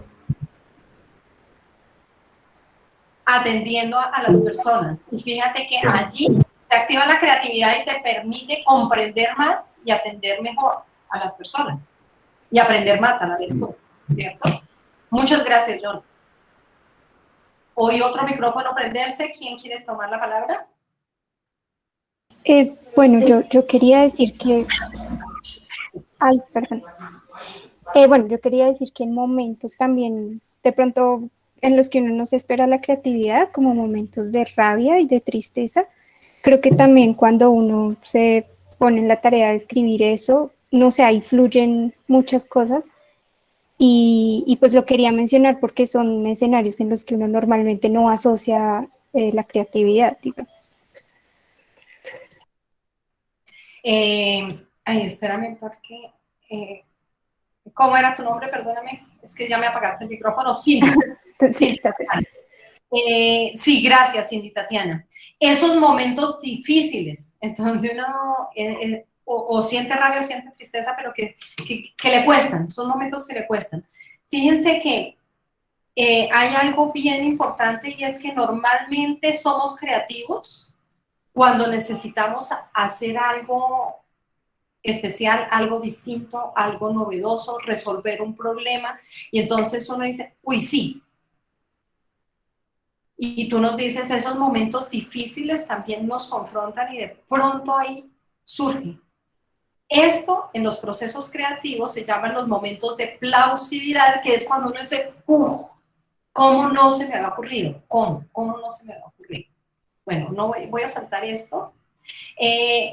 Atendiendo a las personas. Y fíjate que allí se activa la creatividad y te permite comprender más y atender mejor a las personas. Y aprender más a la vez, ¿cierto? Muchas gracias, John. Hoy otro micrófono prenderse. ¿Quién quiere tomar la palabra? Bueno, yo quería decir que... Ay, perdón. Bueno, yo quería decir que en momentos también, de pronto, en los que uno no se espera la creatividad, como momentos de rabia y de tristeza, creo que también cuando uno se pone en la tarea de escribir eso, no sé, ahí fluyen muchas cosas y pues lo quería mencionar porque son escenarios en los que uno normalmente no asocia la creatividad, digamos. Ay, espérame, porque... ¿cómo era tu nombre? Perdóname. Es que ya me apagaste el micrófono. Cindy. Sí, Sí, gracias, Cindy Tatiana. Esos momentos difíciles, entonces uno o siente rabia o siente tristeza, pero que le cuestan, son momentos que le cuestan. Fíjense que hay algo bien importante y es que normalmente somos creativos cuando necesitamos hacer algo especial, algo distinto, algo novedoso, resolver un problema, y entonces uno dice, uy, sí. Y tú nos dices, esos momentos difíciles también nos confrontan y de pronto ahí surge. Esto en los procesos creativos se llaman los momentos de plausibilidad, que es cuando uno dice, ¿cómo no se me había ocurrido? ¿Cómo no se me había ocurrido? Bueno, no voy a saltar esto.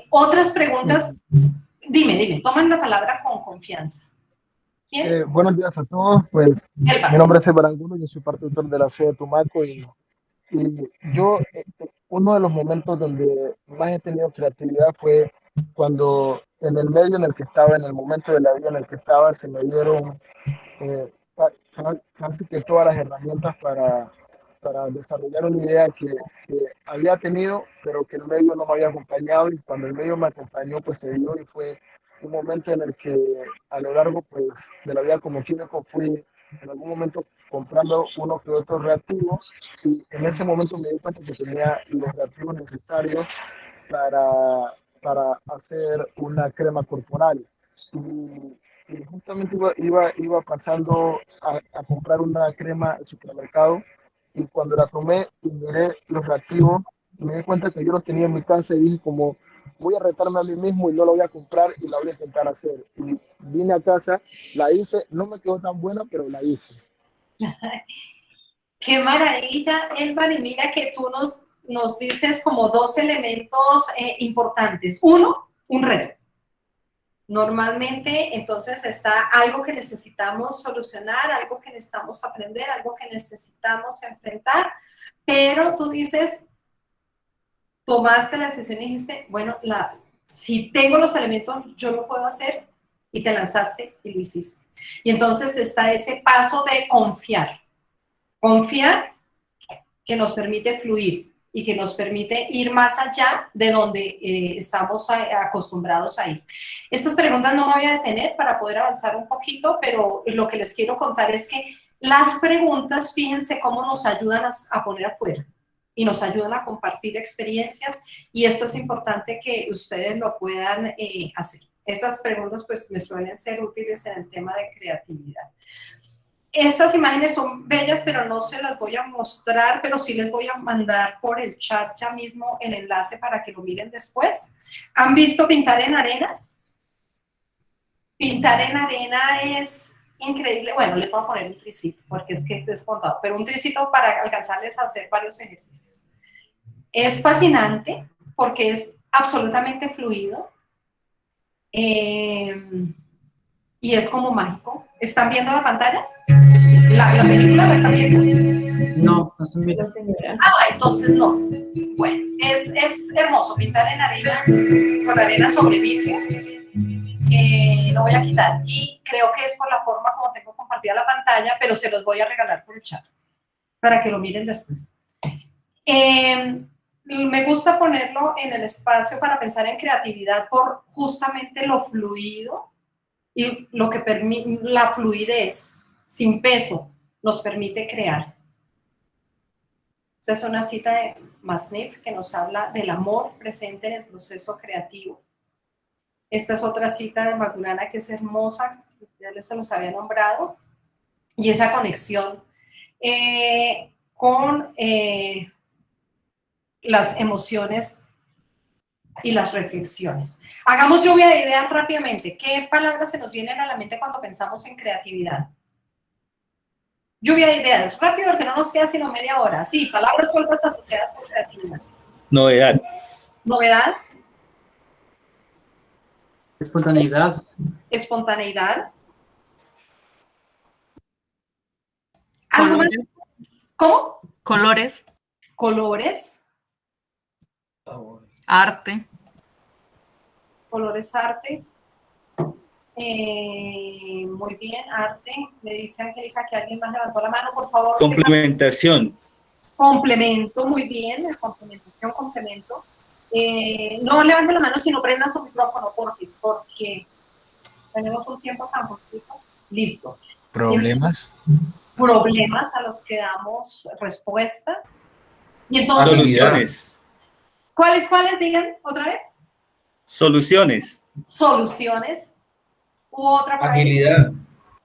Otras preguntas, dime, toman la palabra con confianza. ¿Quién? Buenos días a todos, pues mi nombre es Eber Angulo, yo soy parte autor de la sede de Tumaco y yo, uno de los momentos donde más he tenido creatividad fue cuando en el medio en el que estaba, en el momento de la vida en el que estaba, se me dieron casi que todas las herramientas para desarrollar una idea que había tenido, pero que el medio no me había acompañado y cuando el medio me acompañó, pues se dio y fue un momento en el que a lo largo pues, de la vida como químico fui en algún momento comprando uno que otro reactivo y en ese momento me di cuenta que tenía los reactivos necesarios para hacer una crema corporal. Y justamente iba pasando a comprar una crema al supermercado y cuando la tomé y miré los reactivos, me di cuenta que yo los tenía en mi casa y dije como voy a retarme a mí mismo y no lo voy a comprar y la voy a intentar hacer. Y vine a casa, la hice, no me quedó tan buena, pero la hice. Qué maravilla, Elbar, y mira que tú nos dices como dos elementos importantes. Uno, un reto. Normalmente, entonces, está algo que necesitamos solucionar, algo que necesitamos aprender, algo que necesitamos enfrentar, pero tú dices, tomaste la decisión y dijiste, bueno, si tengo los elementos, yo lo puedo hacer, y te lanzaste y lo hiciste. Y entonces está ese paso de confiar. Confiar que nos permite fluir y que nos permite ir más allá de donde estamos acostumbrados a ir. Estas preguntas no me voy a detener para poder avanzar un poquito, pero lo que les quiero contar es que las preguntas, fíjense cómo nos ayudan a poner afuera y nos ayudan a compartir experiencias, y esto es importante que ustedes lo puedan hacer. Estas preguntas pues me suelen ser útiles en el tema de creatividad. Estas imágenes son bellas, pero no se las voy a mostrar, pero sí les voy a mandar por el chat ya mismo el enlace para que lo miren después. ¿Han visto pintar en arena? Pintar en arena es increíble. Bueno, les voy a poner un tricito, porque es que es descontado, pero un tricito para alcanzarles a hacer varios ejercicios. Es fascinante porque es absolutamente fluido y es como mágico. ¿Están viendo la pantalla? ¿La película la están viendo? No, no se mira. No, señora. Entonces no. Bueno, es hermoso pintar en arena, con arena sobre vidrio. Lo voy a quitar y creo que es por la forma como tengo compartida la pantalla, pero se los voy a regalar por el chat para que lo miren después. Me gusta ponerlo en el espacio para pensar en creatividad por justamente lo fluido y lo que permite, la fluidez sin peso nos permite crear. Esta es una cita de Masnev que nos habla del amor presente en el proceso creativo. Esta es otra cita de Maturana que es hermosa, ya les se los había nombrado, y esa conexión con las emociones y las reflexiones. Hagamos lluvia de ideas rápidamente. ¿Qué palabras se nos vienen a la mente cuando pensamos en creatividad? Lluvia de ideas, rápido porque no nos queda sino media hora. Sí, palabras sueltas asociadas con creatividad. Novedad. Novedad. Espontaneidad. Espontaneidad. Colores. ¿Cómo? Colores. Colores. Arte. Colores, arte. Muy bien, arte. Me dice Angélica que alguien más levantó la mano, por favor. Complementación. Complemento, muy bien. Complementación, complemento. No levanten la mano, sino prendan su micrófono, porfis, porque tenemos un tiempo tan justito. Listo. ¿Problemas? Problemas a los que damos respuesta. Y entonces, Soluciones. ¿Cuáles? Digan otra vez. Soluciones. Soluciones. U otra por ahí. Agilidad.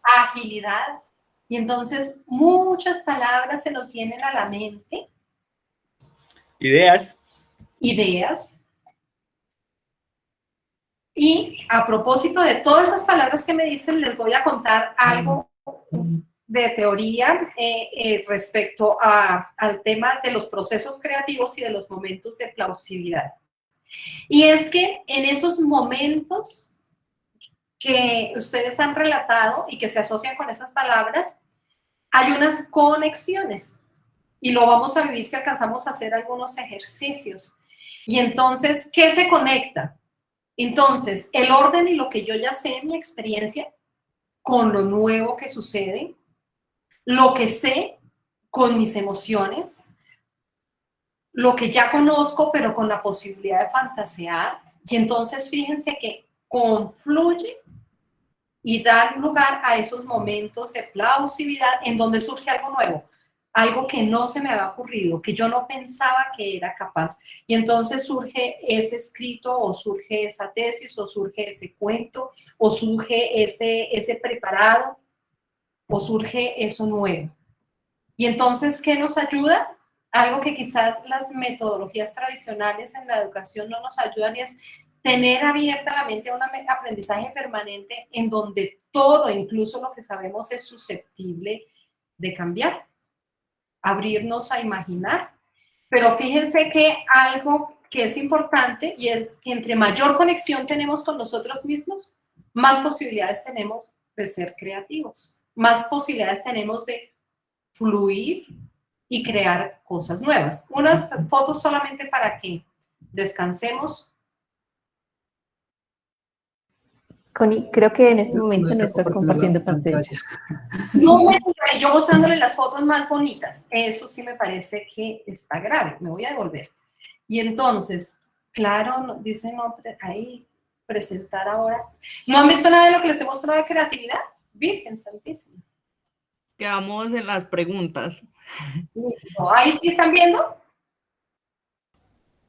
Agilidad. Y entonces muchas palabras se nos vienen a la mente. Ideas. Ideas. Y a propósito de todas esas palabras que me dicen, les voy a contar algo de teoría respecto al tema de los procesos creativos y de los momentos de plausibilidad. Y es que en esos momentos que ustedes han relatado y que se asocian con esas palabras, hay unas conexiones. Y lo vamos a vivir si alcanzamos a hacer algunos ejercicios. Y entonces, ¿qué se conecta? Entonces, el orden y lo que yo ya sé en mi experiencia con lo nuevo que sucede, lo que sé con mis emociones, lo que ya conozco, pero con la posibilidad de fantasear. Y entonces, fíjense que confluye y da lugar a esos momentos de plausibilidad en donde surge algo nuevo, algo que no se me había ocurrido, que yo no pensaba que era capaz. Y entonces surge ese escrito, o surge esa tesis, o surge ese cuento, o surge ese preparado, o surge eso nuevo. Y entonces, ¿qué nos ayuda? Algo que quizás las metodologías tradicionales en la educación no nos ayudan, y es tener abierta la mente a un aprendizaje permanente en donde todo, incluso lo que sabemos, es susceptible de cambiar, abrirnos a imaginar. Pero fíjense que algo que es importante y es que entre mayor conexión tenemos con nosotros mismos, más posibilidades tenemos de ser creativos, más posibilidades tenemos de fluir y crear cosas nuevas. Unas fotos solamente para que descansemos. Connie, creo que en este momento no está estás compartiendo compartiendo la pantalla. No me diga, y yo mostrándole las fotos más bonitas. Eso sí me parece que está grave. Me voy a devolver. Y entonces, claro, dice no, ahí, presentar ahora. ¿No han visto nada de lo que les he mostrado de creatividad? Virgen Santísima. Quedamos en las preguntas. Listo. ¿Ahí sí están viendo?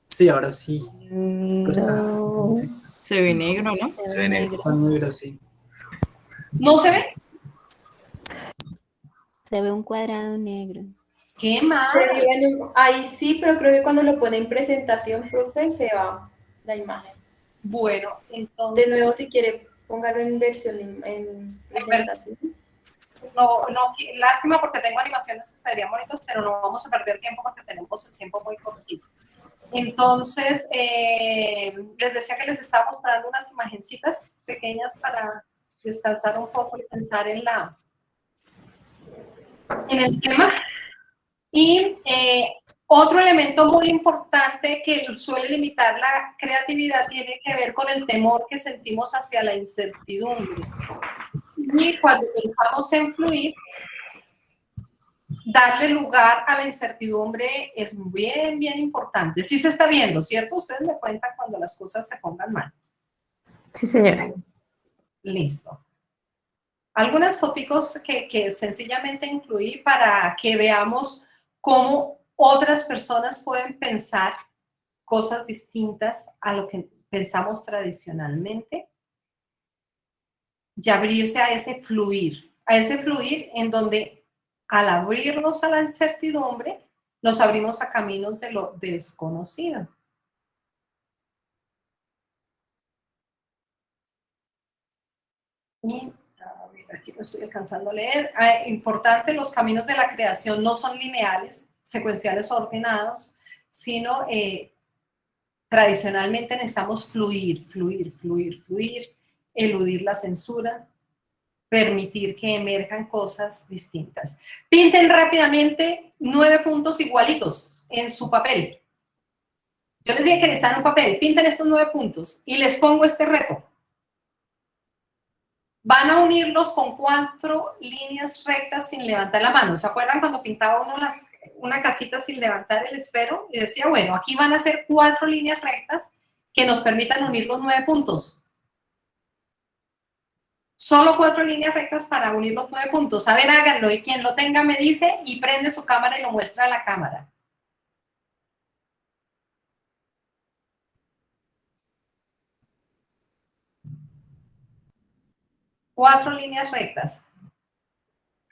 Sí, ahora sí. No. Se ve negro, ¿no? Se ve negro. Está negro, sí. ¿No se ve? Se ve un cuadrado negro. ¿Qué más? Ahí sí, pero creo que cuando lo pone en presentación, profe, se va la imagen. Bueno, entonces... De nuevo, si quiere, póngalo en versión en presentación. No, lástima porque tengo animaciones que serían bonitas, pero no vamos a perder tiempo porque tenemos el tiempo muy cortito. Entonces, les decía que les estaba mostrando unas imagencitas pequeñas para descansar un poco y pensar en el tema. Y otro elemento muy importante que suele limitar la creatividad tiene que ver con el temor que sentimos hacia la incertidumbre. Y cuando pensamos en fluir, darle lugar a la incertidumbre es bien, bien importante. Sí se está viendo, ¿cierto? Ustedes me cuentan cuando las cosas se pongan mal. Sí, señora. Listo. Algunas foticos que sencillamente incluí para que veamos cómo otras personas pueden pensar cosas distintas a lo que pensamos tradicionalmente y abrirse a ese fluir en donde al abrirnos a la incertidumbre nos abrimos a caminos de lo desconocido. Y a ver, aquí no estoy alcanzando a leer. Importante, los caminos de la creación no son lineales, secuenciales o ordenados, sino tradicionalmente necesitamos fluir, eludir la censura, permitir que emerjan cosas distintas. Pinten rápidamente 9 puntos igualitos en su papel. Yo les dije que necesitan un papel. Pinten estos 9 puntos y les pongo este reto. Van a unirlos con 4 líneas rectas sin levantar la mano. ¿Se acuerdan cuando pintaba uno una casita sin levantar el esfero? Y decía, bueno, aquí van a ser 4 líneas rectas que nos permitan unir los 9 puntos. Solo 4 líneas rectas para unir los 9 puntos. A ver, háganlo. Y quien lo tenga me dice y prende su cámara y lo muestra a la cámara. Cuatro líneas rectas.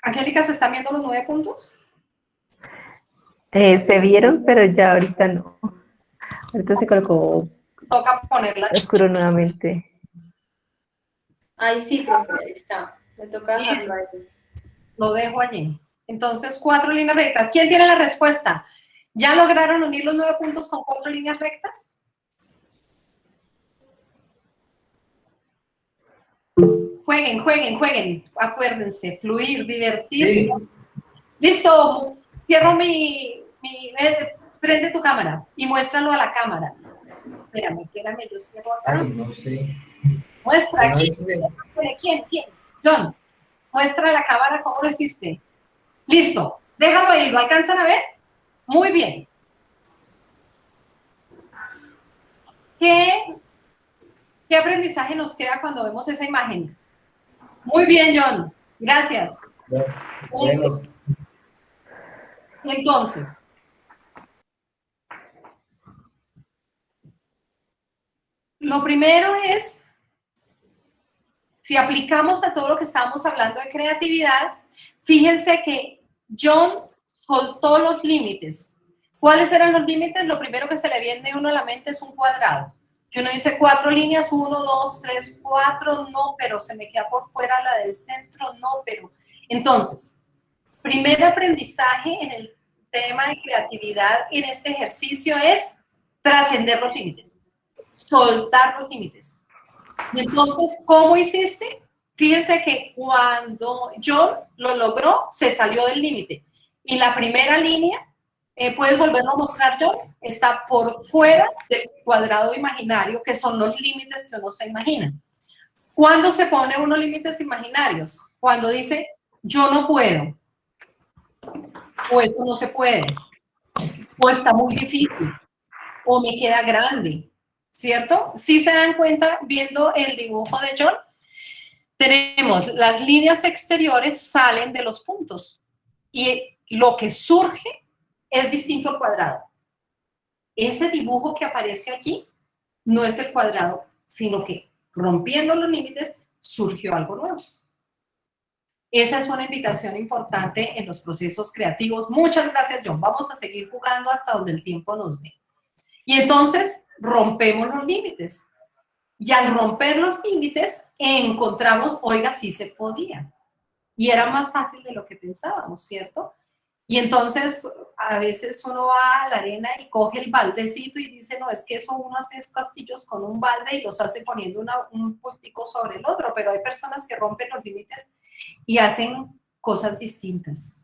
Angélica, ¿se están viendo los 9 puntos? Se vieron, pero ya ahorita no. Ahorita se colocó Toca ponerla. oscuro nuevamente. Ahí sí, profe, ahí está. Me toca dejarlo ahí. Lo dejo allí. Entonces, 4 líneas rectas. ¿Quién tiene la respuesta? ¿Ya lograron unir los 9 puntos con 4 líneas rectas? Jueguen. Acuérdense, fluir, divertirse. Sí. Listo, cierro prende tu cámara y muéstralo a la cámara. Espérame, yo cierro acá. Ay, no sé. Muestra, ¿quién? John, muestra a la cámara cómo lo hiciste. Listo, déjalo ahí, ¿lo alcanzan a ver? Muy bien. ¿Qué aprendizaje nos queda cuando vemos esa imagen? Muy bien, John, gracias. Bueno. Entonces, lo primero es, si aplicamos a todo lo que estamos hablando de creatividad, fíjense que John soltó los límites. ¿Cuáles eran los límites? Lo primero que se le viene a uno a la mente es un cuadrado. Que uno dice 4 líneas, 1, 2, 3, 4, no, pero se me queda por fuera la del centro, no, pero. Entonces, primer aprendizaje en el tema de creatividad en este ejercicio es trascender los límites, soltar los límites. Y entonces, ¿cómo hiciste? Fíjense que cuando John lo logró, se salió del límite. Y la primera línea, ¿puedes volverlo a mostrar, John? Está por fuera del cuadrado imaginario, que son los límites que uno se imagina. ¿Cuándo se pone unos límites imaginarios? Cuando dice, yo no puedo, o eso no se puede, o está muy difícil, o me queda grande, ¿cierto? Si se dan cuenta viendo el dibujo de John, tenemos las líneas exteriores salen de los puntos y lo que surge es distinto al cuadrado. Ese dibujo que aparece allí no es el cuadrado, sino que rompiendo los límites surgió algo nuevo. Esa es una invitación importante en los procesos creativos. Muchas gracias, John. Vamos a seguir jugando hasta donde el tiempo nos dé. Y entonces rompemos los límites. Y al romper los límites encontramos, oiga, sí se podía. Y era más fácil de lo que pensábamos, ¿cierto? Y entonces a veces uno va a la arena y coge el baldecito y dice, no, es que eso uno hace castillos con un balde y los hace poniendo un puntico sobre el otro, pero hay personas que rompen los límites y hacen cosas distintas.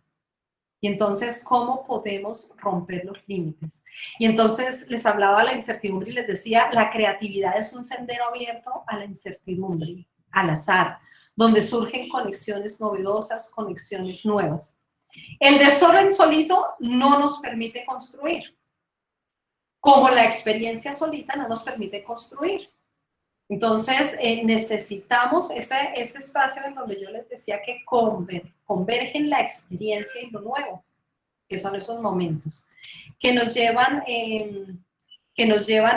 Y entonces, ¿cómo podemos romper los límites? Y entonces les hablaba de la incertidumbre y les decía, la creatividad es un sendero abierto a la incertidumbre, al azar, donde surgen conexiones novedosas, conexiones nuevas. El de solo en solito no nos permite construir, como la experiencia solita no nos permite construir. Entonces, necesitamos ese espacio en donde yo les decía que convergen la experiencia y lo nuevo, que son esos momentos, que nos llevan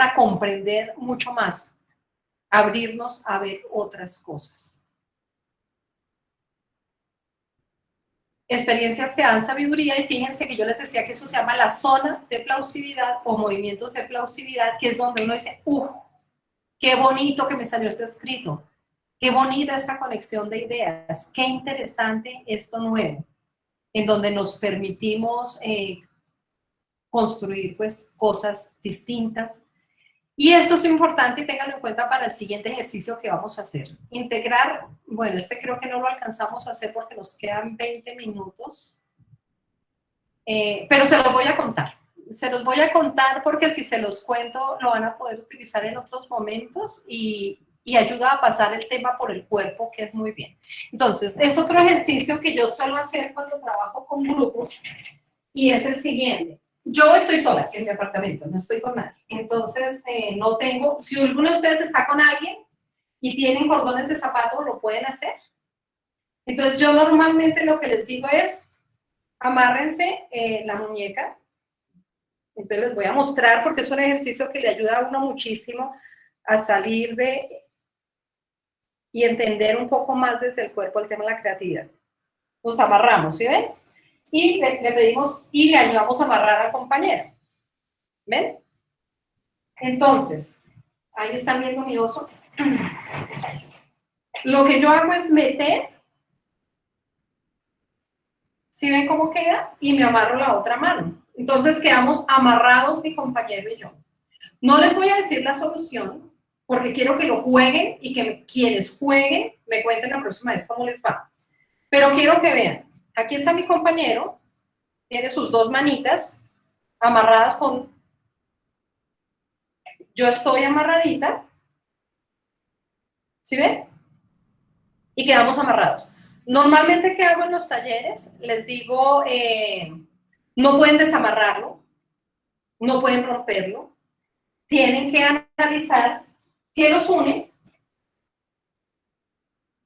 a comprender mucho más, abrirnos a ver otras cosas. Experiencias que dan sabiduría, y fíjense que yo les decía que eso se llama la zona de plausibilidad o movimientos de plausibilidad, que es donde uno dice, qué bonito que me salió este escrito, qué bonita esta conexión de ideas, qué interesante esto nuevo, en donde nos permitimos construir pues cosas distintas. Y esto es importante y ténganlo en cuenta para el siguiente ejercicio que vamos a hacer. Integrar, bueno, este creo que no lo alcanzamos a hacer porque nos quedan 20 minutos, pero se los voy a contar. Se los voy a contar porque si se los cuento lo van a poder utilizar en otros momentos y ayuda a pasar el tema por el cuerpo, que es muy bien. Entonces, es otro ejercicio que yo suelo hacer cuando trabajo con grupos y es el siguiente. Yo estoy sola en mi apartamento, no estoy con nadie. Entonces, no tengo, si alguno de ustedes está con alguien y tienen cordones de zapato, lo pueden hacer. Entonces, yo normalmente lo que les digo es, amárrense la muñeca. Entonces, les voy a mostrar porque es un ejercicio que le ayuda a uno muchísimo a salir de y entender un poco más desde el cuerpo el tema de la creatividad. Nos amarramos, ¿sí ven? Y le pedimos y le ayudamos a amarrar al compañero. ¿Ven? Entonces, ahí están viendo mi oso. Lo que yo hago es meter, ¿sí ven cómo queda? Y me amarro la otra mano. Entonces quedamos amarrados mi compañero y yo. No les voy a decir la solución, porque quiero que lo jueguen y que quienes jueguen me cuenten la próxima vez cómo les va. Pero quiero que vean. Aquí está mi compañero, tiene sus dos manitas amarradas con... Yo estoy amarradita, ¿sí ven? Y quedamos amarrados. Normalmente, ¿qué hago en los talleres? Les digo, no pueden desamarrarlo, no pueden romperlo, tienen que analizar qué los une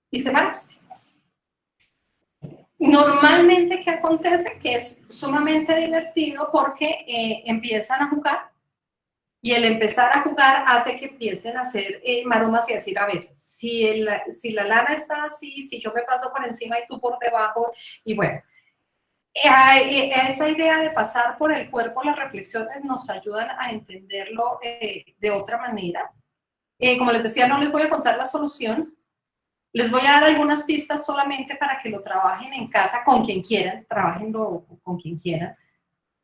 y separarse. Normalmente, ¿qué acontece? Que es sumamente divertido porque empiezan a jugar y el empezar a jugar hace que empiecen a hacer maromas y decir, a ver, si la lana está así, si yo me paso por encima y tú por debajo, y bueno, esa idea de pasar por el cuerpo las reflexiones nos ayudan a entenderlo de otra manera. Como les decía, no les voy a contar la solución, Les voy a dar algunas pistas solamente para que lo trabajen en casa con quien quieran, trabajenlo con quien quieran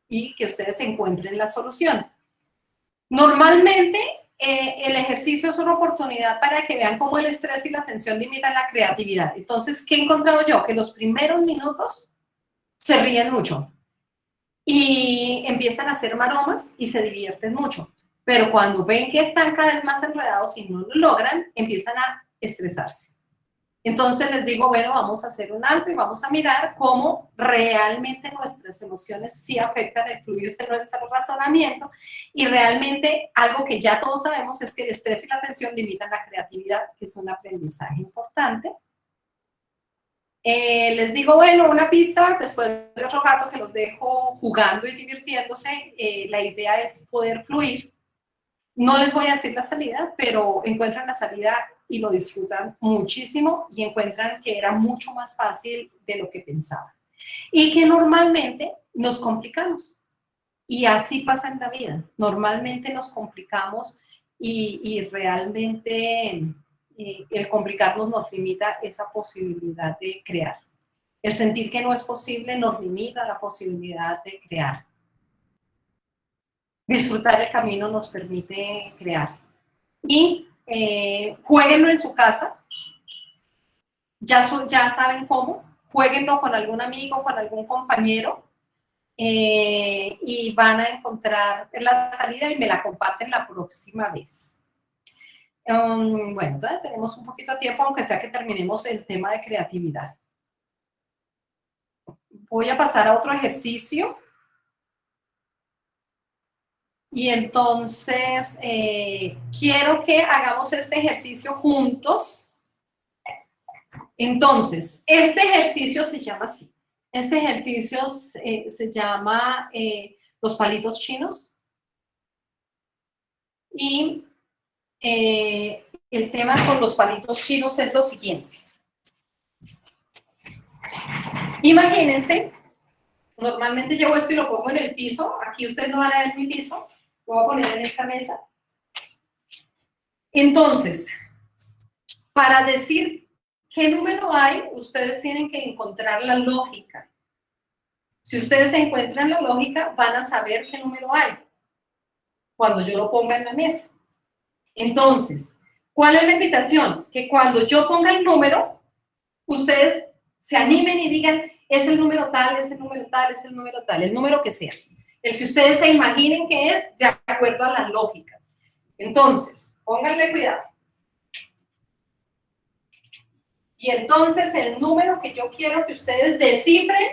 y que ustedes encuentren la solución. Normalmente, el ejercicio es una oportunidad para que vean cómo el estrés y la tensión limitan la creatividad. Entonces, ¿qué he encontrado yo? Que los primeros minutos se ríen mucho y empiezan a hacer maromas y se divierten mucho. Pero cuando ven que están cada vez más enredados y no lo logran, empiezan a estresarse. Entonces les digo, bueno, vamos a hacer un alto y vamos a mirar cómo realmente nuestras emociones sí afectan el fluir de nuestro razonamiento y realmente algo que ya todos sabemos es que el estrés y la tensión limitan la creatividad, que es un aprendizaje importante. Les digo, bueno, una pista, después de otro rato que los dejo jugando y divirtiéndose, la idea es poder fluir. No les voy a decir la salida, pero encuentran la salida y lo disfrutan muchísimo y encuentran que era mucho más fácil de lo que pensaban. Y que normalmente nos complicamos. Y así pasa en la vida. Normalmente nos complicamos y realmente el complicarnos nos limita esa posibilidad de crear. El sentir que no es posible nos limita la posibilidad de crear. Disfrutar el camino nos permite crear. Y jueguenlo en su casa, ya saben cómo, jueguenlo con algún amigo, con algún compañero, y van a encontrar la salida y me la comparten la próxima vez. Bueno, todavía tenemos un poquito de tiempo, aunque sea que terminemos el tema de creatividad. Voy a pasar a otro ejercicio. Y entonces quiero que hagamos este ejercicio juntos. Entonces, este ejercicio se llama así. Este ejercicio se llama los palitos chinos. Y el tema con los palitos chinos es lo siguiente. Imagínense, normalmente llevo esto y lo pongo en el piso. Aquí ustedes no van a ver mi piso. Lo voy a poner en esta mesa. Entonces, para decir qué número hay, ustedes tienen que encontrar la lógica. Si ustedes encuentran la lógica, van a saber qué número hay cuando yo lo ponga en la mesa. Entonces, ¿cuál es la invitación? Que cuando yo ponga el número, ustedes se animen y digan, es el número tal, es el número tal, es el número tal, el número que sea. El que ustedes se imaginen que es de acuerdo a la lógica. Entonces, pónganle cuidado. Y entonces el número que yo quiero que ustedes descifren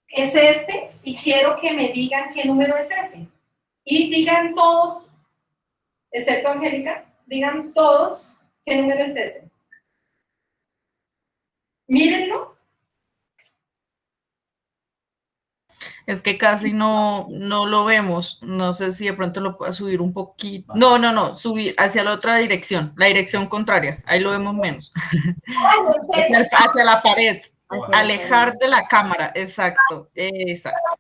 es este y quiero que me digan qué número es ese. Y digan todos, excepto Angélica, digan todos qué número es ese. Mírenlo. Es que casi no lo vemos. No sé si de pronto lo puedo subir un poquito. No, subir hacia la otra dirección, la dirección contraria. Ahí lo vemos menos. Hacia la pared. Alejar de la cámara. Exacto.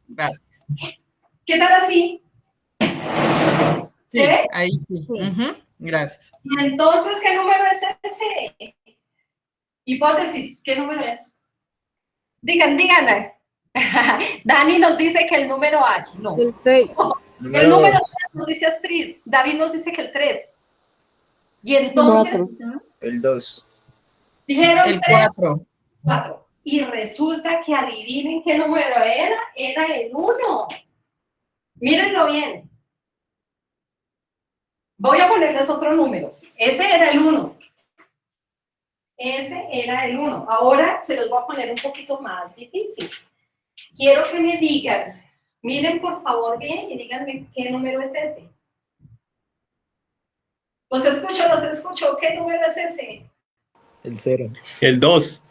Gracias. ¿Qué tal así? Sí, ¿Se ve? ahí sí. Gracias. Y entonces, ¿qué número es ese? Hipótesis, ¿qué número es? Digan. Dani nos dice que el número H, no. El 6. El número 6 nos dice Astrid. David nos dice que el 3. Y entonces... El 2. Dijeron El 3. 4. Y resulta que adivinen qué número era el 1. Mírenlo bien. Voy a ponerles otro número. Ese era el 1. Ese era el 1. Ahora se los voy a poner un poquito más difícil. Quiero que me digan, miren por favor bien y díganme qué número es ese. Los escucho. ¿Qué número es ese? El 0. El 2.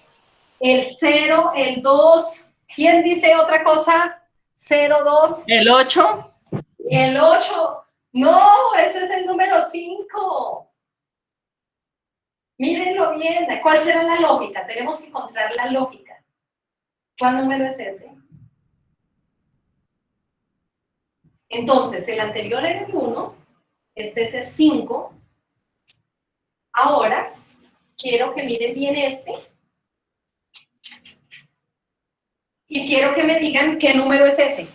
El 0, el 2. ¿Quién dice otra cosa? 0, 2. El 8. El 8. No, ese es el número 5. Mírenlo bien. ¿Cuál será la lógica? Tenemos que encontrar la lógica. ¿Cuál número es ese? Entonces, el anterior era el 1, este es el 5, Ahora, quiero que miren bien este. Y quiero que me digan qué número es ese.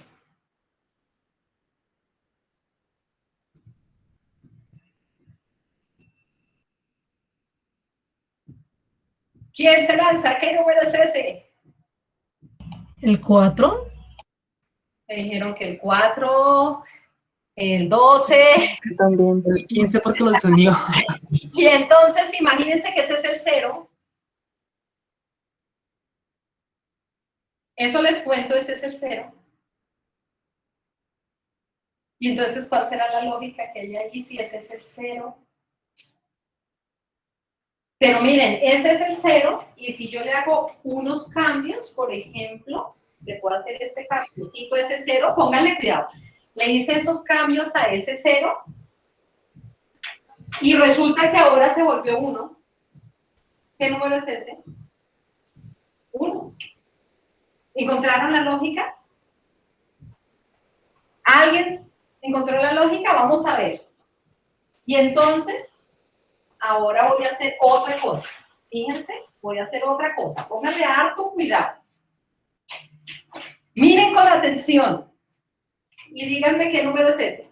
¿Quién se lanza? ¿Qué número es ese? ¿El 4? Me dijeron que el 4, el 12. También. El 15 porque los unió. Y entonces imagínense que ese es el 0. Eso les cuento, ese es el 0. Y entonces, ¿cuál será la lógica que hay allí si ese es el 0? Pero miren, ese es el 0 y si yo le hago unos cambios, por ejemplo, le puedo hacer este cambio, quito ese 0, pónganle cuidado. Le hice esos cambios a ese 0 y resulta que ahora se volvió 1. ¿Qué número es ese? 1. ¿Encontraron la lógica? ¿Alguien encontró la lógica? Vamos a ver. Y entonces, ahora voy a hacer otra cosa. Fíjense, voy a hacer otra cosa. Pónganle harto cuidado. Miren con atención y díganme qué número es ese.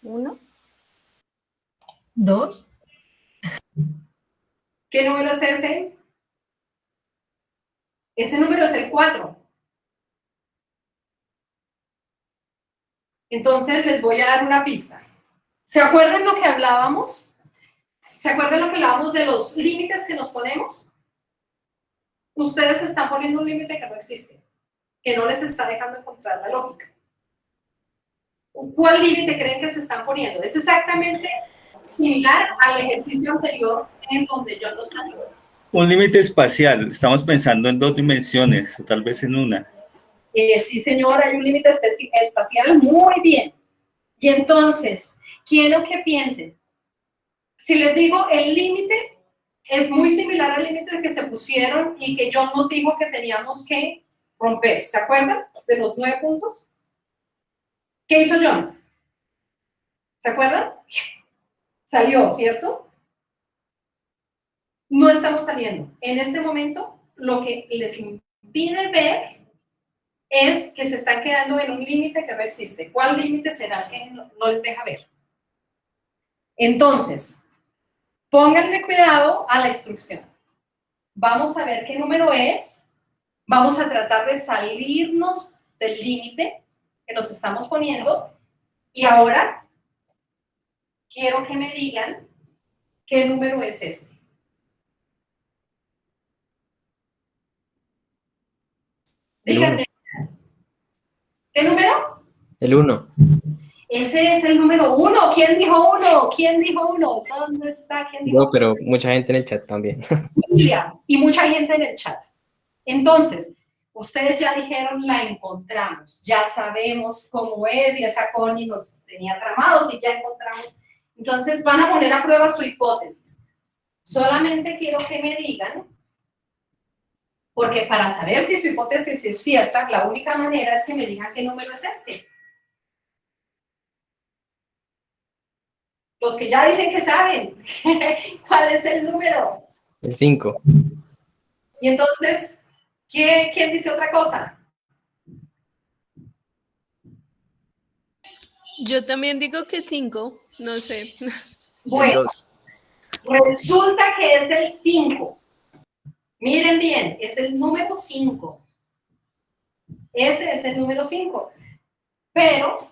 1. 2. ¿Qué número es ese? Ese número es el 4. Entonces les voy a dar una pista. ¿Se acuerdan lo que hablábamos? ¿Se acuerdan lo que hablábamos de los límites que nos ponemos? Ustedes están poniendo un límite que no existe, que no les está dejando encontrar la lógica. ¿Cuál límite creen que se están poniendo? Es exactamente similar al ejercicio anterior en donde yo no salí. Un límite espacial. Estamos pensando en 2 dimensiones, o tal vez en una. Sí, señor, hay un límite espacial, muy bien. Y entonces, quiero que piensen, si les digo el límite es muy similar al límite que se pusieron y que John nos dijo que teníamos que romper. ¿Se acuerdan de los 9 puntos? ¿Qué hizo John? ¿Se acuerdan? Salió, ¿cierto? No estamos saliendo. En este momento, lo que les impide ver es que se están quedando en un límite que no existe. ¿Cuál límite será el que no les deja ver? Entonces, pónganle cuidado a la instrucción. Vamos a ver qué número es. Vamos a tratar de salirnos del límite que nos estamos poniendo. Y ahora, quiero que me digan qué número es este. Díganme. ¿Qué número? El 1. Ese es el número 1. ¿Quién dijo 1? ¿Quién dijo 1? ¿Dónde está? ¿Quién dijo No, pero mucha gente en el chat también. Julia, y mucha gente en el chat. Entonces, ustedes ya dijeron, la encontramos, ya sabemos cómo es, y esa Connie nos tenía tramados y ya encontramos. Entonces, van a poner a prueba su hipótesis. Solamente quiero que me digan, porque para saber si su hipótesis es cierta, la única manera es que me digan qué número es este. Los que ya dicen que saben, ¿cuál es el número? El 5. Y entonces, ¿quién dice otra cosa? Yo también digo que 5, no sé. Bueno, resulta que es el 5. Miren bien, es el número 5. Ese es el número 5. Pero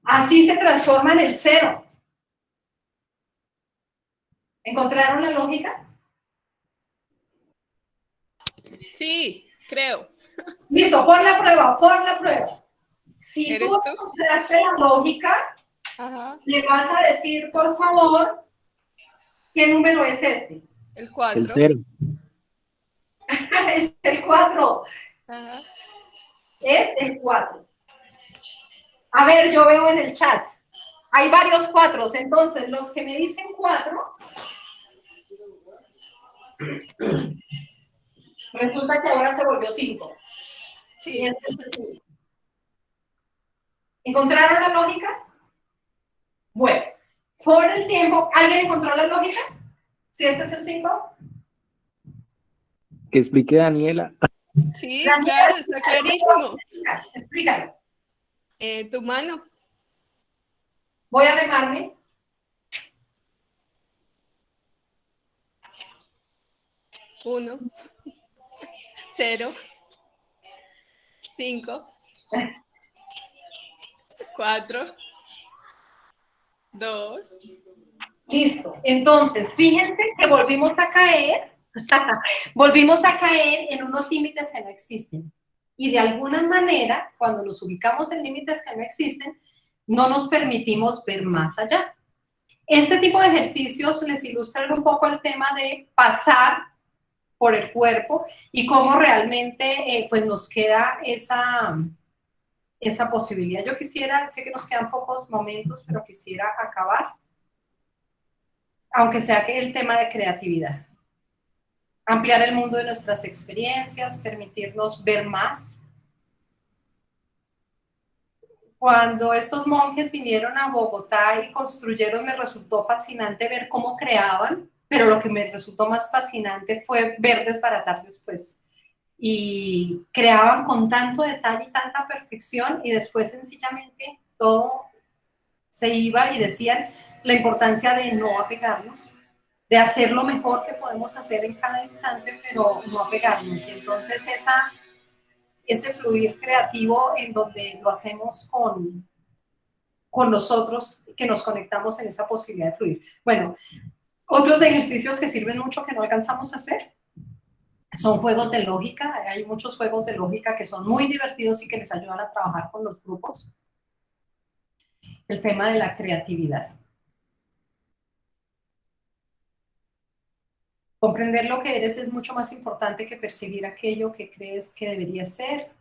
así se transforma en el 0. ¿Encontraron la lógica? Sí, creo. Listo, pon la prueba. Si tú encontraste la lógica, le vas a decir, por favor, ¿qué número es este? El 4. El 0. Es el 4. Ajá. Es el 4. A ver, yo veo en el chat. Hay varios 4, entonces los que me dicen 4, resulta que ahora se volvió 5. Sí. ¿Encontraron la lógica? Bueno, por el tiempo, ¿alguien encontró la lógica? ¿Si este es el 5? Que explique Daniela. Sí, Daniela, claro, está clarísimo. Explícalo. Tu mano. Voy a remarme. 1, 0, 5, 4, 2. Listo. Entonces, fíjense que volvimos a caer, volvimos a caer en unos límites que no existen. Y de alguna manera, cuando nos ubicamos en límites que no existen, no nos permitimos ver más allá. Este tipo de ejercicios les ilustran un poco el tema de pasar por el cuerpo y cómo realmente pues nos queda esa posibilidad. Yo quisiera, sé que nos quedan pocos momentos, pero quisiera acabar, aunque sea que el tema de creatividad. Ampliar el mundo de nuestras experiencias, permitirnos ver más. Cuando estos monjes vinieron a Bogotá y construyeron, me resultó fascinante ver cómo creaban, pero lo que me resultó más fascinante fue ver desbaratar después. Y creaban con tanto detalle y tanta perfección, y después sencillamente todo se iba, y decían la importancia de no apegarnos, de hacer lo mejor que podemos hacer en cada instante, pero no apegarnos. Y entonces ese fluir creativo en donde lo hacemos con nosotros, que nos conectamos en esa posibilidad de fluir. Bueno, otros ejercicios que sirven mucho que no alcanzamos a hacer son juegos de lógica. Hay muchos juegos de lógica que son muy divertidos y que les ayudan a trabajar con los grupos. El tema de la creatividad. Comprender lo que eres es mucho más importante que perseguir aquello que crees que debería ser.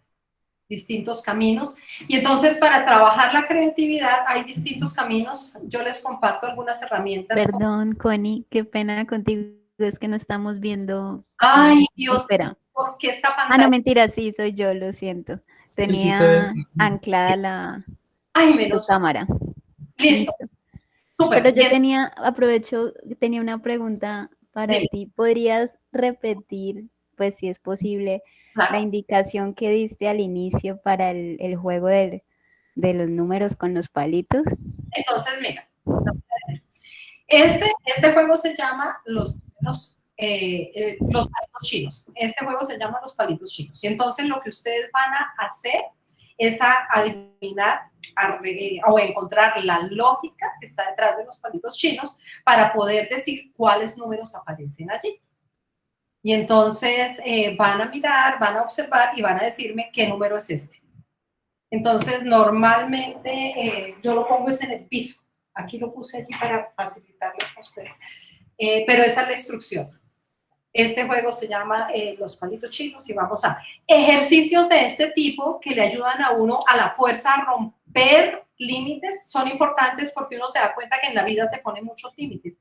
Distintos caminos. Y entonces, para trabajar la creatividad hay distintos caminos. Yo les comparto algunas herramientas. Perdón, Connie, qué pena contigo, es que no estamos viendo. Ay, Dios, espera. ¿por qué esta pantalla? Ah, no, mentira, sí, soy yo, lo siento. Tenía anclada la tu cámara. Listo. Súper, pero yo bien. tenía una pregunta para Dime. ti. ¿Podrías repetir, pues si es posible, la indicación que diste al inicio para el juego de los números con los palitos? Entonces, mira, este juego se llama los palitos chinos. Este juego se llama los palitos chinos. Y entonces lo que ustedes van a hacer es a adivinar o encontrar la lógica que está detrás de los palitos chinos para poder decir cuáles números aparecen allí. Y entonces van a mirar, van a observar y van a decirme qué número es este. Entonces, normalmente yo lo pongo en el piso. Aquí lo puse allí para facilitarles a ustedes. Pero esa es la instrucción. Este juego se llama los palitos chinos y vamos a ejercicios de este tipo que le ayudan a uno a la fuerza a romper límites. Son importantes porque uno se da cuenta que en la vida se ponen muchos límites.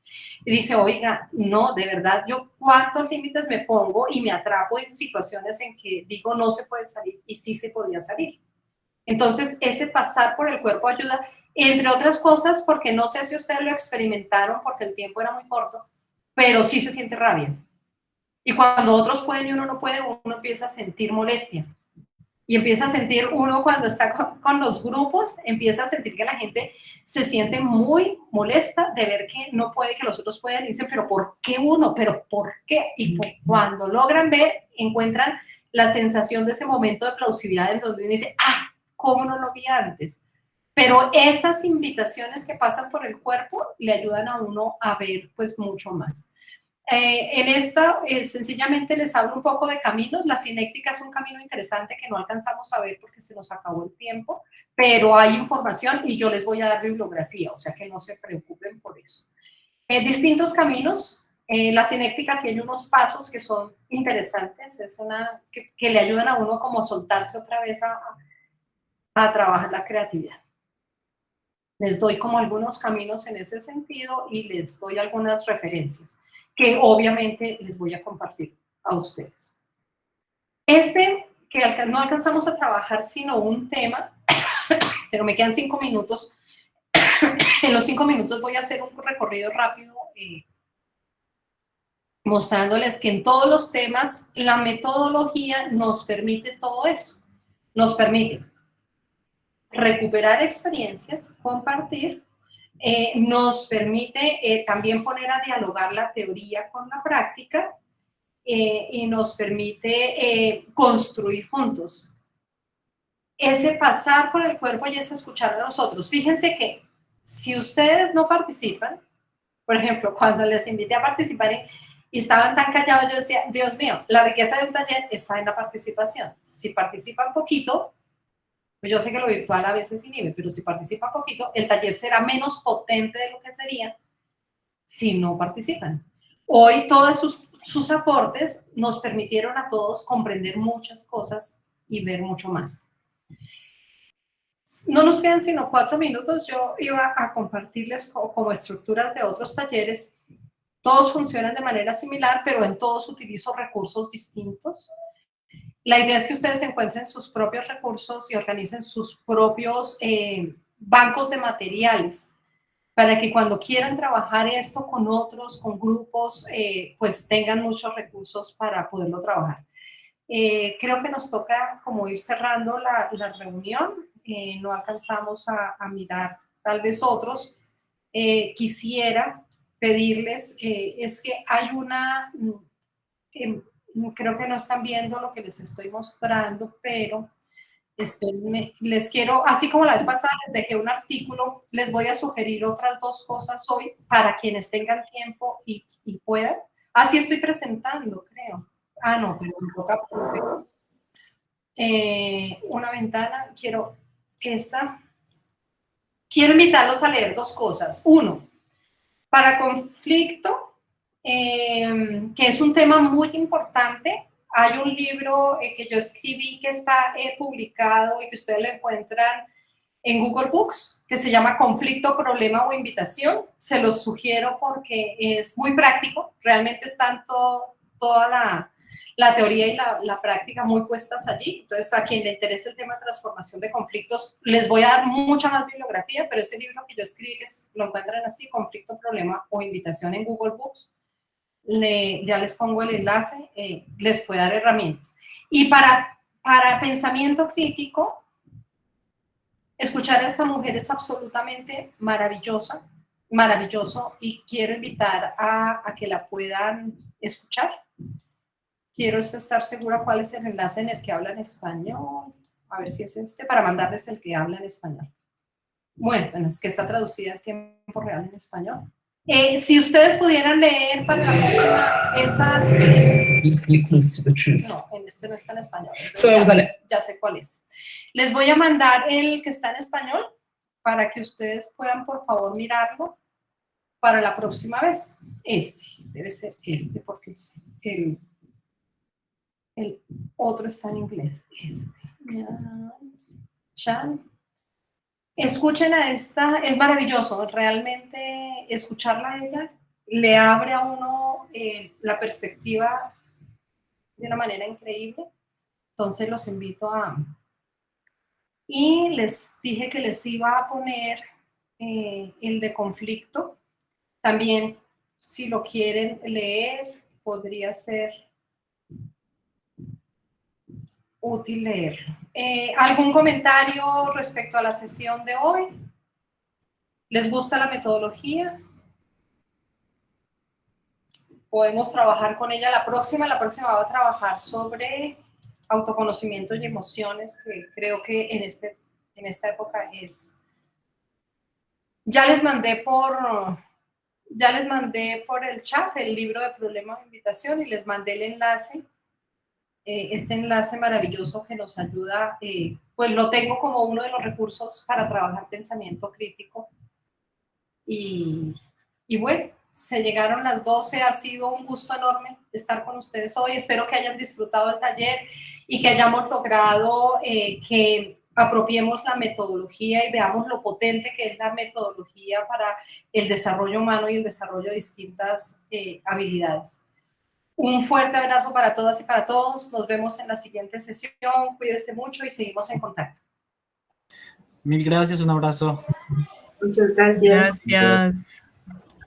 Y dice, oiga, no, de verdad, yo cuántos límites me pongo y me atrapo en situaciones en que digo no se puede salir y sí se podía salir. Entonces, ese pasar por el cuerpo ayuda, entre otras cosas, porque no sé si ustedes lo experimentaron porque el tiempo era muy corto, pero sí se siente rabia. Y cuando otros pueden y uno no puede, uno empieza a sentir molestia. Y empieza a sentir uno cuando está con los grupos, empieza a sentir que la gente se siente muy molesta de ver que no puede, que los otros pueden, y dicen, pero ¿por qué uno? ¿Pero por qué? Y cuando logran ver, encuentran la sensación de ese momento de plausibilidad en donde uno dice, ah, ¿cómo no lo vi antes? Pero esas invitaciones que pasan por el cuerpo le ayudan a uno a ver pues mucho más. En esta, sencillamente les hablo un poco de caminos. La cinética es un camino interesante que no alcanzamos a ver porque se nos acabó el tiempo, pero hay información y yo les voy a dar bibliografía, o sea que no se preocupen por eso. Distintos caminos. La cinética tiene unos pasos que son interesantes, es una que le ayudan a uno como a soltarse otra vez a trabajar la creatividad. Les doy como algunos caminos en ese sentido y les doy algunas referencias que obviamente les voy a compartir a ustedes. Que no alcanzamos a trabajar sino un tema, pero me quedan 5 minutos, En los 5 minutos voy a hacer un recorrido rápido mostrándoles que en todos los temas la metodología nos permite todo eso. Nos permite recuperar experiencias, compartir, nos permite también poner a dialogar la teoría con la práctica y nos permite construir juntos. Ese pasar por el cuerpo y ese escuchar a nosotros. Fíjense que si ustedes no participan, por ejemplo, cuando les invité a participar y estaban tan callados, yo decía, Dios mío, la riqueza de un taller está en la participación. Si participan poquito, pues yo sé que lo virtual a veces inhibe, pero si participan poquito, el taller será menos potente de lo que sería si no participan. Hoy todos sus aportes nos permitieron a todos comprender muchas cosas y ver mucho más. No nos quedan sino 4 minutos. Yo iba a compartirles como estructuras de otros talleres. Todos funcionan de manera similar, pero en todos utilizo recursos distintos. La idea es que ustedes encuentren sus propios recursos y organicen sus propios bancos de materiales para que cuando quieran trabajar esto con otros, con grupos, pues tengan muchos recursos para poderlo trabajar. Creo que nos toca como ir cerrando la reunión. No alcanzamos a mirar tal vez otros. Quisiera pedirles, es que hay una, creo que no están viendo lo que les estoy mostrando, pero espérenme, les quiero, así como la vez pasada les dejé un artículo, les voy a sugerir otras 2 cosas hoy para quienes tengan tiempo y puedan. Así estoy presentando, creo. Ah, no, pero me toca una ventana, quiero invitarlos a leer 2 cosas. Uno, para conflicto, que es un tema muy importante, hay un libro que yo escribí que está publicado y que ustedes lo encuentran en Google Books, que se llama Conflicto, Problema o Invitación. Se los sugiero porque es muy práctico, realmente están toda la teoría y la práctica muy puestas allí. Entonces, a quien le interese el tema de transformación de conflictos, les voy a dar mucha más bibliografía, pero ese libro que yo escribí, lo encuentran así, Conflicto, Problema o Invitación en Google Books. Ya les pongo el enlace, les puede dar herramientas. Y para pensamiento crítico, escuchar a esta mujer es absolutamente maravilloso, y quiero invitar a que la puedan escuchar. Quiero estar segura cuál es el enlace en el que habla en español. A ver si es este, para mandarles el que habla en español. Bueno, es que está traducida en tiempo real en español. Si ustedes pudieran leer para la próxima esas... No, en este no está en español. Ya sé cuál es. Les voy a mandar el que está en español para que ustedes puedan, por favor, mirarlo para la próxima vez. Debe ser porque el otro está en inglés. Escuchen a esta, es maravilloso, realmente escucharla a ella le abre a uno la perspectiva de una manera increíble. Entonces los invito a... Y les dije que les iba a poner el de conflicto. También, si lo quieren leer, podría ser útil leerlo. ¿Algún comentario respecto a la sesión de hoy? ¿Les gusta la metodología? Podemos trabajar con ella la próxima va a trabajar sobre autoconocimiento y emociones, que creo que en esta época es... Ya les mandé por el chat el libro de problema de invitación y les mandé el enlace. Este enlace maravilloso que nos ayuda, pues lo tengo como uno de los recursos para trabajar pensamiento crítico. Y bueno, se llegaron las 12, ha sido un gusto enorme estar con ustedes hoy. Espero que hayan disfrutado el taller y que hayamos logrado que apropiemos la metodología y veamos lo potente que es la metodología para el desarrollo humano y el desarrollo de distintas habilidades. Un fuerte abrazo para todas y para todos. Nos vemos en la siguiente sesión. Cuídense mucho y seguimos en contacto. Mil gracias, un abrazo. Muchas gracias. Gracias.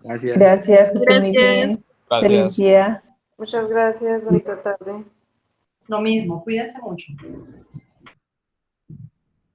Gracias, que estén muy bien. Gracias. Feliz día. Muchas gracias, bonita tarde. Lo mismo, cuídense mucho.